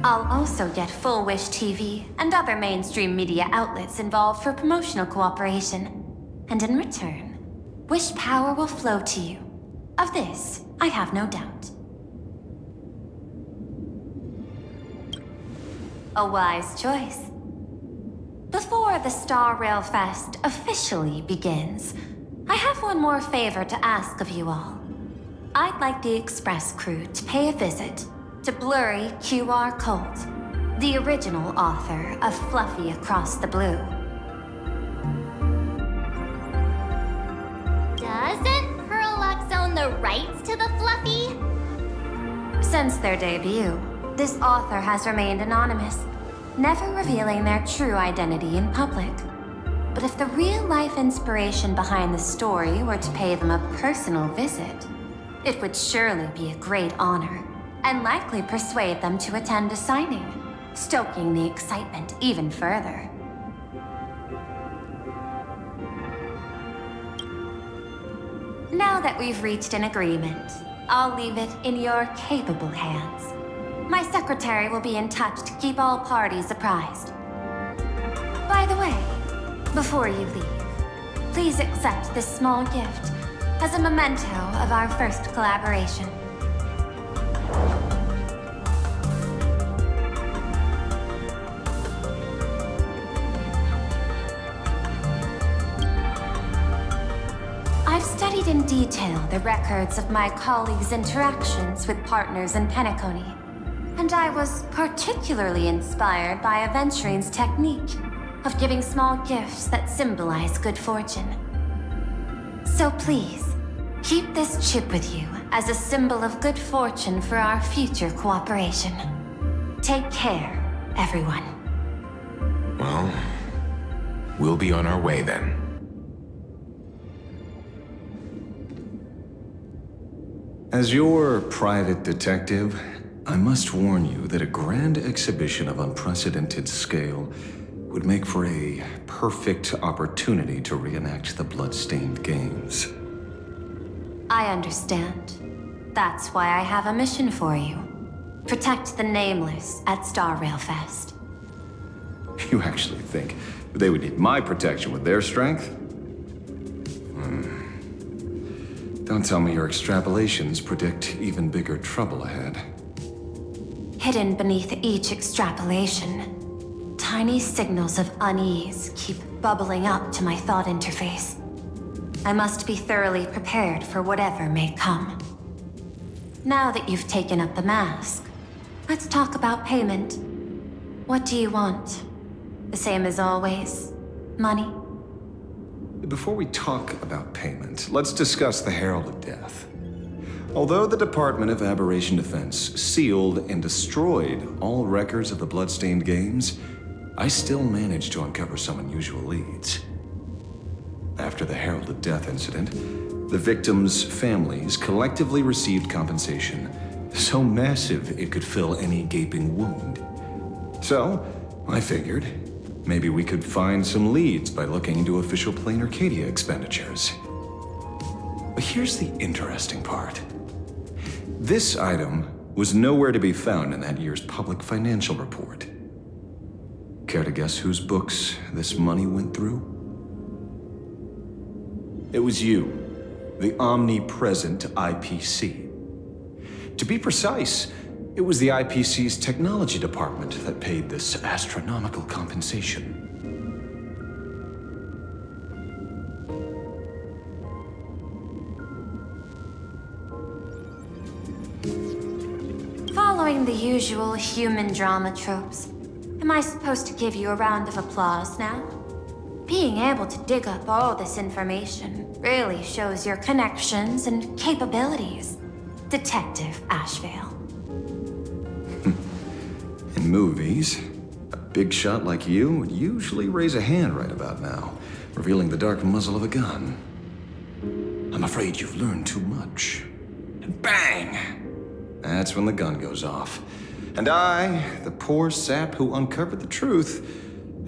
I'll also get Full Wish TV and other mainstream media outlets involved for promotional cooperation. And in return, wish power will flow to you. Of this, I have no doubt. A wise choice. Before the Starrail Fest officially begins, I have one more favor to ask of you all. I'd like the Express crew to pay a visit to Blurry QR Colt, the original author of Fluffy Across the Blue. Doesn't Perlux own the rights to the Fluffy? Since their debut, this author has remained anonymous, never revealing their true identity in public. But if the real-life inspiration behind the story were to pay them a personal visit, it would surely be a great honor, and likely persuade them to attend a signing, stoking the excitement even further. Now that we've reached an agreement, I'll leave it in your capable hands. My secretary will be in touch to keep all parties apprised. By the way, before you leave, please accept this small gift as a memento of our first collaboration. I've studied studied in detail the records of my colleagues' interactions with partners in Penacony, and I was particularly inspired by Aventurine's technique of giving small gifts that symbolize good fortune. So please, keep this chip with you as a symbol of good fortune for our future cooperation. Take care, everyone. Well, we'll be on our way then. As your private detective, I must warn you that a grand exhibition of unprecedented scale would make for a perfect opportunity to reenact the blood-stained games. I understand. That's why I have a mission for you. Protect the Nameless at Starrail Fest. You actually think they would need my protection with their strength? Don't tell me your extrapolations predict even bigger trouble ahead. Hidden beneath each extrapolation, tiny signals of unease keep bubbling up to my thought interface. I must be thoroughly prepared for whatever may come. Now that you've taken up the mask, let's talk about payment. What do you want? The same as always? Money? Before we talk about payment, let's discuss the Herald of Death. Although the Department of Aberration Defense sealed and destroyed all records of the blood-stained games, I still managed to uncover some unusual leads. After the Herald of Death incident, the victims' families collectively received compensation so massive it could fill any gaping wound. So, I figured, maybe we could find some leads by looking into official planarcadia expenditures. But here's the interesting part. This item was nowhere to be found in that year's public financial report. Care to guess whose books this money went through? It was you, the omnipresent IPC. To be precise, it was the IPC's technology department that paid this astronomical compensation. Following the usual human drama tropes, am I supposed to give you a round of applause now? Being able to dig up all this information really shows your connections and capabilities, Detective Ashveil. In movies, a big shot like you would usually raise a hand right about now, revealing the dark muzzle of a gun. I'm afraid you've learned too much. And bang! That's when the gun goes off. And I, the poor sap who uncovered the truth,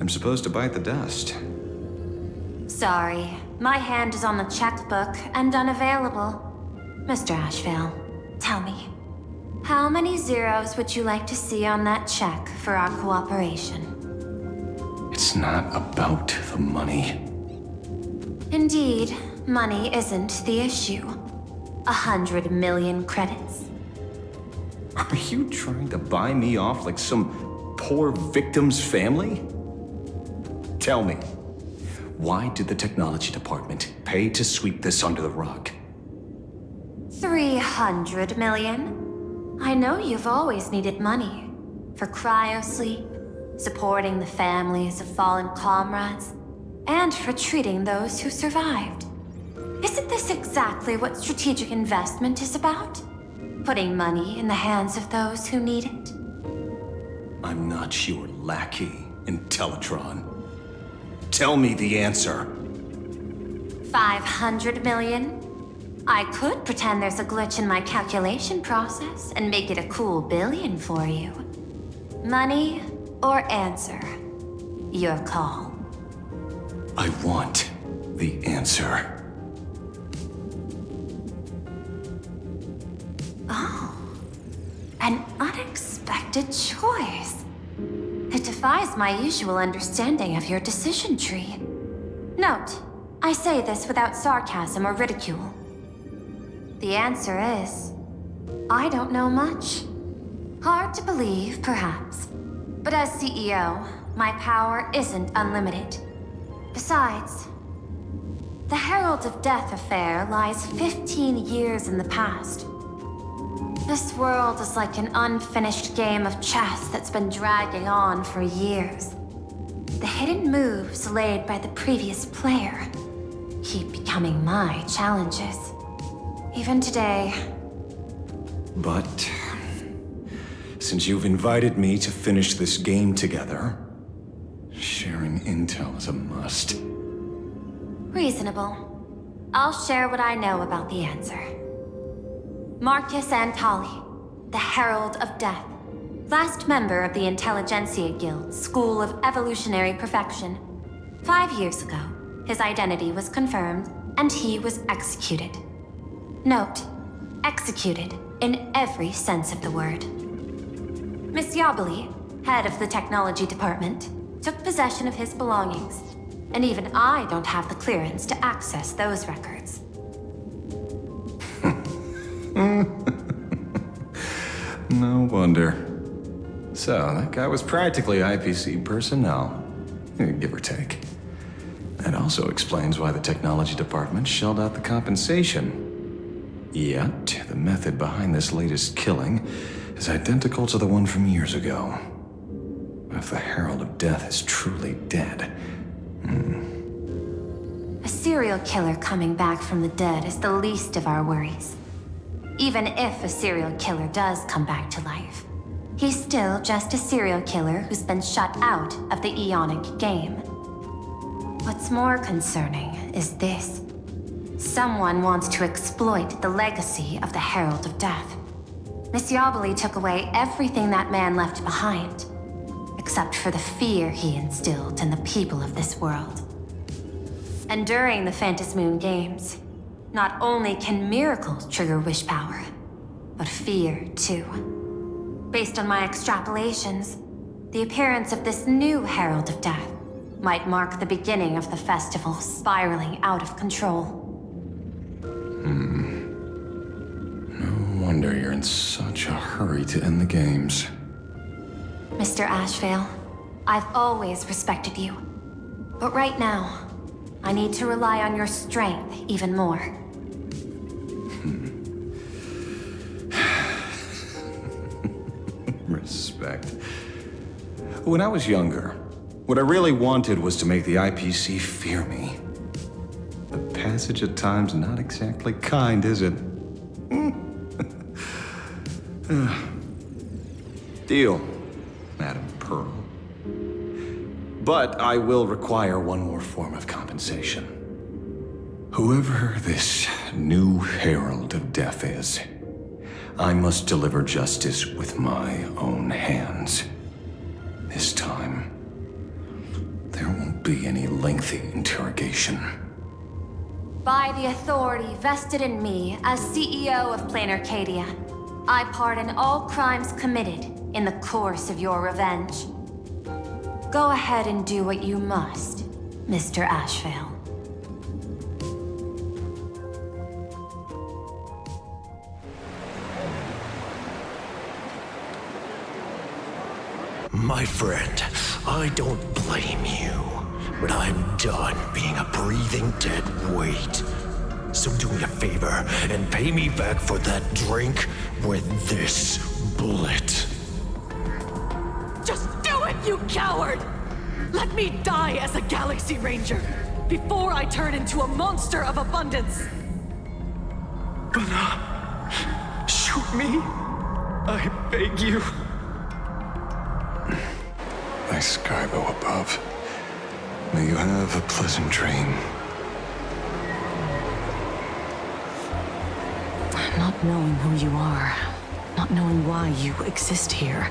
am supposed to bite the dust. Sorry, my hand is on the checkbook and unavailable. Mr. Ashveil, tell me, how many zeros would you like to see on that check for our cooperation? It's not about the money. Indeed, money isn't the issue. 100 million credits. Are you trying to buy me off like some poor victim's family? Tell me, why did the technology department pay to sweep this under the rug? 300 million? I know you've always needed money. For cryosleep, supporting the families of fallen comrades, and for treating those who survived. Isn't this exactly what strategic investment is about? Putting money in the hands of those who need it? I'm not your lackey, Intellitron. Tell me the answer. 500 million? I could pretend there's a glitch in my calculation process and make it a cool billion for you. Money or answer? Your call. I want the answer. Oh, an unexpected choice. It defies my usual understanding of your decision tree. Note, I say this without sarcasm or ridicule. The answer is, I don't know much. Hard to believe, perhaps. But as CEO, my power isn't unlimited. Besides, The Herald of Death affair lies 15 years in the past. This world is like an unfinished game of chess that's been dragging on for years. The hidden moves laid by the previous player keep becoming my challenges. Even today. But since you've invited me to finish this game together, sharing intel is a must. Reasonable. I'll share what I know about the answer. Marcus Antali, the Herald of Death. Last member of the Intelligentsia Guild, School of Evolutionary Perfection. 5 years ago, his identity was confirmed, and he was executed. Note, executed in every sense of the word. Miss Yabali, head of the technology department, took possession of his belongings, and even I don't have the clearance to access those records. No wonder. So, that guy was practically IPC personnel, give or take. That also explains why the technology department shelled out the compensation. Yet, the method behind this latest killing is identical to the one from years ago. If the Herald of Death is truly dead... A serial killer coming back from the dead is the least of our worries. Even if a serial killer does come back to life, he's still just a serial killer who's been shut out of the Ionic game. What's more concerning is this. Someone wants to exploit the legacy of the Herald of Death. Miss Yabali took away everything that man left behind, except for the fear he instilled in the people of this world. And during the Phantasmoon Games, not only can miracles trigger wish power, but fear too. Based on my extrapolations, the appearance of this new Herald of Death might mark the beginning of the festival spiraling out of control. No wonder you're in such a hurry to end the games. Mr. Ashveil, I've always respected you. But right now, I need to rely on your strength even more. Respect. When I was younger, what I really wanted was to make the IPC fear me. The passage of time's not exactly kind, is it? Deal, Madam Pearl. But I will require one more form of compensation. Whoever this new Herald of Death is, I must deliver justice with my own hands. This time, there won't be any lengthy interrogation. By the authority vested in me as CEO of Planarcadia, I pardon all crimes committed in the course of your revenge. Go ahead and do what you must, Mr. Ashveil. My friend, I don't blame you, but I'm done being a breathing dead weight. So do me a favor and pay me back for that drink with this bullet. Just do it, you coward! Let me die as a Galaxy Ranger before I turn into a monster of abundance! Shoot me! I beg you. My Skybo above. May you have a pleasant dream. Not knowing who you are, not knowing why you exist here,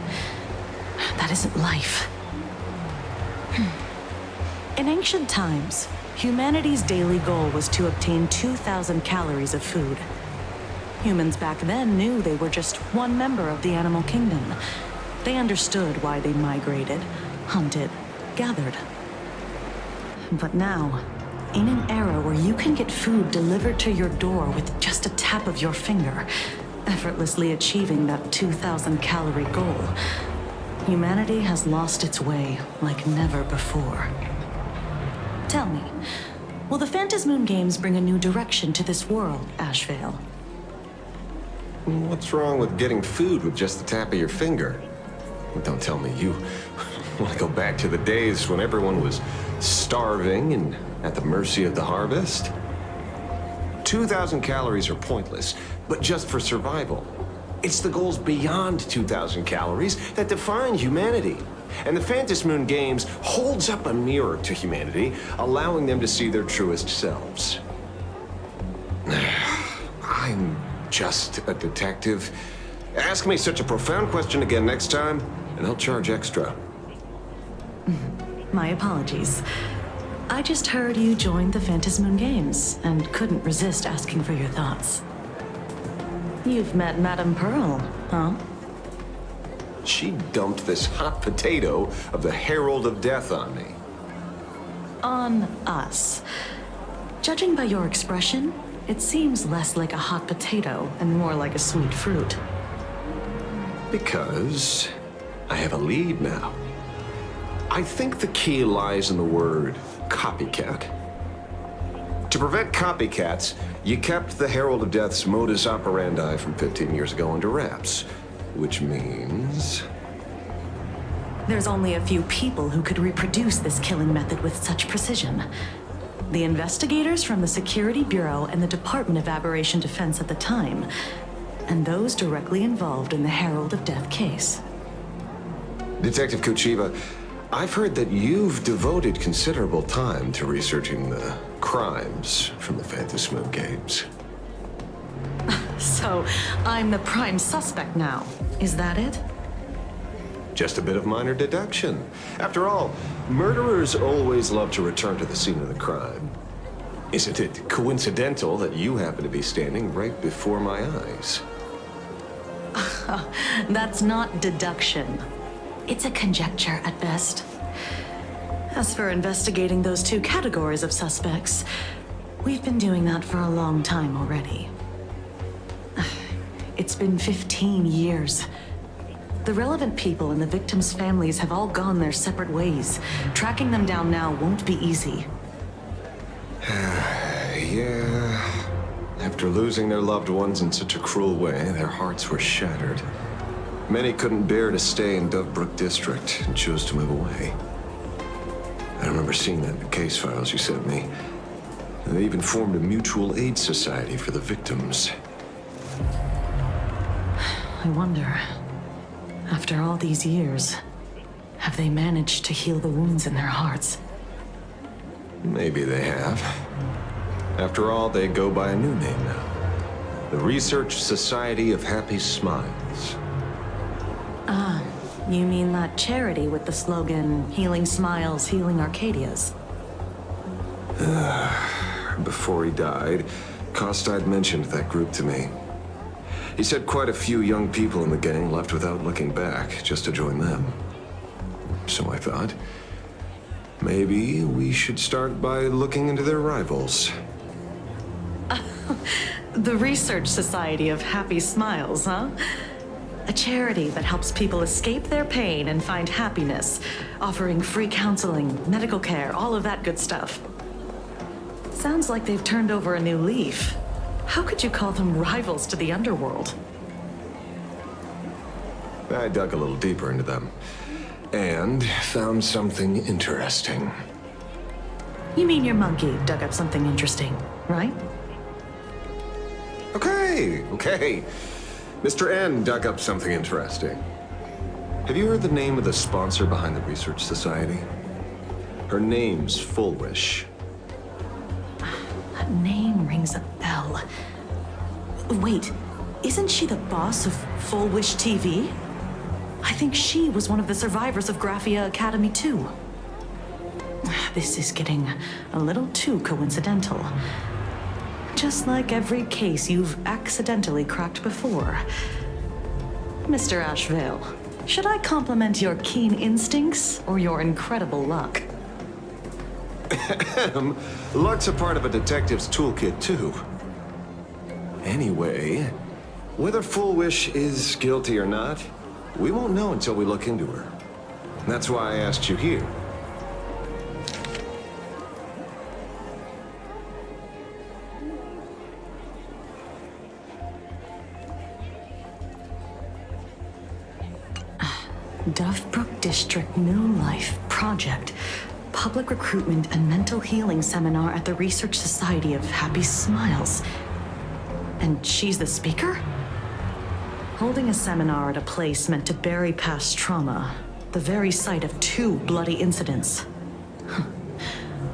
that isn't life. In ancient times, humanity's daily goal was to obtain 2,000 calories of food. Humans back then knew they were just one member of the animal kingdom. They understood why they migrated, hunted, gathered. But now, in an era where you can get food delivered to your door with just a tap of your finger, effortlessly achieving that 2,000 calorie goal, humanity has lost its way like never before. Tell me, Will the Phantasmoon Games bring a new direction to this world, Ashveil? What's wrong with getting food with just the tap of your finger? Don't tell me you want to go back to the days when everyone was starving and at the mercy of the harvest? 2,000 calories are pointless, but just for survival. It's the goals beyond 2,000 calories that define humanity. And the Phantasmoon Games holds up a mirror to humanity, allowing them to see their truest selves. I'm just a detective. Ask me such a profound question again next time, and I'll charge extra. My apologies. I just heard you joined the Phantasmoon Games and couldn't resist asking for your thoughts. You've met Madame Pearl, huh? She dumped this hot potato of the Herald of Death on me. On us. Judging by your expression, it seems less like a hot potato and more like a sweet fruit. Because I have a lead now. I think the key lies in the word copycat. To prevent copycats, you kept the Herald of Death's modus operandi from 15 years ago under wraps, which means... There's only a few people who could reproduce this killing method with such precision. The investigators from the Security Bureau and the Department of Aberration Defense at the time, and those directly involved in the Herald of Death case. Detective Kuchiba, I've heard that you've devoted considerable time to researching the crimes from the Phantasmoon Games. So, I'm the prime suspect now. Is that it? Just a bit of minor deduction. After all, murderers always love to return to the scene of the crime. Isn't it coincidental that you happen to be standing right before my eyes? That's not deduction. It's a conjecture at best. As for investigating those two categories of suspects, we've been doing that for a long time already. It's been 15 years. The relevant people and the victims' families have all gone their separate ways. Tracking them down now won't be easy. Yeah. After losing their loved ones in such a cruel way, their hearts were shattered. Many couldn't bear to stay in Daybreak district and chose to move away. I remember seeing that in the case files you sent me. They even formed a mutual aid society for the victims. I wonder, after all these years, have they managed to heal the wounds in their hearts? Maybe they have. After all, they go by a new name now. The Research Society of Happy Smiles. Ah, you mean that charity with the slogan, Healing Smiles, Healing Arcadias? Before he died, Kostad mentioned that group to me. He said quite a few young people in the gang left without looking back, just to join them. So I thought, maybe we should start by looking into their rivals. The Research Society of Happy Smiles, huh? A charity that helps people escape their pain and find happiness, offering free counseling, medical care, all of that good stuff. Sounds like they've turned over a new leaf. How could you call them rivals to the underworld? I dug a little deeper into them, and found something interesting. You mean your monkey dug up something interesting, right? Okay. Mr. N dug up something interesting. Have you heard the name of the sponsor behind the Research Society? Her name's Fullwish. That name rings a bell. Wait, isn't she the boss of Fullwish TV? I think she was one of the survivors of Graphia Academy too. This is getting a little too coincidental. Just like every case you've accidentally cracked before. Mr. Ashveil, should I compliment your keen instincts or your incredible luck? Luck's a part of a detective's toolkit, too. Anyway, whether Fullwish is guilty or not, we won't know until we look into her. That's why I asked you here. Dovebrook District New Life Project. Public Recruitment and Mental Healing Seminar at the Research Society of Happy Smiles. And she's the speaker? Holding a seminar at a place meant to bury past trauma. The very site of 2 bloody incidents.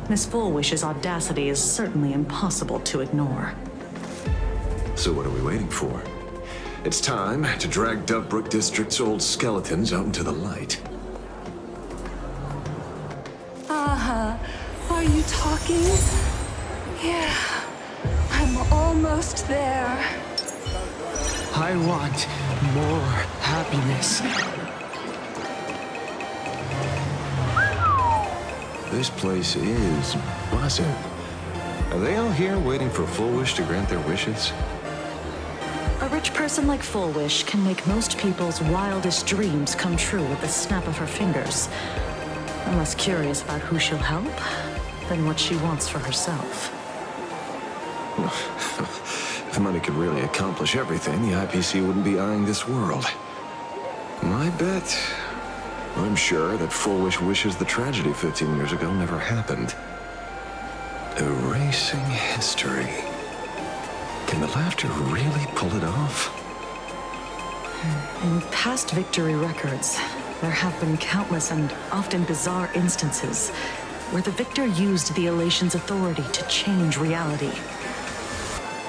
Miss Fullwish's audacity is certainly impossible to ignore. So what are we waiting for? It's time to drag Dovebrook District's old skeletons out into the light. Are you talking? Yeah, I'm almost there. I want more happiness. This place is buzzing. Are they all here waiting for Fullwish to grant their wishes? A rich person like Fullwish can make most people's wildest dreams come true with the snap of her fingers. I'm less curious about who she'll help than what she wants for herself. If money could really accomplish everything, the IPC wouldn't be eyeing this world. My bet, I'm sure that Fullwish wishes the tragedy 15 years ago never happened. Erasing history. Can the laughter really pull it off? In past victory records, there have been countless and often bizarre instances where the victor used the elation's authority to change reality.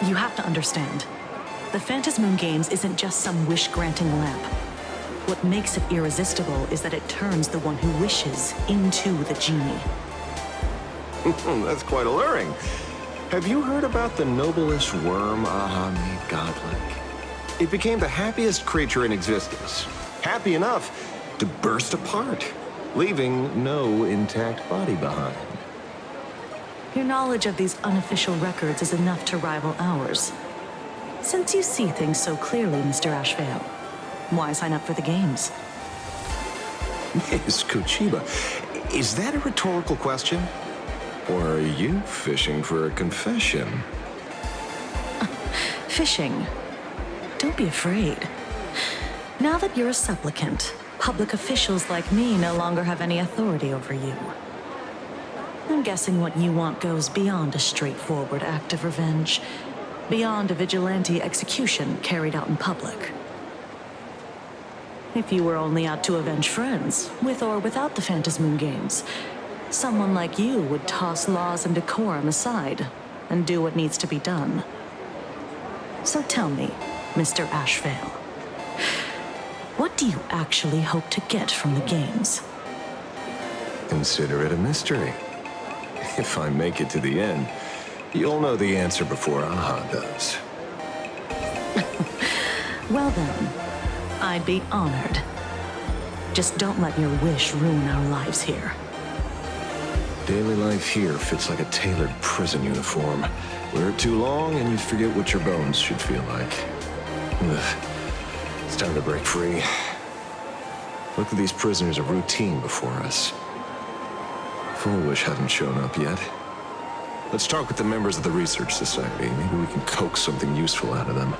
You have to understand, the Phantasmoon Games isn't just some wish-granting lamp. What makes it irresistible is that it turns the one who wishes into the genie. That's quite alluring. Have you heard about the noblest worm Aha made godlike? It became the happiest creature in existence. Happy enough to burst apart, leaving no intact body behind. Your knowledge of these unofficial records is enough to rival ours. Since you see things so clearly, Mr. Ashveil, why sign up for the games? Miss Kuchiba, is that a rhetorical question? Or are you fishing for a confession? Fishing? Don't be afraid. Now that you're a supplicant, public officials like me no longer have any authority over you. I'm guessing what you want goes beyond a straightforward act of revenge, beyond a vigilante execution carried out in public. If you were only out to avenge friends, with or without the Phantasmoon Games, someone like you would toss laws and decorum aside and do what needs to be done. So tell me, Mr. Ashveil, what do you actually hope to get from the games? Consider it a mystery. If I make it to the end, you'll know the answer before Aha does. Well then, I'd be honored. Just don't let your wish ruin our lives here. Daily life here fits like a tailored prison uniform. Wear it too long and you forget what your bones should feel like. Ugh. It's time to break free. Look at these prisoners of routine before us. Fullwish hasn't shown up yet. Let's talk with the members of the Research Society. Maybe we can coax something useful out of them.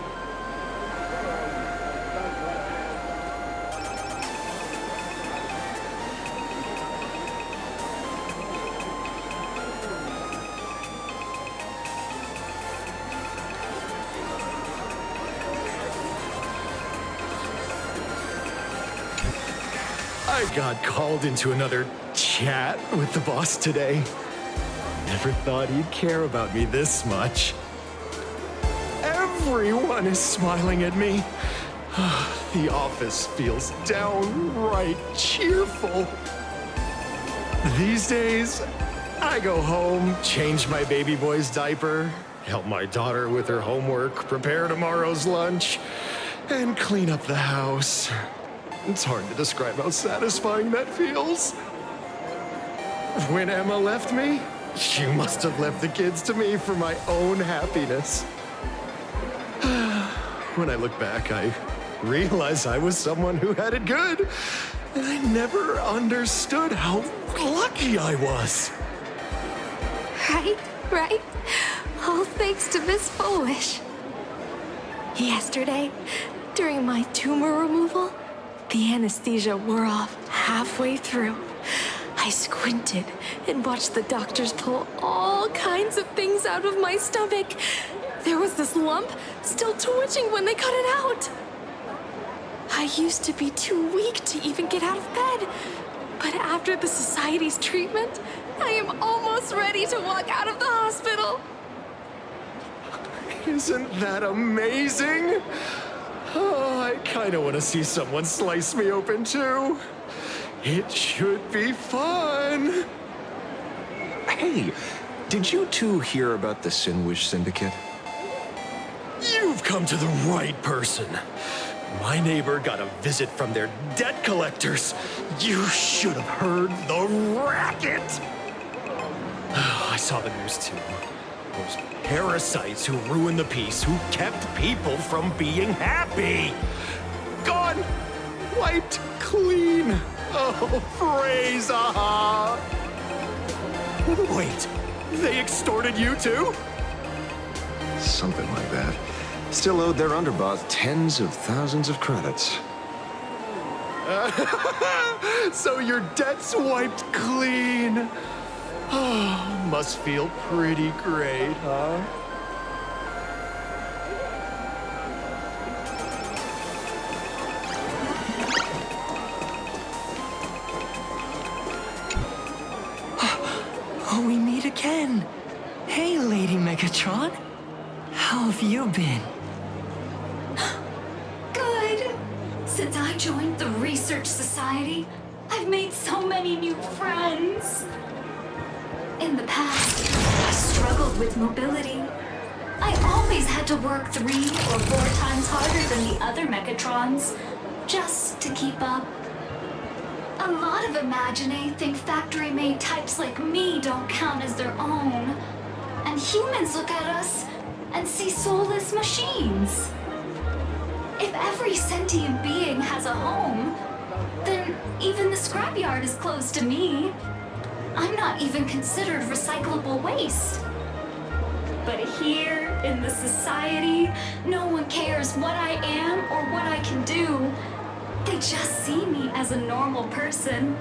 I got called into another chat with the boss today. Never thought he'd care about me this much. Everyone is smiling at me. The office feels downright cheerful. These days, I go home, change my baby boy's diaper, help my daughter with her homework, prepare tomorrow's lunch, and clean up the house. It's hard to describe how satisfying that feels. When Emma left me, she must have left the kids to me for my own happiness. When I look back, I realize I was someone who had it good, and I never understood how lucky I was. Right? All thanks to Miss Fullwish. Yesterday, during my tumor removal, The anesthesia wore off halfway through. I squinted and watched the doctors pull all kinds of things out of my stomach. There was this lump still twitching when they cut it out. I used to be too weak to even get out of bed. But after the Society's treatment, I am almost ready to walk out of the hospital. Isn't that amazing? Oh, I kind of want to see someone slice me open too. It should be fun. Hey, did you two hear about the Sinwish Syndicate? You've come to the right person. My neighbor got a visit from their debt collectors. You should have heard the racket. I saw the news too. Those parasites who ruined the peace, who kept people from being happy. Gone, wiped clean. Oh, praise Aha! Wait, they extorted you too? Something like that. Still owed their underboss tens of thousands of credits. So your debt's wiped clean. Oh, must feel pretty great, huh? Oh, we meet again. Hey, Lady Megatron. How have you been? Good. Since I joined the Research Society, I've made so many new friends. In the past, I struggled with mobility. I always had to work 3 or 4 times harder than the other Mechatrons, just to keep up. A lot of Imagine think factory-made types like me don't count as their own. And humans look at us and see soulless machines. If every sentient being has a home, then even the scrapyard is closed to me. I'm not even considered recyclable waste. But here in the society, no one cares what I am or what I can do. They just see me as a normal person.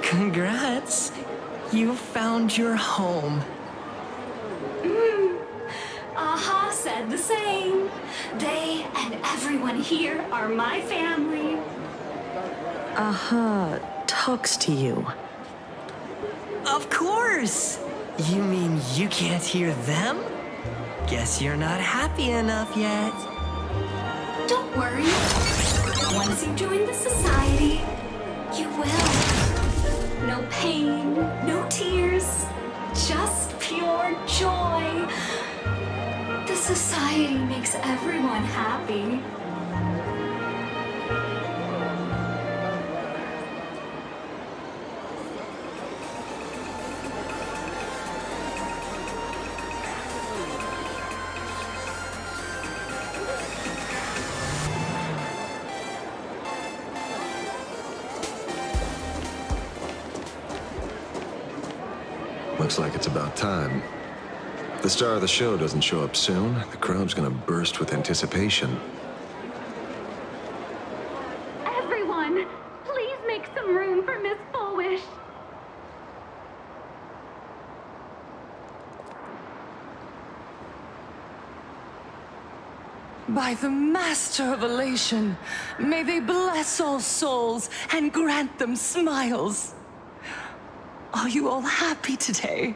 Congrats. You found your home. Aha said the same. They and everyone here are my family. Aha talks to you. Of course! You mean you can't hear them? Guess you're not happy enough yet. Don't worry. Once you join the society, you will. No pain, no tears, just pure joy. The society makes everyone happy. Looks like it's about time. If the star of the show doesn't show up soon, the crowd's gonna burst with anticipation. Everyone, please make some room for Miss Fullwish. By the Master of Elation, may they bless all souls and grant them smiles. Are you all happy today?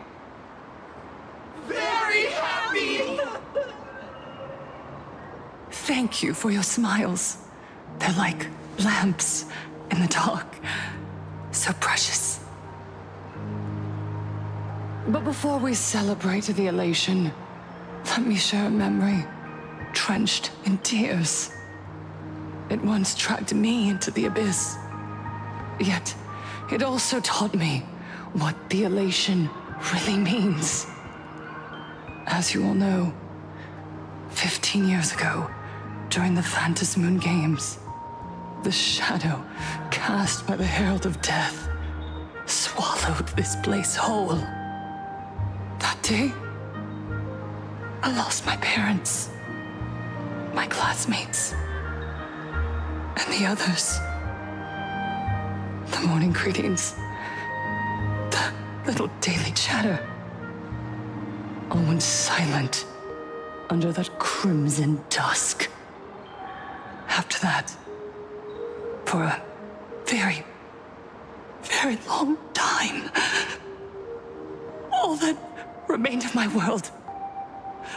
Very happy! Thank you for your smiles. They're like lamps in the dark. So precious. But before we celebrate the elation, let me share a memory drenched in tears. It once dragged me into the abyss. Yet, it also taught me what the elation really means. As you all know, 15 years ago, during the Phantasmoon Games, the shadow cast by the Herald of Death swallowed this place whole. That day, I lost my parents, my classmates, and the others. The morning greetings. The little daily chatter. All went silent under that crimson dusk. After that, for a very, very long time, all that remained of my world,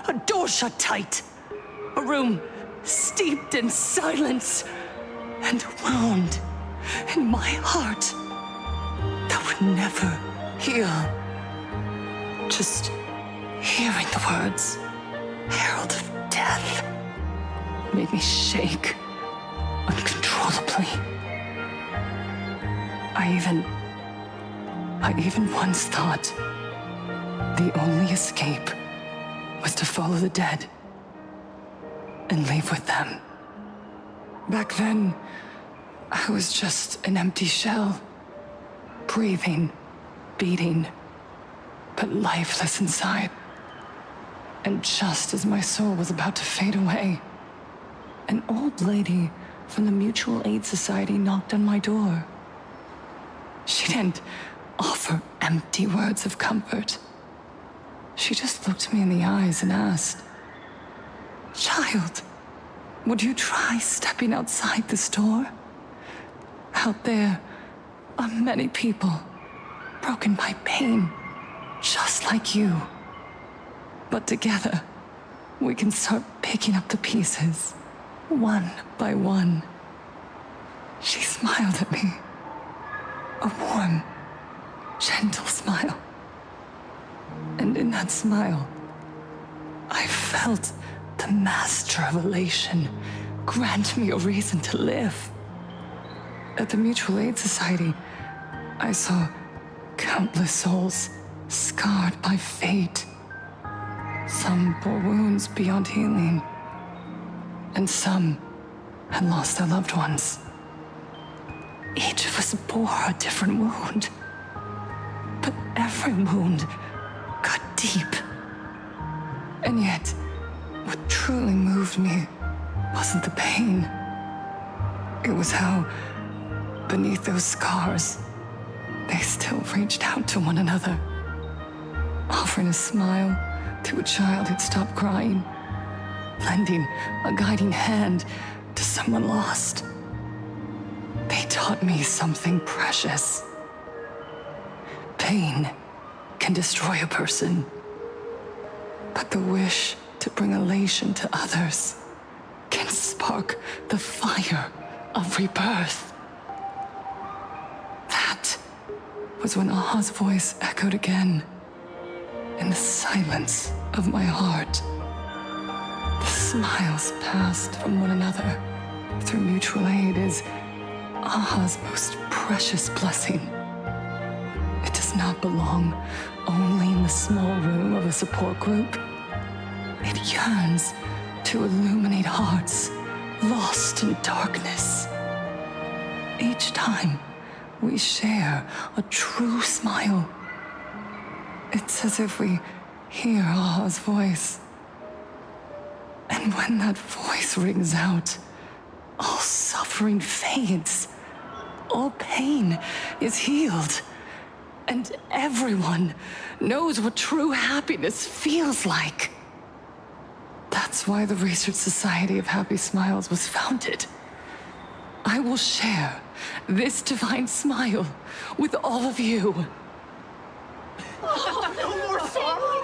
a door shut tight, a room steeped in silence, and a wound in my heart that would never heal. Just hearing the words, Herald of Death, made me shake uncontrollably. I even once thought the only escape was to follow the dead and leave with them. Back then, I was just an empty shell, breathing, beating, but lifeless inside. And just as my soul was about to fade away, an old lady from the Mutual Aid Society knocked on my door. She didn't offer empty words of comfort. She just looked me in the eyes and asked, "Child, would you try stepping outside this door? Out there are many people broken by pain, just like you. But together, we can start picking up the pieces, one by one." She smiled at me. A warm, gentle smile. And in that smile, I felt the master of elation grant me a reason to live. At the Mutual Aid Society, I saw countless souls scarred by fate. Some bore wounds beyond healing, and some had lost their loved ones. Each of us bore a different wound, but every wound got deep. And yet, what truly moved me wasn't the pain. It was how, beneath those scars, they still reached out to one another, offering a smile to a child who'd stopped crying, lending a guiding hand to someone lost. They taught me something precious. Pain can destroy a person, but the wish to bring elation to others can spark the fire of rebirth. That was when Aha's voice echoed again in the silence of my heart. The smiles passed from one another through mutual aid is Aha's most precious blessing. It does not belong only in the small room of a support group. It yearns to illuminate hearts lost in darkness. Each time we share a true smile, it's as if we hear Aha's voice. And when that voice rings out, all suffering fades, all pain is healed, and everyone knows what true happiness feels like. That's why the Research Society of Happy Smiles was founded. I will share this divine smile with all of you. Oh, no more sorrow!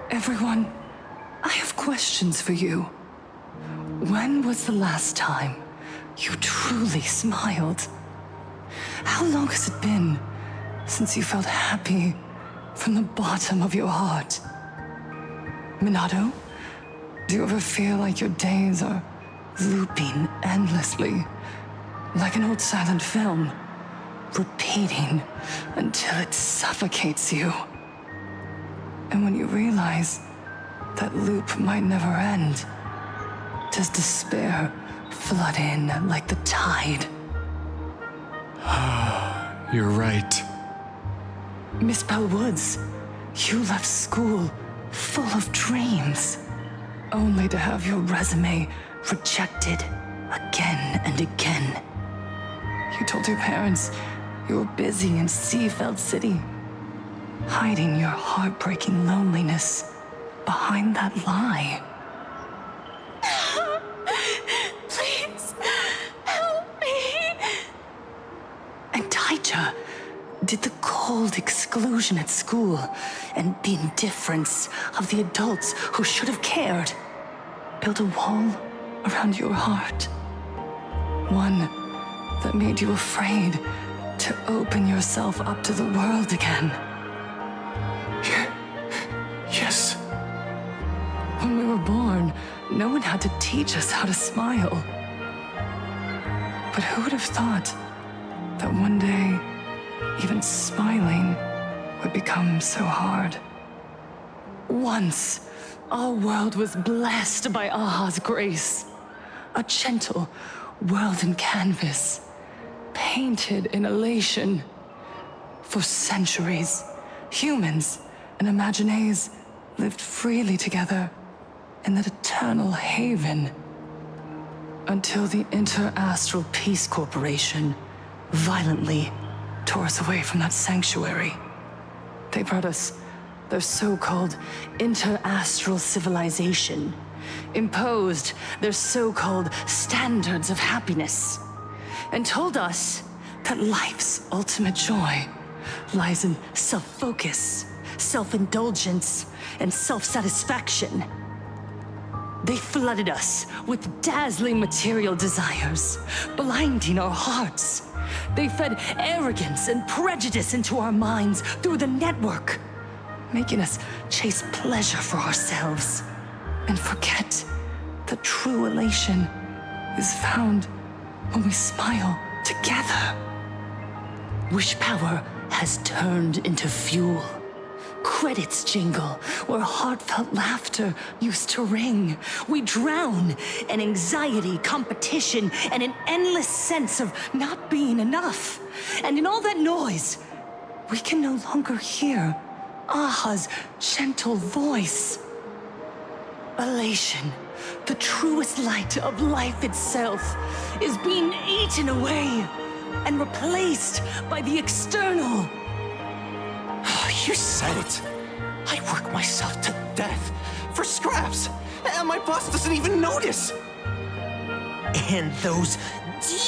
Everyone, I have questions for you. When was the last time you truly smiled? How long has it been since you felt happy from the bottom of your heart? Minato, do you ever feel like your days are looping endlessly, like an old silent film, repeating until it suffocates you? And when you realize that loop might never end, does despair flood in like the tide? You're right. Miss Bell Woods, You left school full of dreams, only to have your resume rejected again and again. You told your parents you were busy in Seafeld City, hiding your heartbreaking loneliness behind that lie. Please, help me. And Taija did the cold exclusion at school and the indifference of the adults who should have cared build a wall around your heart. One that made you afraid to open yourself up to the world again. Yes. When we were born, no one had to teach us how to smile. But who would have thought that one day, even smiling would become so hard? Once, our world was blessed by Aha's grace. A gentle world in canvas, painted in elation. For centuries, humans and Imaginaes lived freely together in that eternal haven. Until the Inter-Astral Peace Corporation violently tore us away from that sanctuary. They brought us their so-called inter-astral civilization, imposed their so-called standards of happiness, and told us that life's ultimate joy lies in self-focus, self-indulgence, and self-satisfaction. They flooded us with dazzling material desires, blinding our hearts. They fed arrogance and prejudice into our minds through the network, making us chase pleasure for ourselves and forget that true elation is found when we smile together. Wish power has turned into fuel. Credits jingle where heartfelt laughter used to ring. We drown in anxiety, competition, and an endless sense of not being enough. And in all that noise, we can no longer hear Aha's gentle voice. Elation, the truest light of life itself, is being eaten away and replaced by the external. You said it. I work myself to death for scraps, and my boss doesn't even notice. And those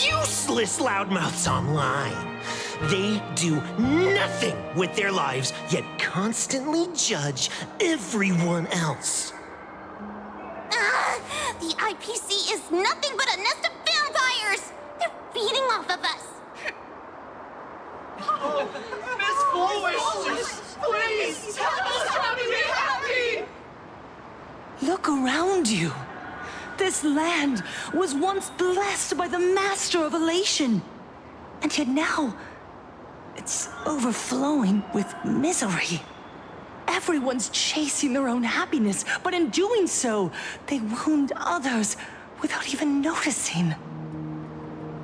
useless loudmouths online, they do nothing with their lives, yet constantly judge everyone else. The IPC is nothing but a nest of vampires! They're feeding off of us! Oh, Miss Flowers, please help us how to be happy! Look around you. This land was once blessed by the master of elation. And yet now, it's overflowing with misery. Everyone's chasing their own happiness, but in doing so, they wound others without even noticing.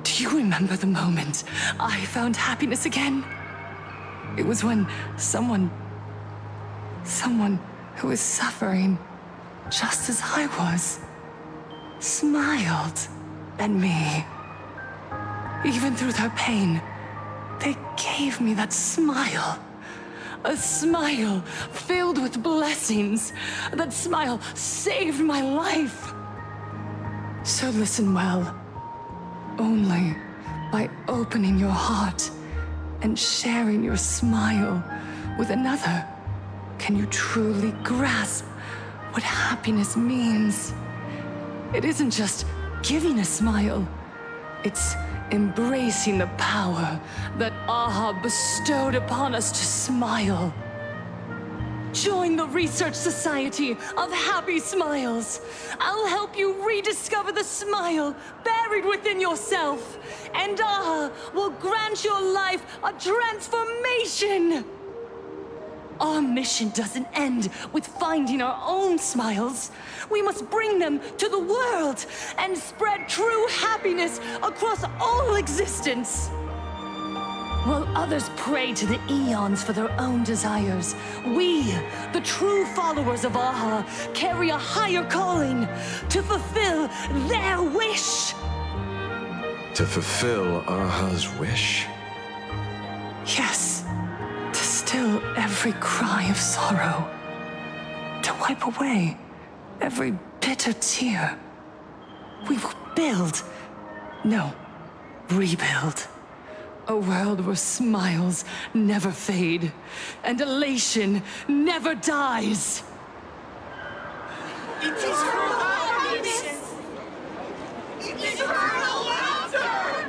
Do you remember the moment I found happiness again? It was when someone who was suffering just as I was, smiled at me. Even through their pain, they gave me that smile. A smile filled with blessings. That smile saved my life. So listen well. Only by opening your heart and sharing your smile with another can you truly grasp what happiness means. It isn't just giving a smile. It's embracing the power that Aha bestowed upon us to smile. Join the Research Society of Happy Smiles. I'll help you rediscover the smile buried within yourself, and Aha will grant your life a transformation. Our mission doesn't end with finding our own smiles. We must bring them to the world and spread true happiness across all existence. While others pray to the eons for their own desires. We, the true followers of Aha, carry a higher calling to fulfill their wish. To fulfill Aha's wish? Yes. To still every cry of sorrow. To wipe away every bitter tear. We will build. No, rebuild. A world where smiles never fade, and elation never dies. Eternal happiness! Eternal laughter!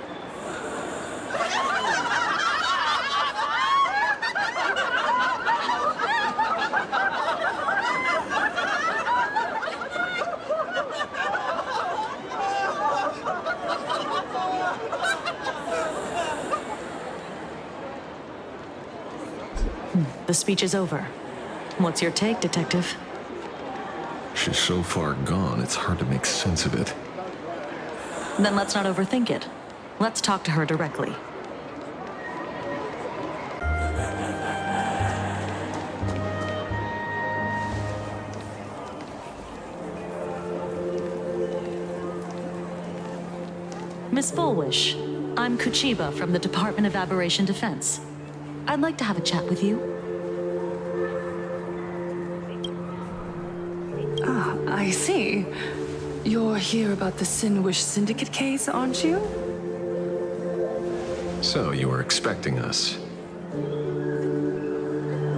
The speech is over. What's your take, Detective? She's so far gone, it's hard to make sense of it. Then let's not overthink it. Let's talk to her directly. Miss Fullwish, I'm Kuchiba from the Department of Aberration Defense. I'd like to have a chat with you. Ah, I see. You're here about the Sinwish Syndicate case, aren't you? So, you were expecting us.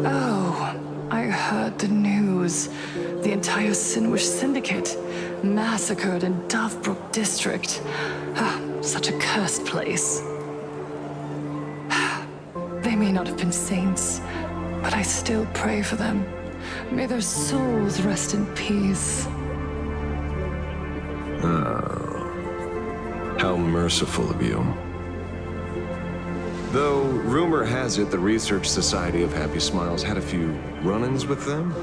Oh, I heard the news. The entire Sinwish Syndicate massacred in Dovebrook District. Ah, such a cursed place. They may not have been saints, but I still pray for them. May their souls rest in peace. Oh. How merciful of you. Though, rumor has it the Research Society of Happy Smiles had a few run-ins with them.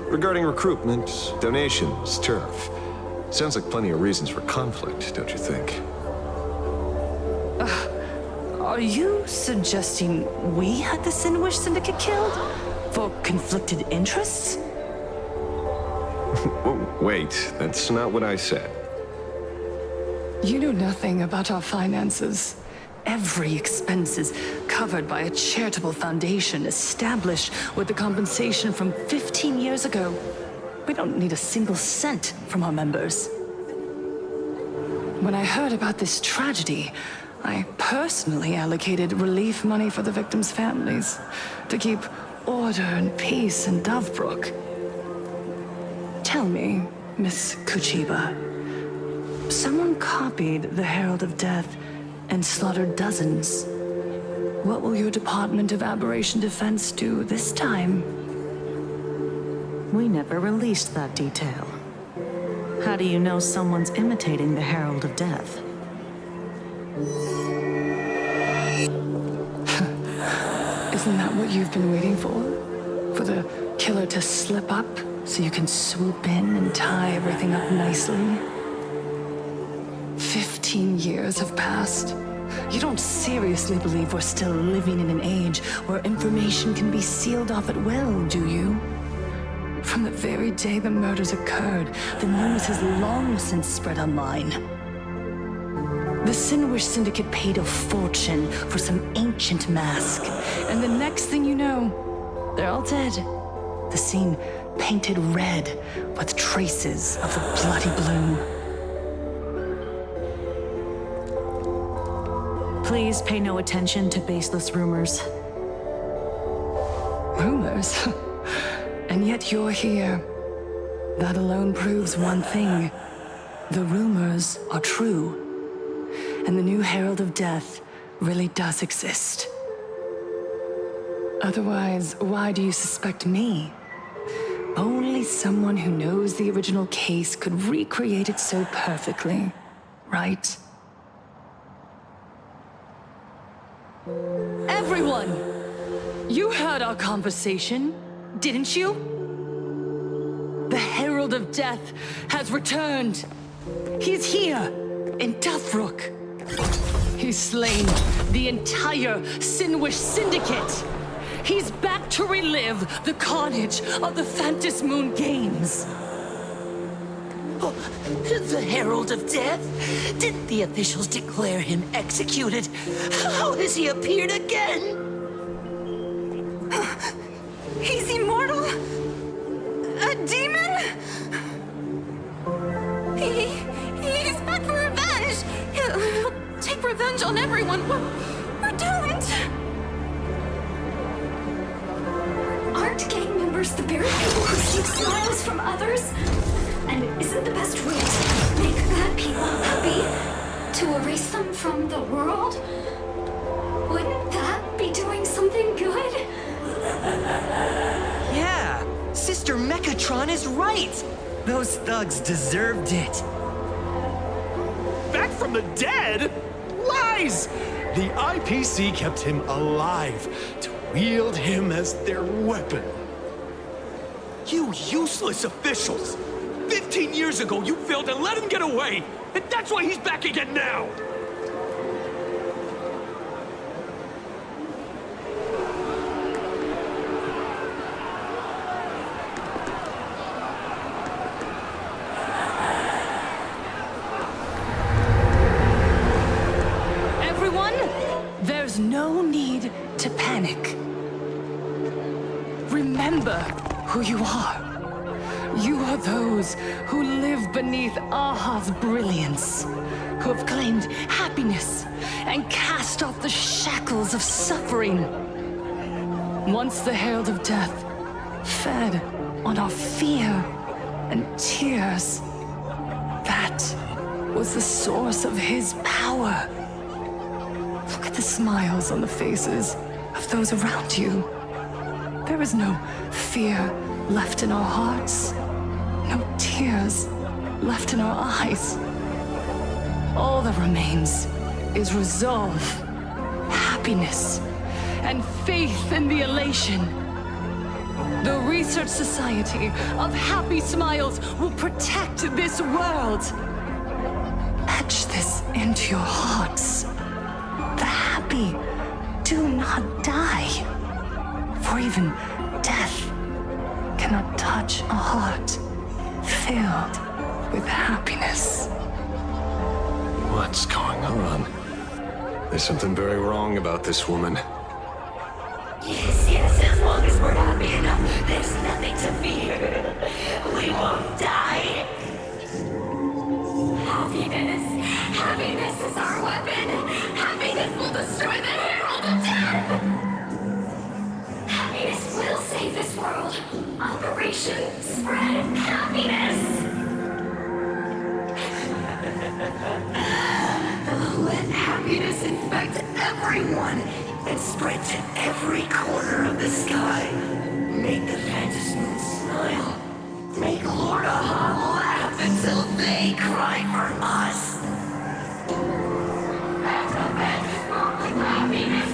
Regarding recruitment, donations, turf. Sounds like plenty of reasons for conflict, don't you think? Are you suggesting we had the Sinwish Syndicate killed? For conflicted interests? Wait, that's not what I said. You know nothing about our finances. Every expense is covered by a charitable foundation established with the compensation from 15 years ago. We don't need a single cent from our members. When I heard about this tragedy, I personally allocated relief money for the victims' families to keep order and peace in Dovebrook. Tell me, Miss Kuchiba, someone copied the Herald of Death and slaughtered dozens. What will your Department of Aberration Defense do this time? We never released that detail. How do you know someone's imitating the Herald of Death? Isn't that what you've been waiting for? For the killer to slip up so you can swoop in and tie everything up nicely? 15 years have passed. You don't seriously believe we're still living in an age where information can be sealed off at will, do you? From the very day the murders occurred, the news has long since spread online. The Sinwish Syndicate paid a fortune for some ancient mask, and the next thing you know, they're all dead. The scene painted red with traces of the bloody bloom. Please pay no attention to baseless rumors. Rumors? And yet you're here. That alone proves one thing. The rumors are true. And the new Herald of Death really does exist. Otherwise, why do you suspect me? Only someone who knows the original case could recreate it so perfectly, right? Everyone! You heard our conversation, didn't you? The Herald of Death has returned. He's here, in Dovebrook. He's slain the entire Sinwish Syndicate. He's back to relive the carnage of the Phantas Moon Games. Oh, the Herald of Death? Didn't the officials declare him executed? How has he appeared again? He's immortal? A demon? He's back for revenge! He'll take revenge on everyone. We're doomed! Aren't gang members the very people who steal smiles from others? And isn't the best way to make bad people happy to erase them from the world? Wouldn't that be doing something good? Yeah, Sister Mechatron is right. Those thugs deserved it. Back from the dead? Lies! The IPC kept him alive to wield him as their weapon. You useless officials! 15 years ago, you failed to let him get away, and that's why he's back again now! Everyone, there's no need to panic. Remember who you are. You are those who live beneath Aha's brilliance, who have claimed happiness and cast off the shackles of suffering. Once the Herald of Death fed on our fear and tears, that was the source of his power. Look at the smiles on the faces of those around you. There is no fear left in our hearts. No tears left in our eyes. All that remains is resolve, happiness, and faith in the elation. The Research Society of Happy Smiles will protect this world. Etch this into your hearts. The happy do not die, for even death cannot touch a heart filled with happiness. What's going on? There's something very wrong about this woman. Yes, as long as we're happy enough, there's nothing to fear. We won't die. Happiness is our weapon. Happiness will destroy the Herald of Death. Happiness will save this world. Operation Spread Happiness. Let happiness infect everyone and spread to every corner of the sky. Make the Phantas Moon smile. Make Lord Aha laugh until they cry for us. Happiness.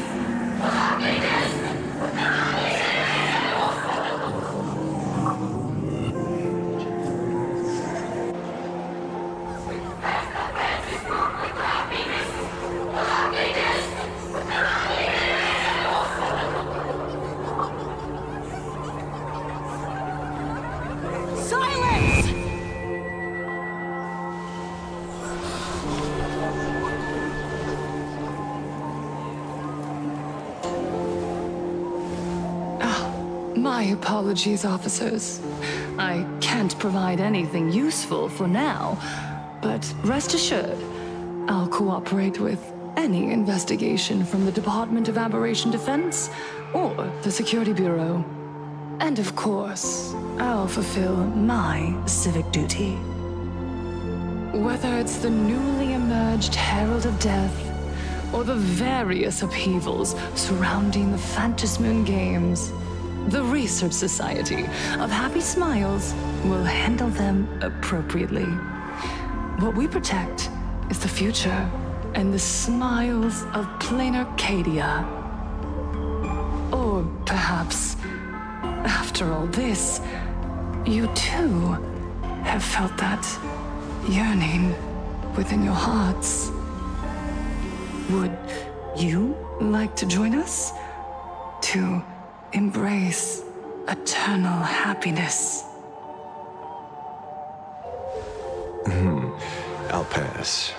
Silence! My apologies, officers. I can't provide anything useful for now, but rest assured, I'll cooperate with any investigation from the Department of Aberration Defense or the Security Bureau. And of course, I'll fulfill my civic duty. Whether it's the newly emerged Herald of Death or the various upheavals surrounding the Phantas Moon Games, the Research Society of Happy Smiles will handle them appropriately. What we protect is the future and the smiles of planarcadia. Or perhaps, after all this, you too have felt that yearning within your hearts. Would You? Like to join us? To embrace eternal happiness. I'll pass.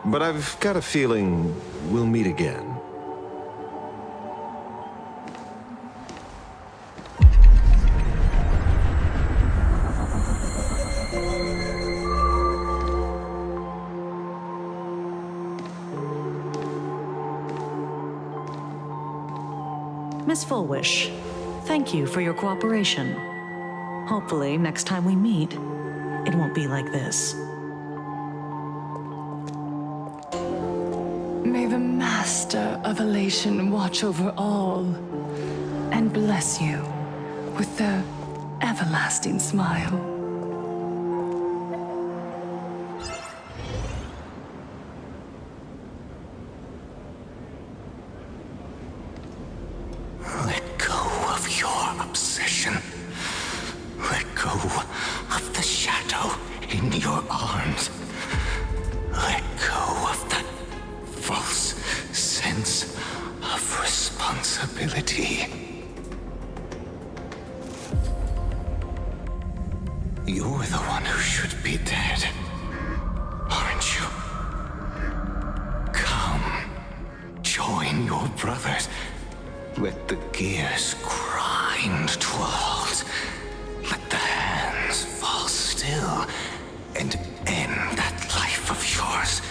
But I've got a feeling we'll meet again. Miss Fullwish, thank you for your cooperation. Hopefully, next time we meet, it won't be like this. May the Master of Elation watch over all and bless you with their everlasting smile. Let go of your obsession. Let go of the shadow in your arms. Let go of that false sense of responsibility. You're the one who should be dead, aren't you? Come, join your brothers. Let the gears grind to a halt. Let the hands fall still and end that life of yours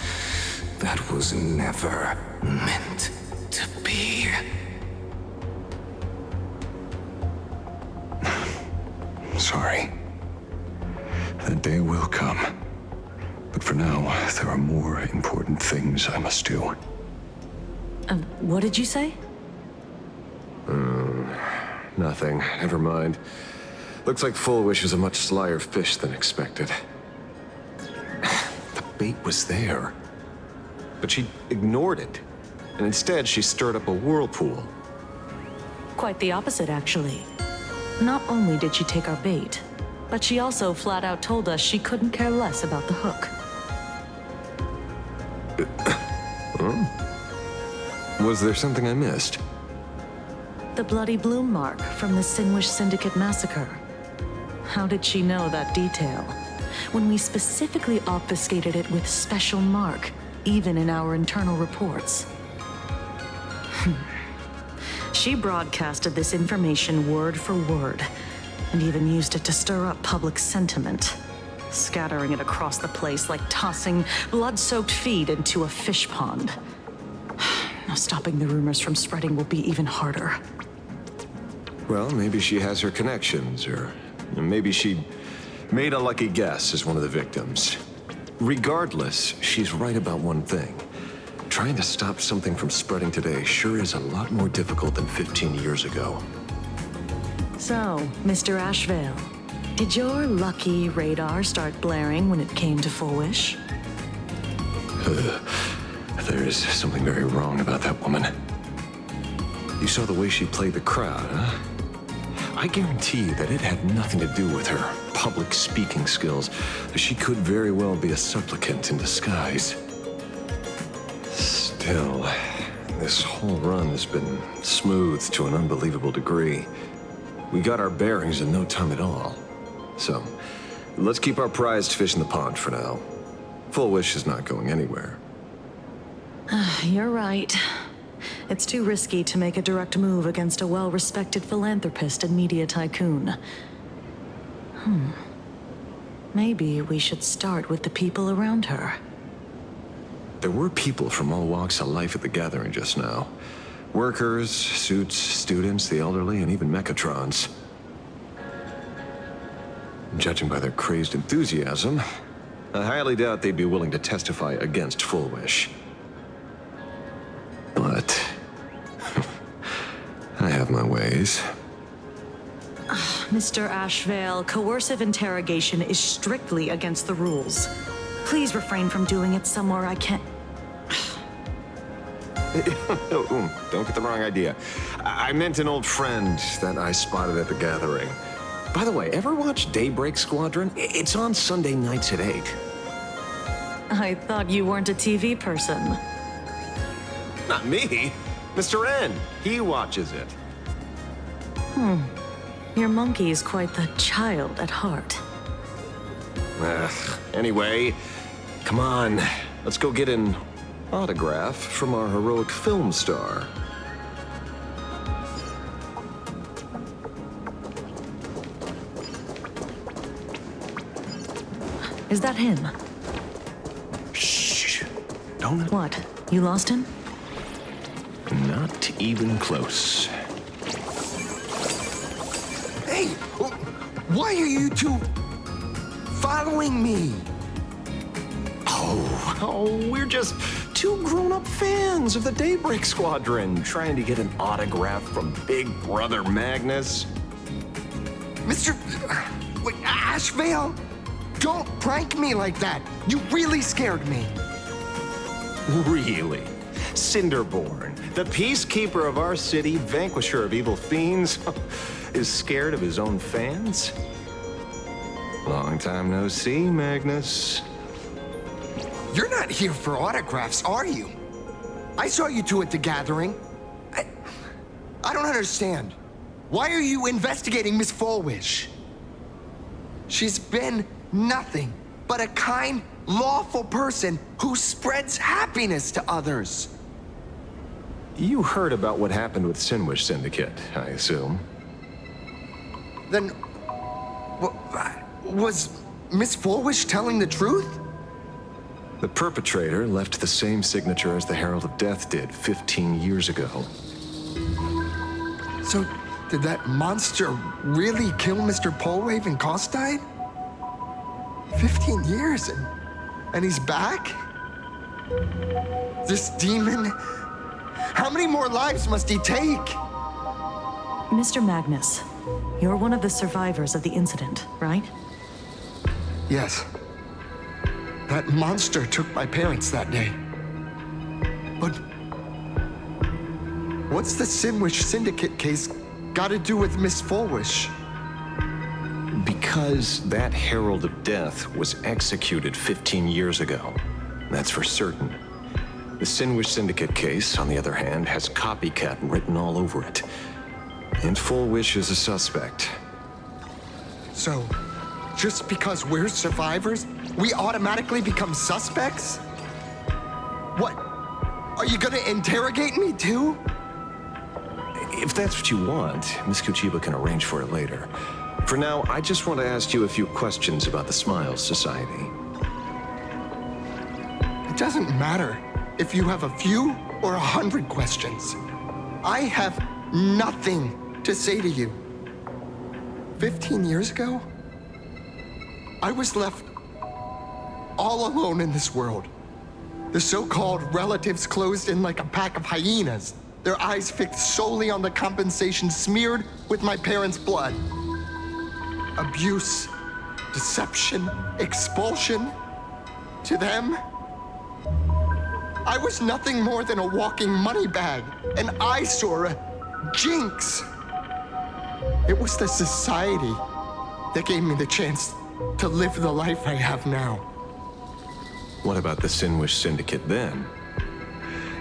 that was never meant to be. Sorry. That day will come. But for now, there are more important things I must do. What did you say? Nothing. Never mind. Looks like Fullwish is a much slyer fish than expected. The bait was there. But she ignored it. And instead, she stirred up a whirlpool. Quite the opposite, actually. Not only did she take our bait, but she also flat out told us she couldn't care less about the hook. Was there something I missed? The bloody bloom mark from the Sinwish Syndicate massacre. How did she know that detail? When we specifically obfuscated it with special mark, even in our internal reports. She broadcasted this information word for word, and even used it to stir up public sentiment, scattering it across the place like tossing blood-soaked feed into a fish pond. Now stopping the rumors from spreading will be even harder. Well, maybe she has her connections, or maybe she made a lucky guess as one of the victims. Regardless, she's right about one thing. Trying to stop something from spreading today sure is a lot more difficult than 15 years ago. So, Mr. Ashveil, did your lucky radar start blaring when it came to Fullwish? There's something very wrong about that woman. You saw the way she played the crowd, huh? I guarantee you that it had nothing to do with her public speaking skills. She could very well be a supplicant in disguise. Still, this whole run has been smooth to an unbelievable degree. We got our bearings in no time at all. So, let's keep our prized fish in the pond for now. Fullwish is not going anywhere. You're right. It's too risky to make a direct move against a well-respected philanthropist and media tycoon. Maybe we should start with the people around her. There were people from all walks of life at the gathering just now. Workers, suits, students, the elderly, and even mechatrons. Judging by their crazed enthusiasm, I highly doubt they'd be willing to testify against Fullwish. But I have my ways. Mr. Ashveil, coercive interrogation is strictly against the rules. Please refrain from doing it somewhere I can't... Don't get the wrong idea. I meant an old friend that I spotted at the gathering. By the way, ever watch Daybreak Squadron? It's on Sunday nights at 8. I thought you weren't a TV person. Not me. Mr. N. He watches it. Your monkey is quite the child at heart. Anyway, come on. Let's go get an autograph from our heroic film star. Is that him? Shh. Don't. What? You lost him? Not even close. Hey, why are you two following me? Oh, we're just two grown-up fans of the Daybreak Squadron trying to get an autograph from Big Brother Magnus. Mr. Ashveil, don't prank me like that. You really scared me. Really? Cinderborn, the peacekeeper of our city, vanquisher of evil fiends, is scared of his own fans? Long time no see, Magnus. You're not here for autographs, are you? I saw you two at the gathering. I don't understand. Why are you investigating Miss Fullwish? She's been nothing but a kind, lawful person who spreads happiness to others. You heard about what happened with Sinwish Syndicate, I assume. Then, was Miss Fullwish telling the truth? The perpetrator left the same signature as the Herald of Death did 15 years ago. So, did that monster really kill Mr. Polwave and Costide? 15 years and he's back? This demon? How many more lives must he take? Mr. Magnus, you're one of the survivors of the incident, right? Yes. That monster took my parents that day. But what's the Sinwish Syndicate case got to do with Miss Fullwish? Because that Herald of Death was executed 15 years ago. That's for certain. The Sinwish Syndicate case, on the other hand, has copycat written all over it. And Fullwish is a suspect. So, just because we're survivors, we automatically become suspects? What? Are you gonna interrogate me too? If that's what you want, Miss Kuchiba can arrange for it later. For now, I just want to ask you a few questions about the Smiles Society. It doesn't matter if you have a few or 100 questions. I have nothing to say to you. 15 years ago, I was left all alone in this world. The so-called relatives closed in like a pack of hyenas, their eyes fixed solely on the compensation smeared with my parents' blood. Abuse, deception, expulsion. To them, I was nothing more than a walking money bag, an eyesore, a jinx. It was the society that gave me the chance to live the life I have now. What about the Sinwish Syndicate then?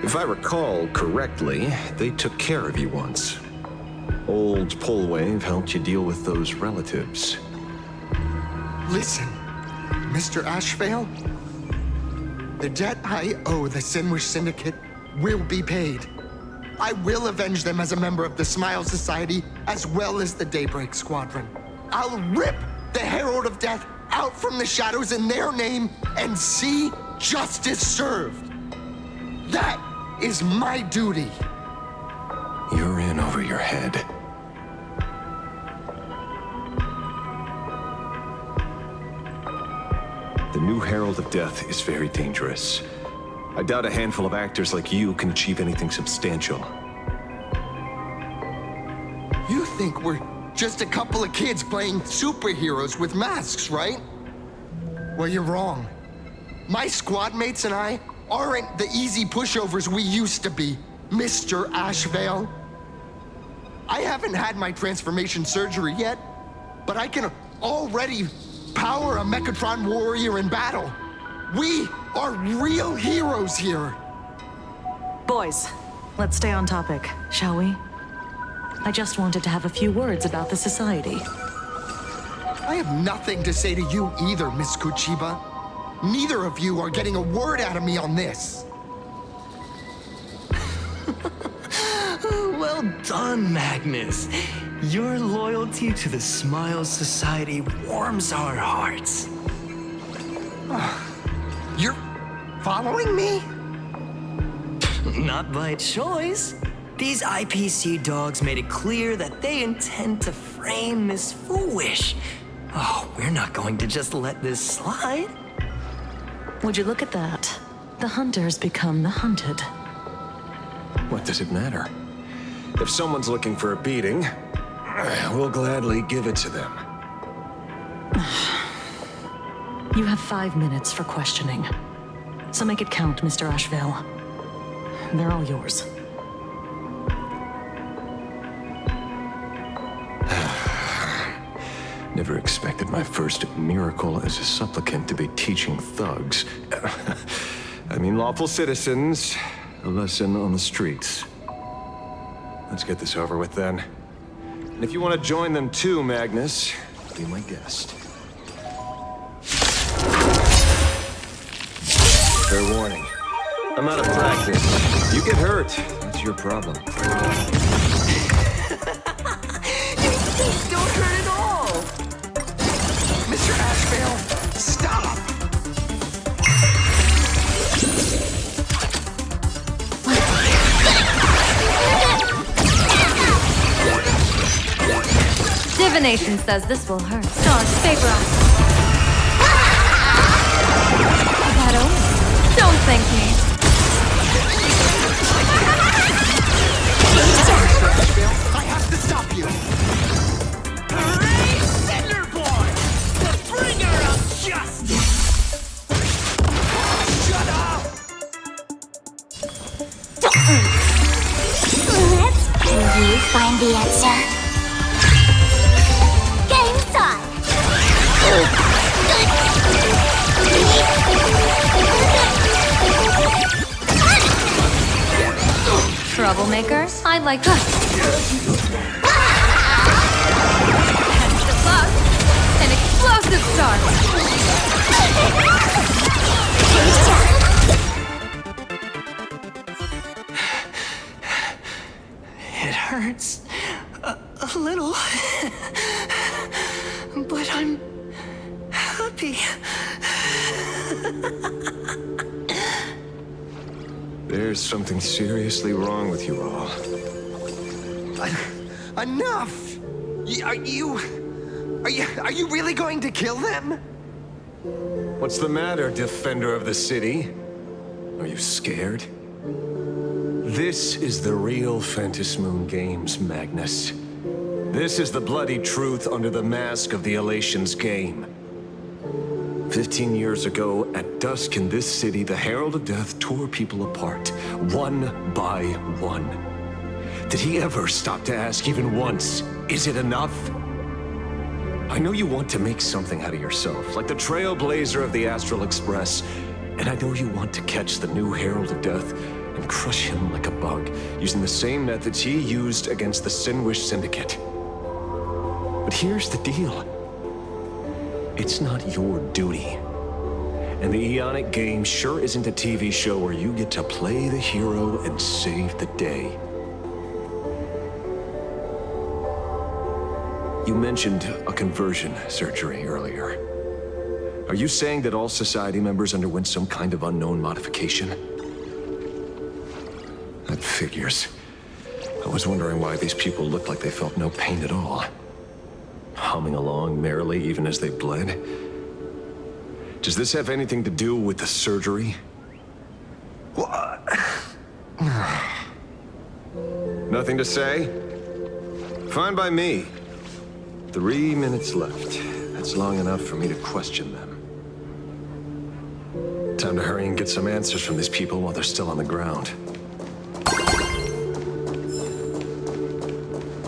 If I recall correctly, they took care of you once. Old Polwave helped you deal with those relatives. Listen, Mr. Ashveil, the debt I owe the Sinwish Syndicate will be paid. I will avenge them as a member of the Smile Society, as well as the Daybreak Squadron. I'll rip the Herald of Death out from the shadows in their name and see justice served. That is my duty. You're in over your head. The new Herald of Death is very dangerous. I doubt a handful of actors like you can achieve anything substantial. You think we're just a couple of kids playing superheroes with masks, right? Well, you're wrong. My squad mates and I aren't the easy pushovers we used to be, Mr. Ashveil. I haven't had my transformation surgery yet, but I can already power a Mechatron warrior in battle. We are real heroes here. Boys, let's stay on topic, shall we? I just wanted to have a few words about the society. I have nothing to say to you either, Miss Kuchiba. Neither of you are getting a word out of me on this. Well done, Magnus. Your loyalty to the Smile Society warms our hearts. You're following me? Not by choice. These IPC dogs made it clear that they intend to frame Miss Foolish. Oh, we're not going to just let this slide. Would you look at that? The hunters become the hunted. What does it matter? If someone's looking for a beating, we'll gladly give it to them. You have 5 minutes for questioning. So make it count, Mr. Ashveil. They're all yours. Never expected my first miracle as a supplicant to be teaching thugs. I mean, lawful citizens, a lesson on the streets. Let's get this over with then. And if you want to join them too, Magnus, be my guest. Fair warning. I'm out of practice. You get hurt, that's your problem. Don't hurt at all! Mr. Ashveil, stop! Divination says this will hurt. Stars, favor us. That omen. Don't thank me. I have to stop you! Hooray, Cinder Boy! The bringer of justice! Shut up! Can you find the answer? Game time! Troublemakers? I like us. Hence the buzz. An explosive start. It hurts a little, but I'm happy. There's something seriously wrong with you all. Enough! Are you really going to kill them? What's the matter, defender of the city? Are you scared? This is the real Phantasmoon Games, Magnus. This is the bloody truth under the mask of the Elation's game. 15 years ago, at dusk in this city, the Herald of Death tore people apart, one by one. Did he ever stop to ask even once, is it enough? I know you want to make something out of yourself, like the trailblazer of the Astral Express, and I know you want to catch the new Herald of Death and crush him like a bug, using the same methods he used against the Sinwish Syndicate. But here's the deal. It's not your duty. And the Eonic game sure isn't a TV show where you get to play the hero and save the day. You mentioned a conversion surgery earlier. Are you saying that all society members underwent some kind of unknown modification? That figures. I was wondering why these people looked like they felt no pain at all. Humming along merrily even as they bled. Does this have anything to do with the surgery? What? Nothing to say? Fine by me. 3 minutes left. That's long enough for me to question them. Time to hurry and get some answers from these people while they're still on the ground.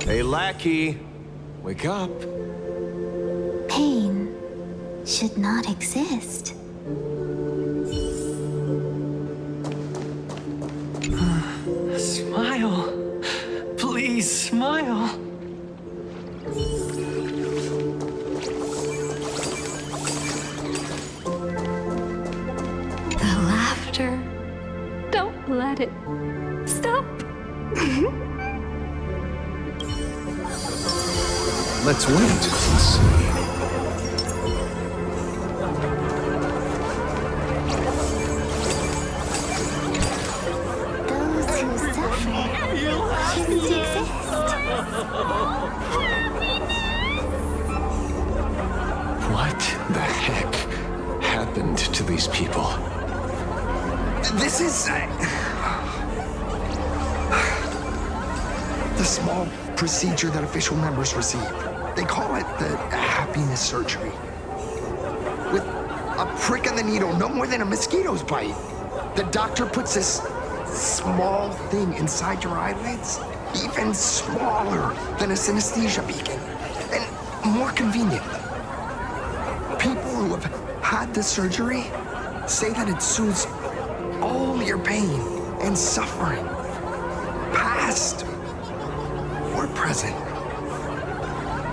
Hey, lackey! Wake up! Pain should not exist. Smile. Please, smile. The laughter. Don't let it stop. Let's wait and see. Those who suffer shouldn't exist. What the heck happened to these people? This is... the small procedure that official members receive. They call it the happiness surgery. With a prick of the needle, no more than a mosquito's bite. The doctor puts this small thing inside your eyelids, even smaller than a synesthesia beacon, and more convenient. People who have had the surgery say that it soothes all your pain and suffering, past or present.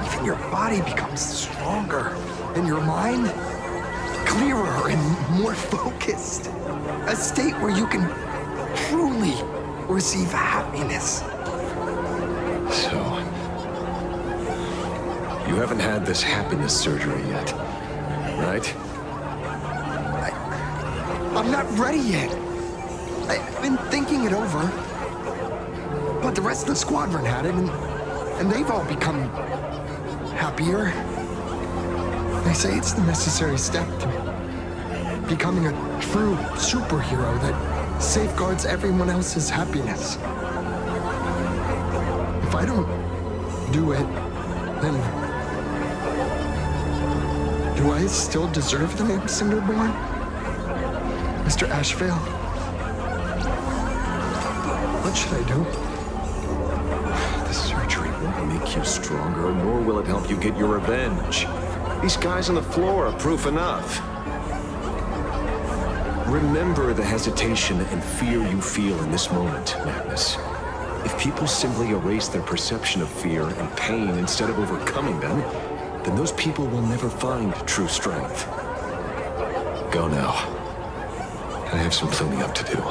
Even your body becomes stronger, and your mind clearer and more focused. A state where you can truly receive happiness. So, you haven't had this happiness surgery yet, right? I'm not ready yet. I've been thinking it over. But the rest of the squadron had it, and they've all become happier. They say it's the necessary step to becoming a true superhero that safeguards everyone else's happiness. If I don't do it, then do I still deserve the name Cinderborn? Mr. Ashveil? What should I do? The surgery won't make you stronger, nor will it help you get your revenge. These guys on the floor are proof enough. Remember the hesitation and fear you feel in this moment, Magnus. If people simply erase their perception of fear and pain instead of overcoming them, then those people will never find true strength. Go now. I have some cleaning up to do.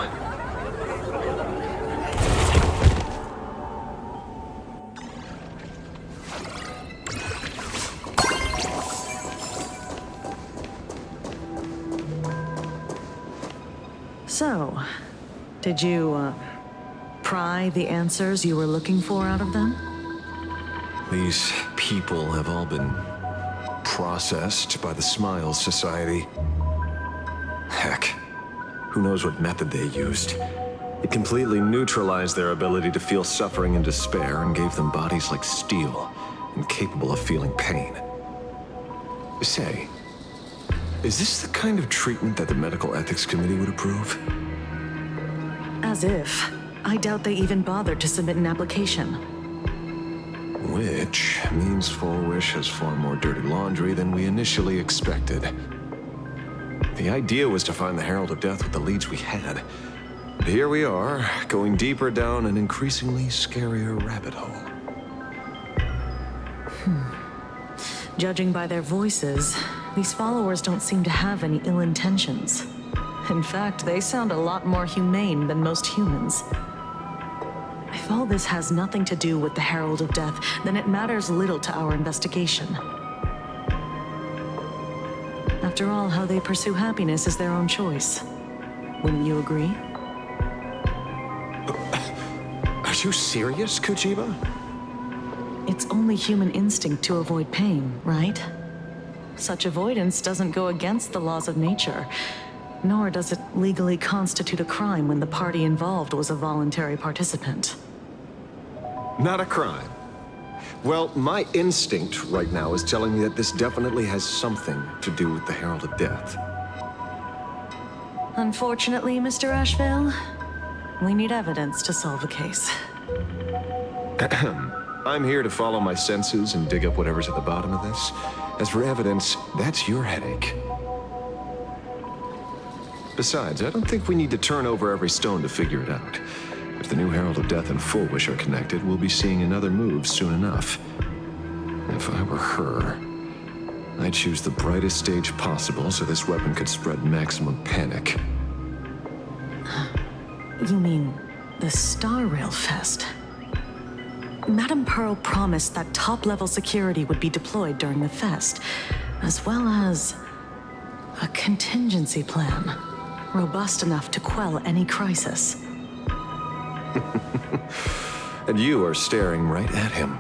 So, did you, pry the answers you were looking for out of them? These people have all been processed by the Smiles Society. Heck, who knows what method they used. It completely neutralized their ability to feel suffering and despair and gave them bodies like steel, incapable of feeling pain. Say, is this the kind of treatment that the Medical Ethics Committee would approve? As if. I doubt they even bothered to submit an application. Which means Full Wish has far more dirty laundry than we initially expected. The idea was to find the Herald of Death with the leads we had. But here we are, going deeper down an increasingly scarier rabbit hole. Judging by their voices, these followers don't seem to have any ill intentions. In fact, they sound a lot more humane than most humans. If all this has nothing to do with the Herald of Death, then it matters little to our investigation. After all, how they pursue happiness is their own choice. Wouldn't you agree? Are you serious, Kuchiba? It's only human instinct to avoid pain, right? Such avoidance doesn't go against the laws of nature, nor does it legally constitute a crime when the party involved was a voluntary participant. Not a crime. Well, my instinct right now is telling me that this definitely has something to do with the Herald of Death. Unfortunately, Mr. Ashveil, we need evidence to solve the case. I'm here to follow my senses and dig up whatever's at the bottom of this. As for evidence, that's your headache. Besides, I don't think we need to turn over every stone to figure it out. If the new Herald of Death and Full Wish are connected, we'll be seeing another move soon enough. If I were her, I'd choose the brightest stage possible so this weapon could spread maximum panic. You mean the Starrail Fest? Madame Pearl promised that top-level security would be deployed during the fest, as well as a contingency plan, robust enough to quell any crisis. And you are staring right at him.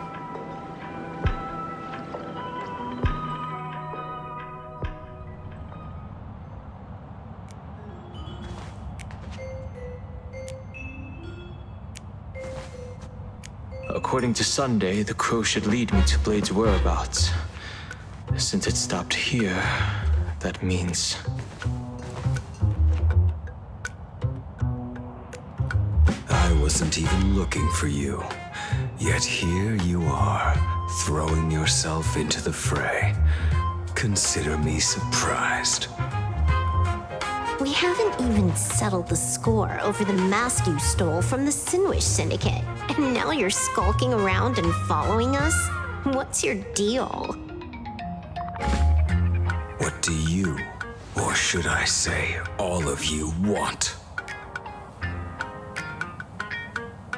According to Sunday, the crow should lead me to Blade's whereabouts. Since it stopped here, that means... I wasn't even looking for you. Yet here you are, throwing yourself into the fray. Consider me surprised. We haven't even settled the score over the mask you stole from the Sinwish Syndicate. And now you're skulking around and following us? What's your deal? What do you, or should I say, all of you, want?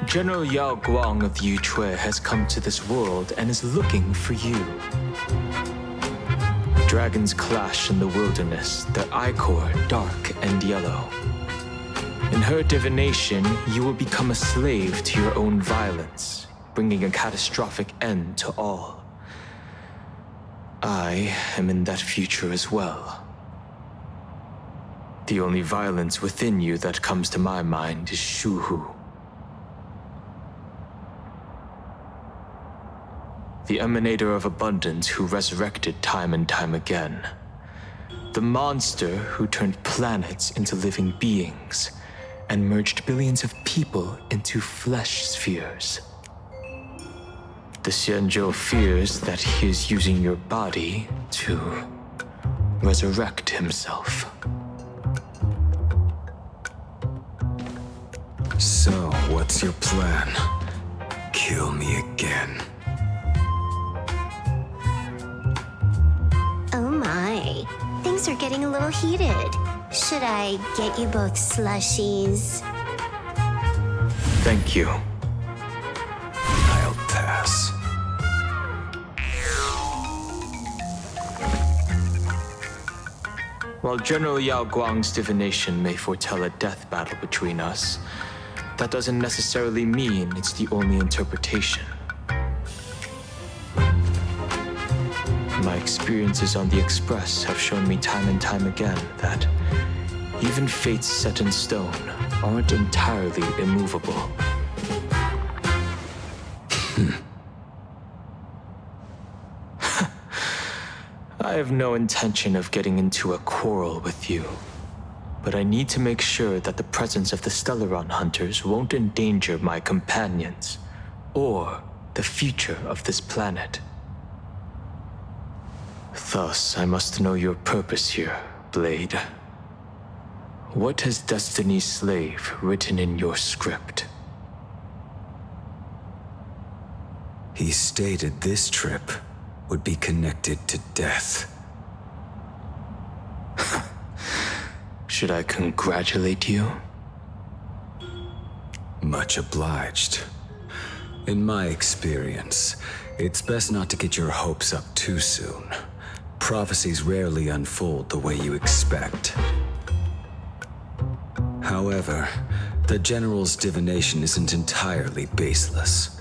General Yao Guang of the Yuchui has come to this world and is looking for you. Dragons clash in the wilderness, their ichor dark and yellow. In her divination, you will become a slave to your own violence, bringing a catastrophic end to all. I am in that future as well. The only violence within you that comes to my mind is Shuhu. The emanator of abundance who resurrected time and time again. The monster who turned planets into living beings and merged billions of people into flesh spheres. The Xianzhou fears that he is using your body to resurrect himself. So, what's your plan? Kill me again. Oh my, things are getting a little heated. Should I get you both slushies? Thank you. I'll pass. While General Yao Guang's divination may foretell a death battle between us, that doesn't necessarily mean it's the only interpretation. My experiences on the Express have shown me time and time again that even fates set in stone aren't entirely immovable. I have no intention of getting into a quarrel with you, but I need to make sure that the presence of the Stellaron hunters won't endanger my companions or the future of this planet. Thus, I must know your purpose here, Blade. What has Destiny's Slave written in your script? He stated this trip would be connected to death. Should I congratulate you? Much obliged. In my experience, it's best not to get your hopes up too soon. Prophecies rarely unfold the way you expect. However, the General's divination isn't entirely baseless.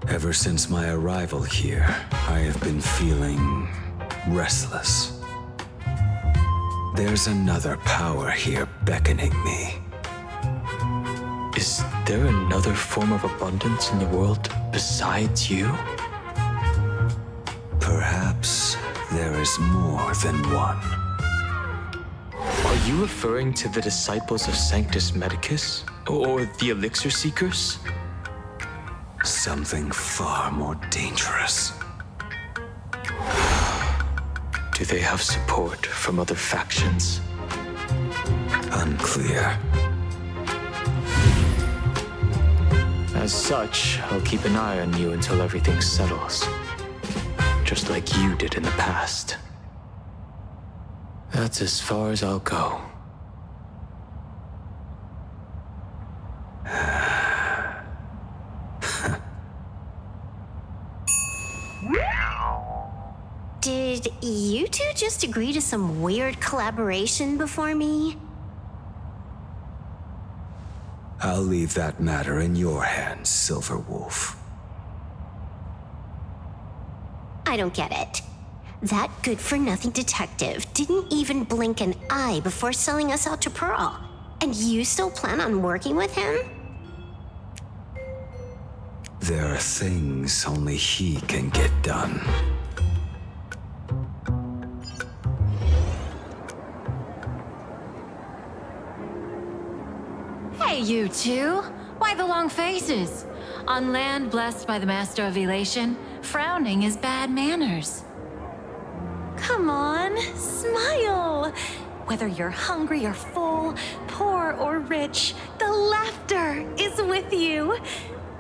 Ever since my arrival here, I have been feeling restless. There's another power here beckoning me. Is there another form of abundance in the world besides you? Perhaps there is more than one. Are you referring to the disciples of Sanctus Medicus? Or the Elixir Seekers? Something far more dangerous. Do they have support from other factions? Unclear. As such, I'll keep an eye on you until everything settles. Just like you did in the past. That's as far as I'll go. Did you two just agree to some weird collaboration before me? I'll leave that matter in your hands, Silver Wolf. I don't get it. That good-for-nothing detective didn't even blink an eye before selling us out to Pearl. And you still plan on working with him? There are things only he can get done. Hey, you two! Why the long faces? On land blessed by the Master of Elation, frowning is bad manners. Come on, smile! Whether you're hungry or full, poor or rich, the laughter is with you.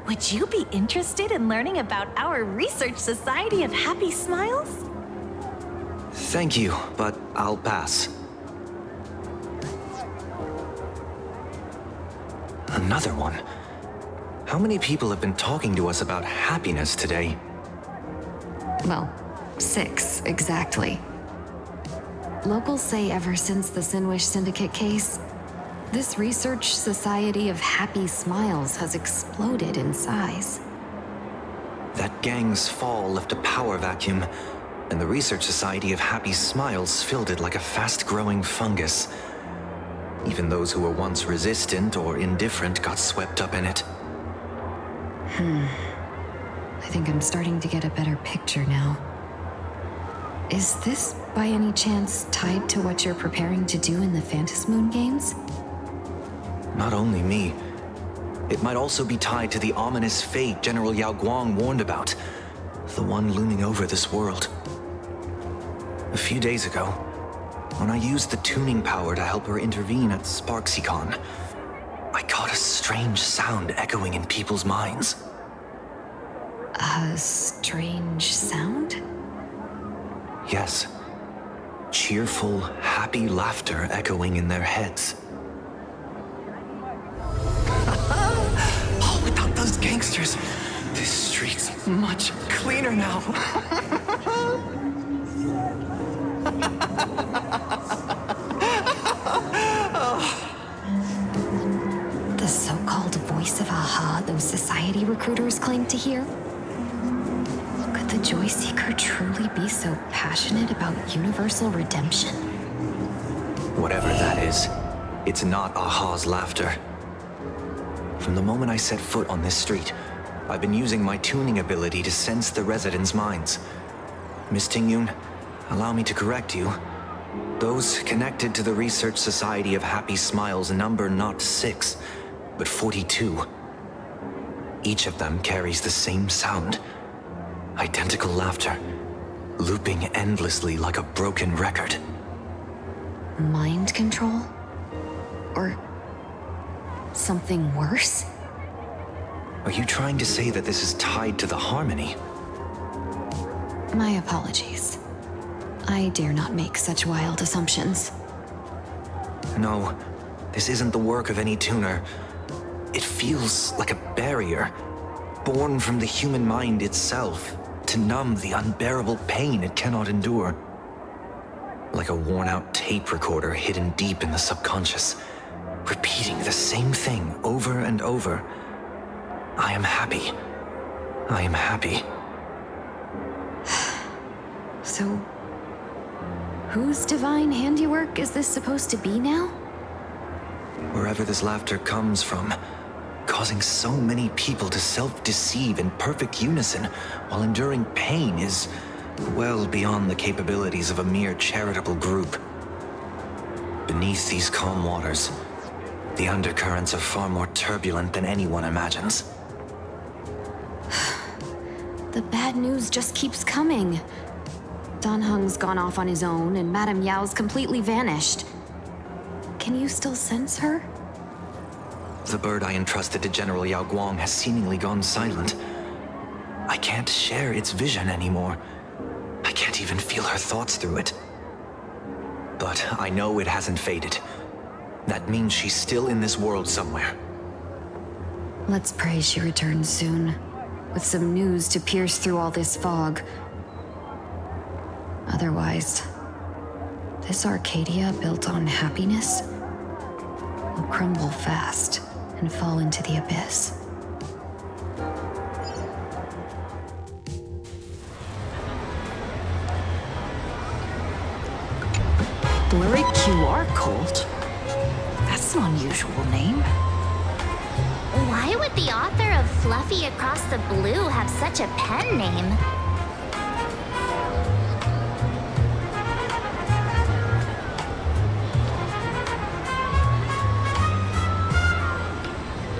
Would you be interested in learning about our Research Society of Happy Smiles? Thank you, but I'll pass. Another one. How many people have been talking to us about happiness today? Well, 6, exactly. Locals say ever since the Sinwish Syndicate case, this Research Society of Happy Smiles has exploded in size. That gang's fall left a power vacuum, and the Research Society of Happy Smiles filled it like a fast-growing fungus. Even those who were once resistant or indifferent got swept up in it. I think I'm starting to get a better picture now. Is this, by any chance, tied to what you're preparing to do in the Phantasmoon games? Not only me. It might also be tied to the ominous fate General Yao Guang warned about. The one looming over this world. A few days ago, when I used the tuning power to help her intervene at Sparksicon, I caught a strange sound echoing in people's minds. A strange sound? Yes. Cheerful, happy laughter echoing in their heads. Oh, without those gangsters, this street's much cleaner now. The so-called voice of Aha those society recruiters claim to hear? Could the Joy Seeker truly be so passionate about universal redemption? Whatever that is, it's not Aha's laughter. From the moment I set foot on this street, I've been using my tuning ability to sense the residents' minds. Miss Tingyun, allow me to correct you. Those connected to the Research Society of Happy Smiles number not 6, but 42. Each of them carries the same sound. Identical laughter, looping endlessly like a broken record. Mind control? Or something worse? Are you trying to say that this is tied to the harmony? My apologies. I dare not make such wild assumptions. No, this isn't the work of any tuner. It feels like a barrier, born from the human mind itself, to numb the unbearable pain it cannot endure. Like a worn-out tape recorder hidden deep in the subconscious, repeating the same thing over and over. I am happy. I am happy. So, whose divine handiwork is this supposed to be now? Wherever this laughter comes from, causing so many people to self-deceive in perfect unison while enduring pain is well beyond the capabilities of a mere charitable group. Beneath these calm waters, the undercurrents are far more turbulent than anyone imagines. The bad news just keeps coming. Dan Heng's gone off on his own, and Madame Yao's completely vanished. Can you still sense her? The bird I entrusted to General Yao Guang has seemingly gone silent. I can't share its vision anymore. I can't even feel her thoughts through it. But I know it hasn't faded. That means she's still in this world somewhere. Let's pray she returns soon, with some news to pierce through all this fog. Otherwise, this Arcadia built on happiness will crumble fast and fall into the abyss. Blurry QR Cult? That's an unusual name. Why would the author of Fluffy Across the Blue have such a pen name?